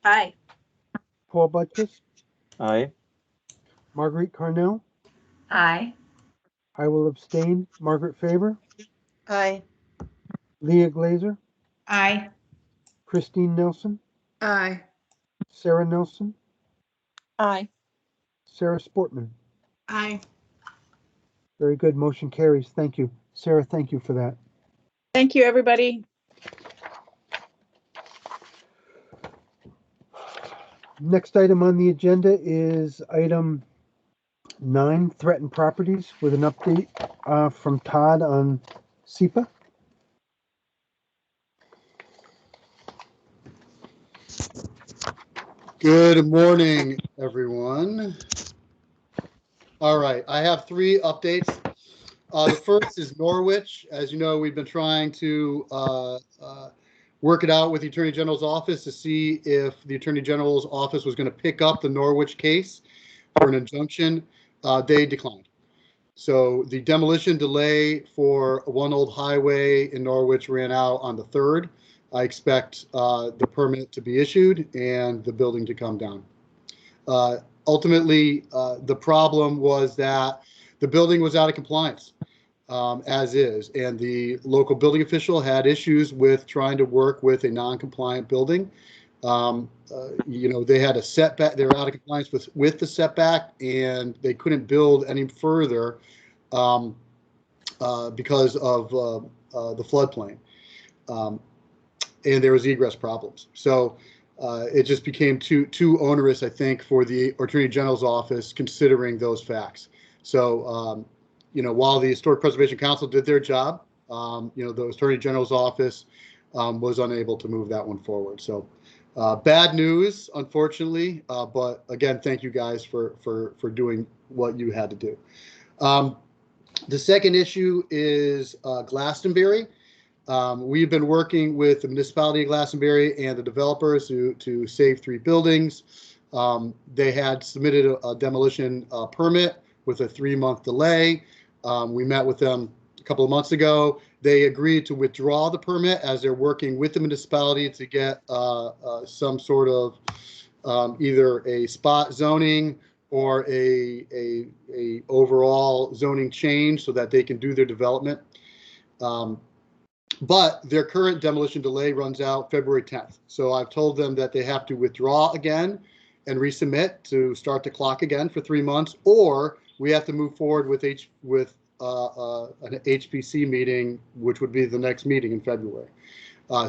Speaker 12: Aye.
Speaker 1: Paul Butkus?
Speaker 10: Aye.
Speaker 1: Marguerite Carnell?
Speaker 15: Aye.
Speaker 1: I will abstain. Margaret Faber?
Speaker 16: Aye.
Speaker 1: Leah Glazer?
Speaker 9: Aye.
Speaker 1: Christine Nelson?
Speaker 3: Aye.
Speaker 1: Sarah Nelson?
Speaker 11: Aye.
Speaker 1: Sarah Sportman?
Speaker 3: Aye.
Speaker 1: Very good. Motion carries. Thank you. Sarah, thank you for that.
Speaker 6: Thank you, everybody.
Speaker 1: Next item on the agenda is item 9, threatened properties, with an update from Todd on SEPA.
Speaker 7: Good morning, everyone. All right, I have 3 updates. The first is Norwich. As you know, we've been trying to work it out with the Attorney General's office to see if the Attorney General's office was going to pick up the Norwich case for an injunction. They declined. So the demolition delay for One Old Highway in Norwich ran out on the 3rd. I expect the permit to be issued and the building to come down. Ultimately, the problem was that the building was out of compliance as is, and the local building official had issues with trying to work with a non-compliant building. They had a setback. They were out of compliance with the setback, and they couldn't build any further because of the floodplain. And there was egress problems. So it just became too onerous, I think, for the Attorney General's office considering those facts. So, while the Historic Preservation Council did their job, the Attorney General's office was unable to move that one forward. So bad news, unfortunately, but again, thank you guys for doing what you had to do. The second issue is Glastonbury. We've been working with the municipality of Glastonbury and the developers to save 3 buildings. They had submitted a demolition permit with a 3-month delay. We met with them a couple of months ago. They agreed to withdraw the permit as they're working with the municipality to get some sort of either a spot zoning or a overall zoning change so that they can do their development. But their current demolition delay runs out February 10th. So I've told them that they have to withdraw again and resubmit to start the clock again for 3 months, or we have to move forward with an HPC meeting, which would be the next meeting in February.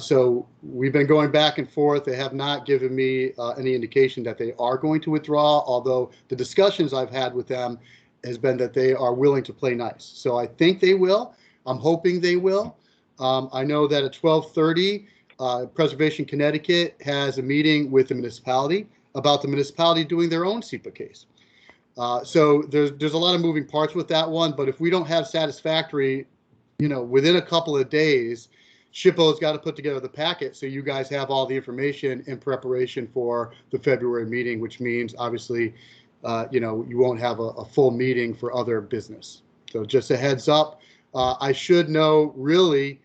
Speaker 7: So we've been going back and forth. They have not given me any indication that they are going to withdraw, although the discussions I've had with them has been that they are willing to play nice. So I think they will. I'm hoping they will. I know that at 12:30, Preservation Connecticut has a meeting with the municipality about the municipality doing their own SEPA case. So there's a lot of moving parts with that one, but if we don't have satisfactory, within a couple of days, SHPO's got to put together the packet so you guys have all the information in preparation for the February meeting, which means obviously, you won't have a full meeting for other business. So just a heads up. I should know really,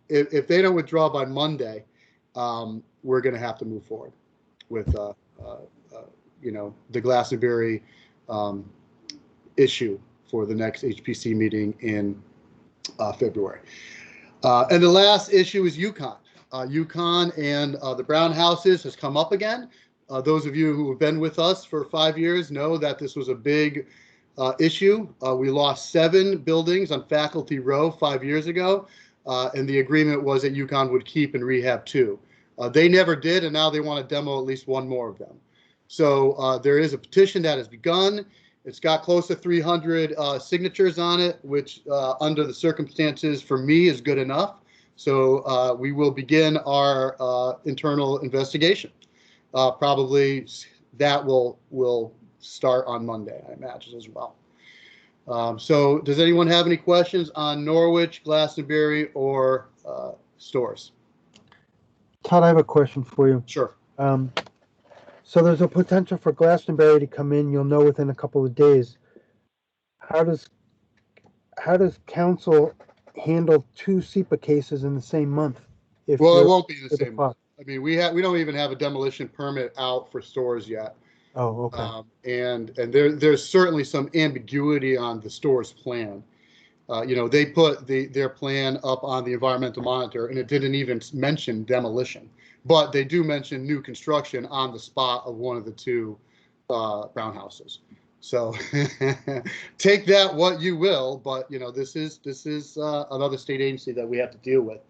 Speaker 7: if they don't withdraw by Monday, we're going to have to move forward with, the Glastonbury issue for the next HPC meeting in February. And the last issue is UConn. UConn and the Brown houses has come up again. Those of you who have been with us for 5 years know that this was a big issue. We lost 7 buildings on Faculty Row 5 years ago, and the agreement was that UConn would keep and rehab 2. They never did, and now they want to demo at least 1 more of them. So there is a petition that has begun. It's got close to 300 signatures on it, which under the circumstances for me is good enough. So we will begin our internal investigation. Probably that will start on Monday, I imagine, as well. So does anyone have any questions on Norwich, Glastonbury, or Storrs?
Speaker 1: Todd, I have a question for you.
Speaker 7: Sure.
Speaker 1: So there's a potential for Glastonbury to come in. You'll know within a couple of days. How does council handle 2 SEPA cases in the same month?
Speaker 7: Well, it won't be the same month. I mean, we don't even have a demolition permit out for Storrs yet.
Speaker 1: Oh, okay.
Speaker 7: And there's certainly some ambiguity on the Storrs plan. They put their plan up on the environmental monitor, and it didn't even mention demolition. But they do mention new construction on the spot of one of the 2 Brown houses. So take that what you will, but this is another state agency that we have to deal with.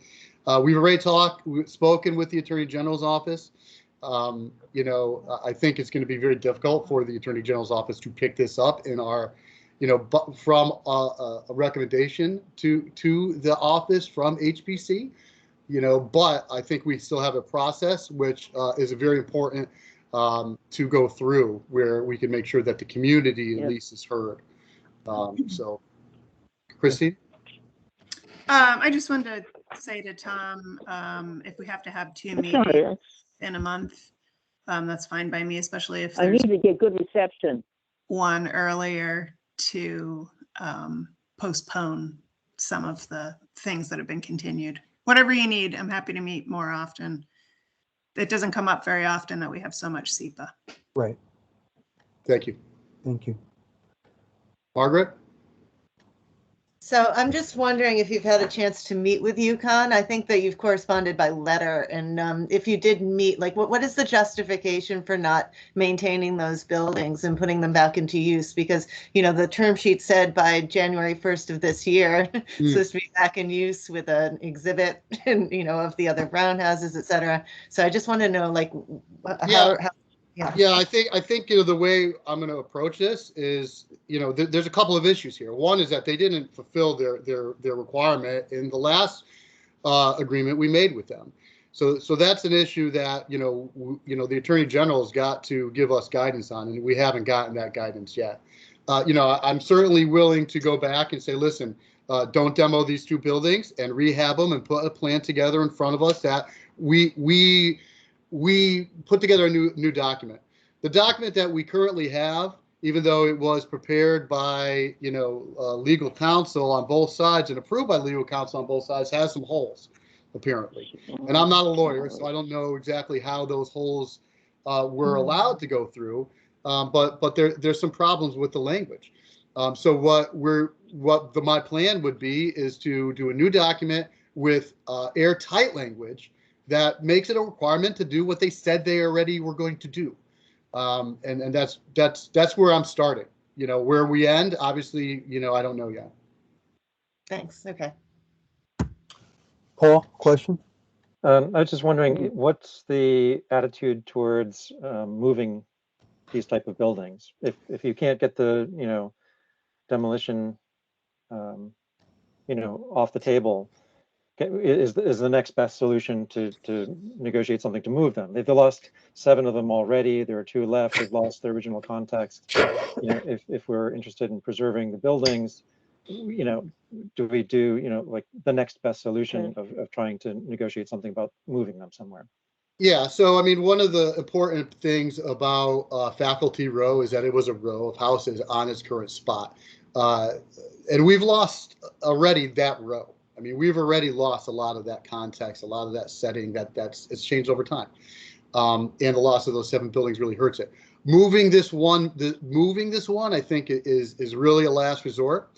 Speaker 7: We've already spoken with the Attorney General's office. I think it's going to be very difficult for the Attorney General's office to pick this up in our, from a recommendation to the office from HPC. But I think we still have a process which is very important to go through, where we can make sure that the community at least is heard. So, Christine?
Speaker 3: I just wanted to say to Tom, if we have to have 2 meetings in a month, that's fine by me, especially if
Speaker 14: I need to get good reception.
Speaker 3: One earlier to postpone some of the things that have been continued. Whatever you need, I'm happy to meet more often. It doesn't come up very often that we have so much SEPA.
Speaker 1: Right.
Speaker 7: Thank you.
Speaker 1: Thank you.
Speaker 7: Margaret?
Speaker 16: So I'm just wondering if you've had a chance to meet with UConn. I think that you've corresponded by letter, and if you did meet, like, what is the justification for not maintaining those buildings and putting them back into use? Because, you know, the term sheet said by January 1st of this year, supposed to be back in use with an exhibit, and, you know, of the other brown houses, et cetera. So I just want to know, like, how
Speaker 7: Yeah, I think you know, the way I'm going to approach this is, you know, there's a couple of issues here. One is that they didn't fulfill their requirement in the last agreement we made with them. So that's an issue that, you know, the Attorney General's got to give us guidance on, and we haven't gotten that guidance yet. You know, I'm certainly willing to go back and say, listen, don't demo these two buildings and rehab them and put a plan together in front of us that we put together a new document. The document that we currently have, even though it was prepared by, you know, legal counsel on both sides and approved by legal counsel on both sides, has some holes, apparently. And I'm not a lawyer, so I don't know exactly how those holes were allowed to go through. But there's some problems with the language. So my plan would be is to do a new document with airtight language that makes it a requirement to do what they said they already were going to do. And that's where I'm starting. You know, where we end, obviously, you know, I don't know yet.
Speaker 16: Thanks. Okay.
Speaker 1: Paul, question?
Speaker 10: I was just wondering, what's the attitude towards moving these type of buildings? If you can't get the, you know, demolition, you know, off the table, is the next best solution to negotiate something to move them? They've lost 7 of them already. There are 2 left. They've lost their original context. You know, if we're interested in preserving the buildings, you know, do we do, you know, like the next best solution of trying to negotiate something about moving them somewhere?
Speaker 7: Yeah, so I mean, one of the important things about Faculty Row is that it was a row of houses on its current spot. And we've lost already that row. I mean, we've already lost a lot of that context, a lot of that setting it's changed over time. And the loss of those 7 buildings really hurts it. Moving this one, I think is really a last resort.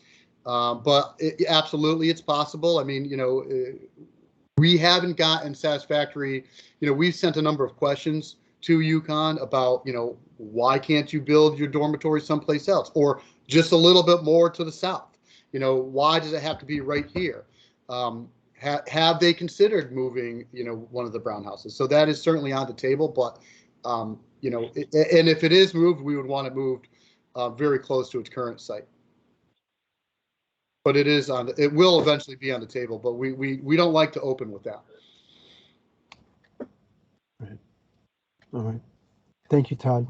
Speaker 7: But absolutely, it's possible. I mean, you know, we haven't gotten satisfactory, you know, we've sent a number of questions to UConn about, you know, why can't you build your dormitory someplace else or just a little bit more to the south? You know, why does it have to be right here? Have they considered moving, you know, one of the brown houses? So that is certainly on the table, but, you know, and if it is moved, we would want it moved very close to its current site. But it will eventually be on the table, but we don't like to open with that.
Speaker 1: All right. Thank you, Todd.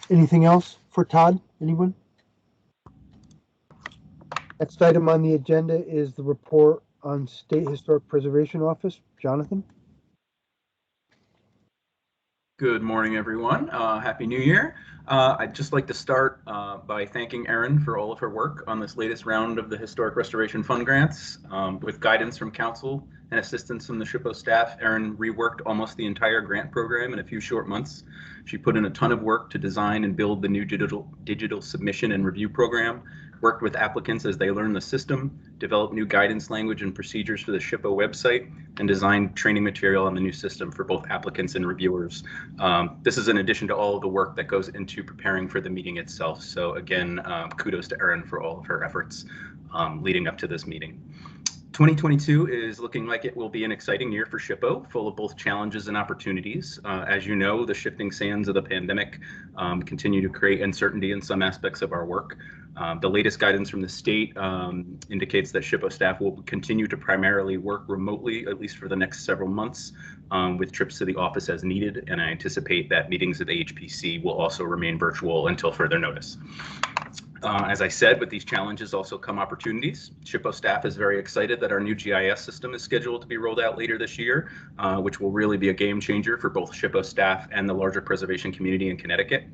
Speaker 1: Anything else for Todd? Anyone? Next item on the agenda is the report on State Historic Preservation Office. Jonathan?
Speaker 13: Good morning, everyone. Happy New Year. I'd just like to start by thanking Erin for all of her work on this latest round of the Historic Restoration Fund grants. With guidance from Council and assistance from the SHPO staff, Erin reworked almost the entire grant program in a few short months. She put in a ton of work to design and build the new digital submission and review program, worked with applicants as they learn the system, developed new guidance language and procedures for the SHPO website, and designed training material on the new system for both applicants and reviewers. This is in addition to all of the work that goes into preparing for the meeting itself. So again, kudos to Erin for all of her efforts leading up to this meeting. 2022 is looking like it will be an exciting year for SHPO, full of both challenges and opportunities. As you know, the shifting sands of the pandemic continue to create uncertainty in some aspects of our work. The latest guidance from the state indicates that SHPO staff will continue to primarily work remotely, at least for the next several months, with trips to the office as needed. And I anticipate that meetings at the HPC will also remain virtual until further notice. As I said, with these challenges also come opportunities. SHPO staff is very excited that our new GIS system is scheduled to be rolled out later this year, which will really be a game changer for both SHPO staff and the larger preservation community in Connecticut.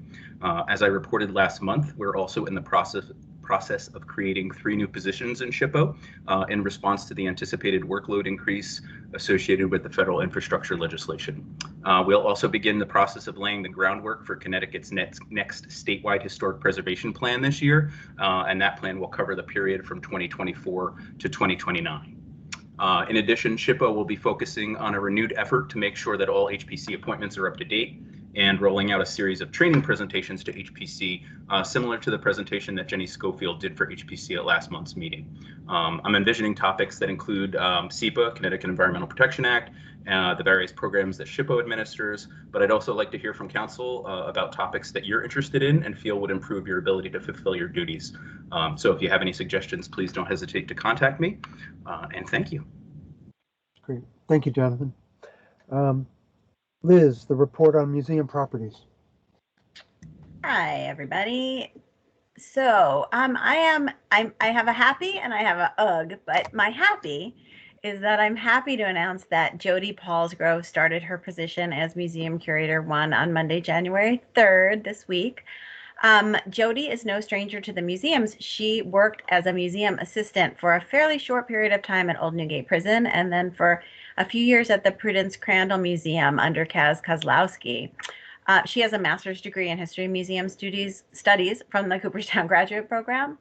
Speaker 13: As I reported last month, we're also in the process of creating 3 new positions in SHPO in response to the anticipated workload increase associated with the federal infrastructure legislation. We'll also begin the process of laying the groundwork for Connecticut's next statewide historic preservation plan this year, and that plan will cover the period from 2024 to 2029. In addition, SHPO will be focusing on a renewed effort to make sure that all HPC appointments are up to date and rolling out a series of training presentations to HPC, similar to the presentation that Jenny Schofield did for HPC at last month's meeting. I'm envisioning topics that include SEPA, Connecticut Environmental Protection Act, the various programs that SHPO administers, but I'd also like to hear from council about topics that you're interested in and feel would improve your ability to fulfill your duties. So if you have any suggestions, please don't hesitate to contact me, and thank you.
Speaker 1: Great. Thank you, Jonathan. Liz, the report on museum properties.
Speaker 14: Hi, everybody. So I have a happy and I have a ugh, but my happy is that I'm happy to announce that Jody Paulsgrove started her position as Museum Curator 1 on Monday, January 3rd this week. Jody is no stranger to the museums. She worked as a museum assistant for a fairly short period of time at Old Newgate Prison, and then for a few years at the Prudence Crandall Museum under Kaz Kozlowski. She has a master's degree in history museum studies from the Cooperstown Graduate Program.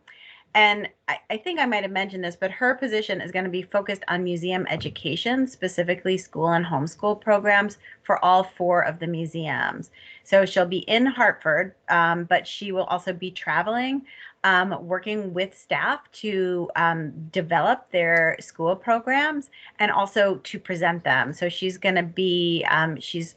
Speaker 14: And I think I might have mentioned this, but her position is going to be focused on museum education, specifically school and homeschool programs for all 4 of the museums. So she'll be in Hartford, but she will also be traveling, working with staff to develop their school programs and also to present them. So she's going to be, she's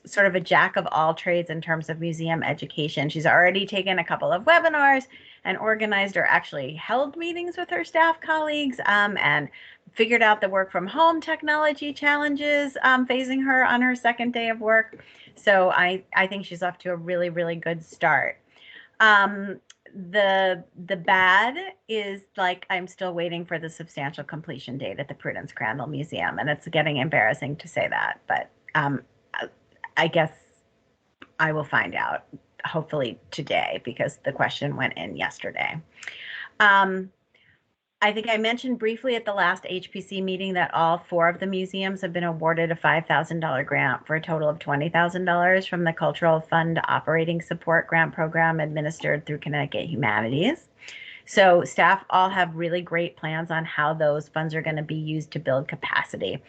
Speaker 14: sort of a jack of all trades in terms of museum education. She's already taken a couple of webinars and organized or actually held meetings with her staff colleagues and figured out the work from home technology challenges facing her on her second day of work. So I think she's off to a really, really good start. The bad is, like, I'm still waiting for the substantial completion date at the Prudence Crandall Museum, and it's getting embarrassing to say that, but I guess I will find out hopefully today because the question went in yesterday. I think I mentioned briefly at the last HPC meeting that all 4 of the museums have been awarded a $5,000 grant for a total of $20,000 from the Cultural Fund Operating Support Grant Program administered through Connecticut Humanities. So staff all have really great plans on how those funds are going to be used to build capacity,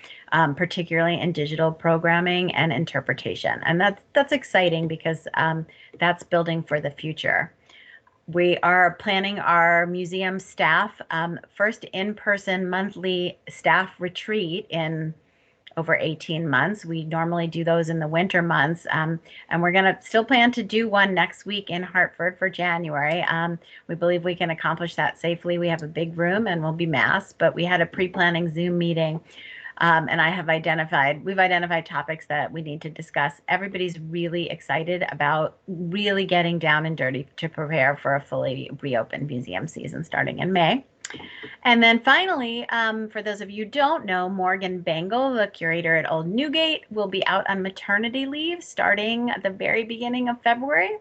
Speaker 14: particularly in digital programming and interpretation. And that's exciting because that's building for the future. We are planning our museum staff first in-person monthly staff retreat in over 18 months. We normally do those in the winter months, and we're going to still plan to do one next week in Hartford for January. We believe we can accomplish that safely. We have a big room and we'll be masked, but we had a pre-planning Zoom meeting, and we've identified topics that we need to discuss. Everybody's really excited about really getting down and dirty to prepare for a fully reopened museum season starting in May. And then finally, for those of you who don't know, Morgan Bangle, the curator at Old Newgate, will be out on maternity leave starting at the very beginning of February.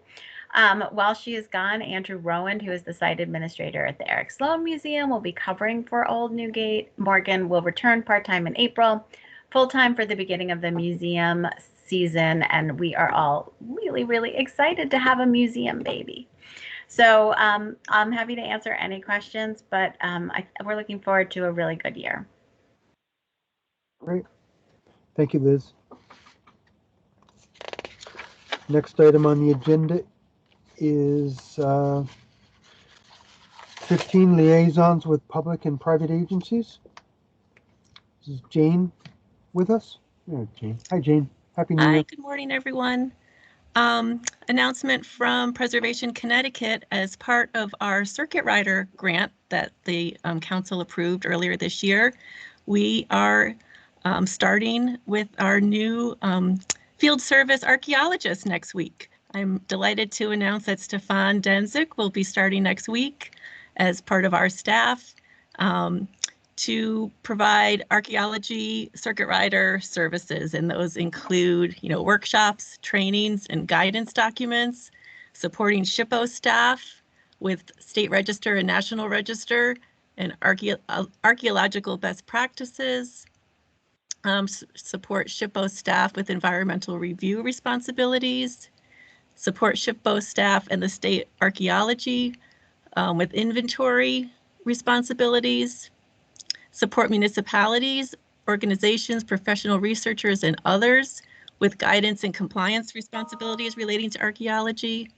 Speaker 14: While she is gone, Andrew Rowand, who is the site administrator at the Eric Sloan Museum, will be covering for Old Newgate. Morgan will return part-time in April, full-time for the beginning of the museum season, and we are all really, really excited to have a museum baby. So I'm happy to answer any questions, but we're looking forward to a really good year.
Speaker 1: Great. Thank you, Liz. Next item on the agenda is 15 liaisons with public and private agencies. Is Jane with us? Yeah, Jane. Hi, Jane. Happy New Year.
Speaker 17: Hi, good morning, everyone. Announcement from Preservation Connecticut as part of our Circuit Rider grant that the council approved earlier this year. We are starting with our new field service archaeologist next week. I'm delighted to announce that Stefan Denzik will be starting next week as part of our staff to provide archaeology circuit rider services, and those include, workshops, trainings, and guidance documents, supporting SHPO staff, with State Register and National Register and archaeological best practices. Support SHPO staff with environmental review responsibilities. Support SHPO staff and the state archaeology with inventory responsibilities. Support municipalities, organizations, professional researchers, and others with guidance and compliance responsibilities relating to archaeology.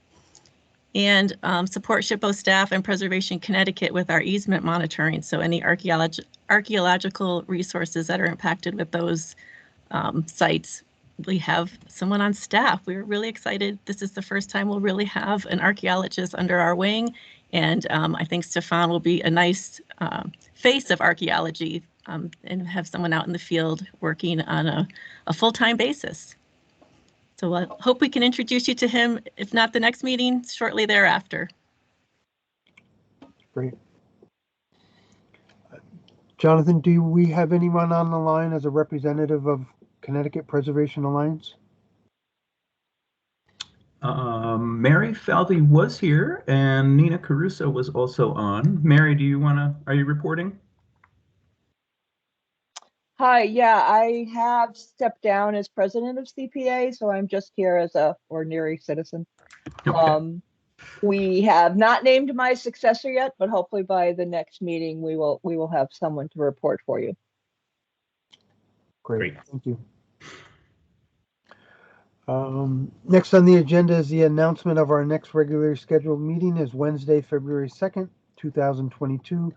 Speaker 17: And support SHPO staff and Preservation Connecticut with our easement monitoring. So any archaeological resources that are impacted with those sites, we have someone on staff. We're really excited. This is the first time we'll really have an archaeologist under our wing. And I think Stefan will be a nice face of archaeology and have someone out in the field working on a full-time basis. So I hope we can introduce you to him, if not the next meeting, shortly thereafter.
Speaker 1: Great. Jonathan, do we have anyone on the line as a representative of Connecticut Preservation Alliance?
Speaker 13: Mary Falvey was here and Nina Caruso was also on. Mary, are you reporting?
Speaker 18: Hi, yeah, I have stepped down as president of CPA, so I'm just here as a ordinary citizen.
Speaker 13: Okay.
Speaker 18: We have not named my successor yet, but hopefully by the next meeting we will have someone to report for you.
Speaker 1: Great. Thank you. Next on the agenda is the announcement of our next regularly scheduled meeting is Wednesday, February 2nd, 2022,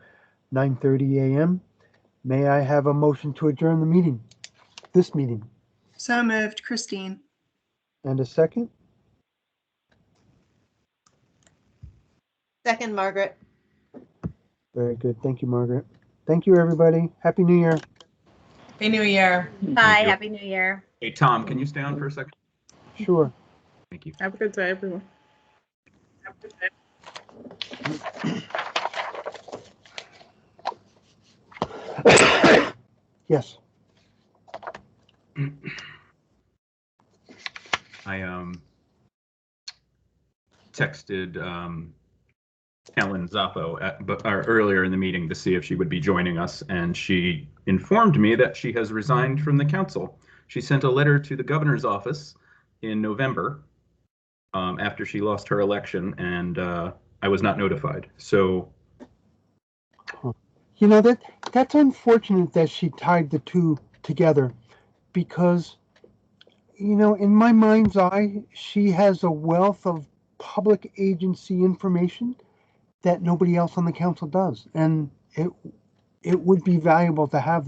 Speaker 1: 9:30 a.m. May I have a motion to adjourn the meeting, this meeting?
Speaker 3: So moved, Christine.
Speaker 1: And a second?
Speaker 16: Second, Margaret.
Speaker 1: Very good. Thank you, Margaret. Thank you, everybody. Happy New Year.
Speaker 9: Happy New Year.
Speaker 14: Bye. Happy New Year.
Speaker 13: Hey, Tom, can you stay on for a second?
Speaker 1: Sure.
Speaker 13: Thank you.
Speaker 2: Have a good day, everyone.
Speaker 9: Have a good day.
Speaker 1: Yes.
Speaker 13: I texted Helen Zappo earlier in the meeting to see if she would be joining us, and she informed me that she has resigned from the council. She sent a letter to the governor's office in November after she lost her election, and I was not notified. So,
Speaker 1: you know, that's unfortunate that she tied the two together, because, you know, in my mind's eye, she has a wealth of public agency information that nobody else on the council does, and it would be valuable to have that.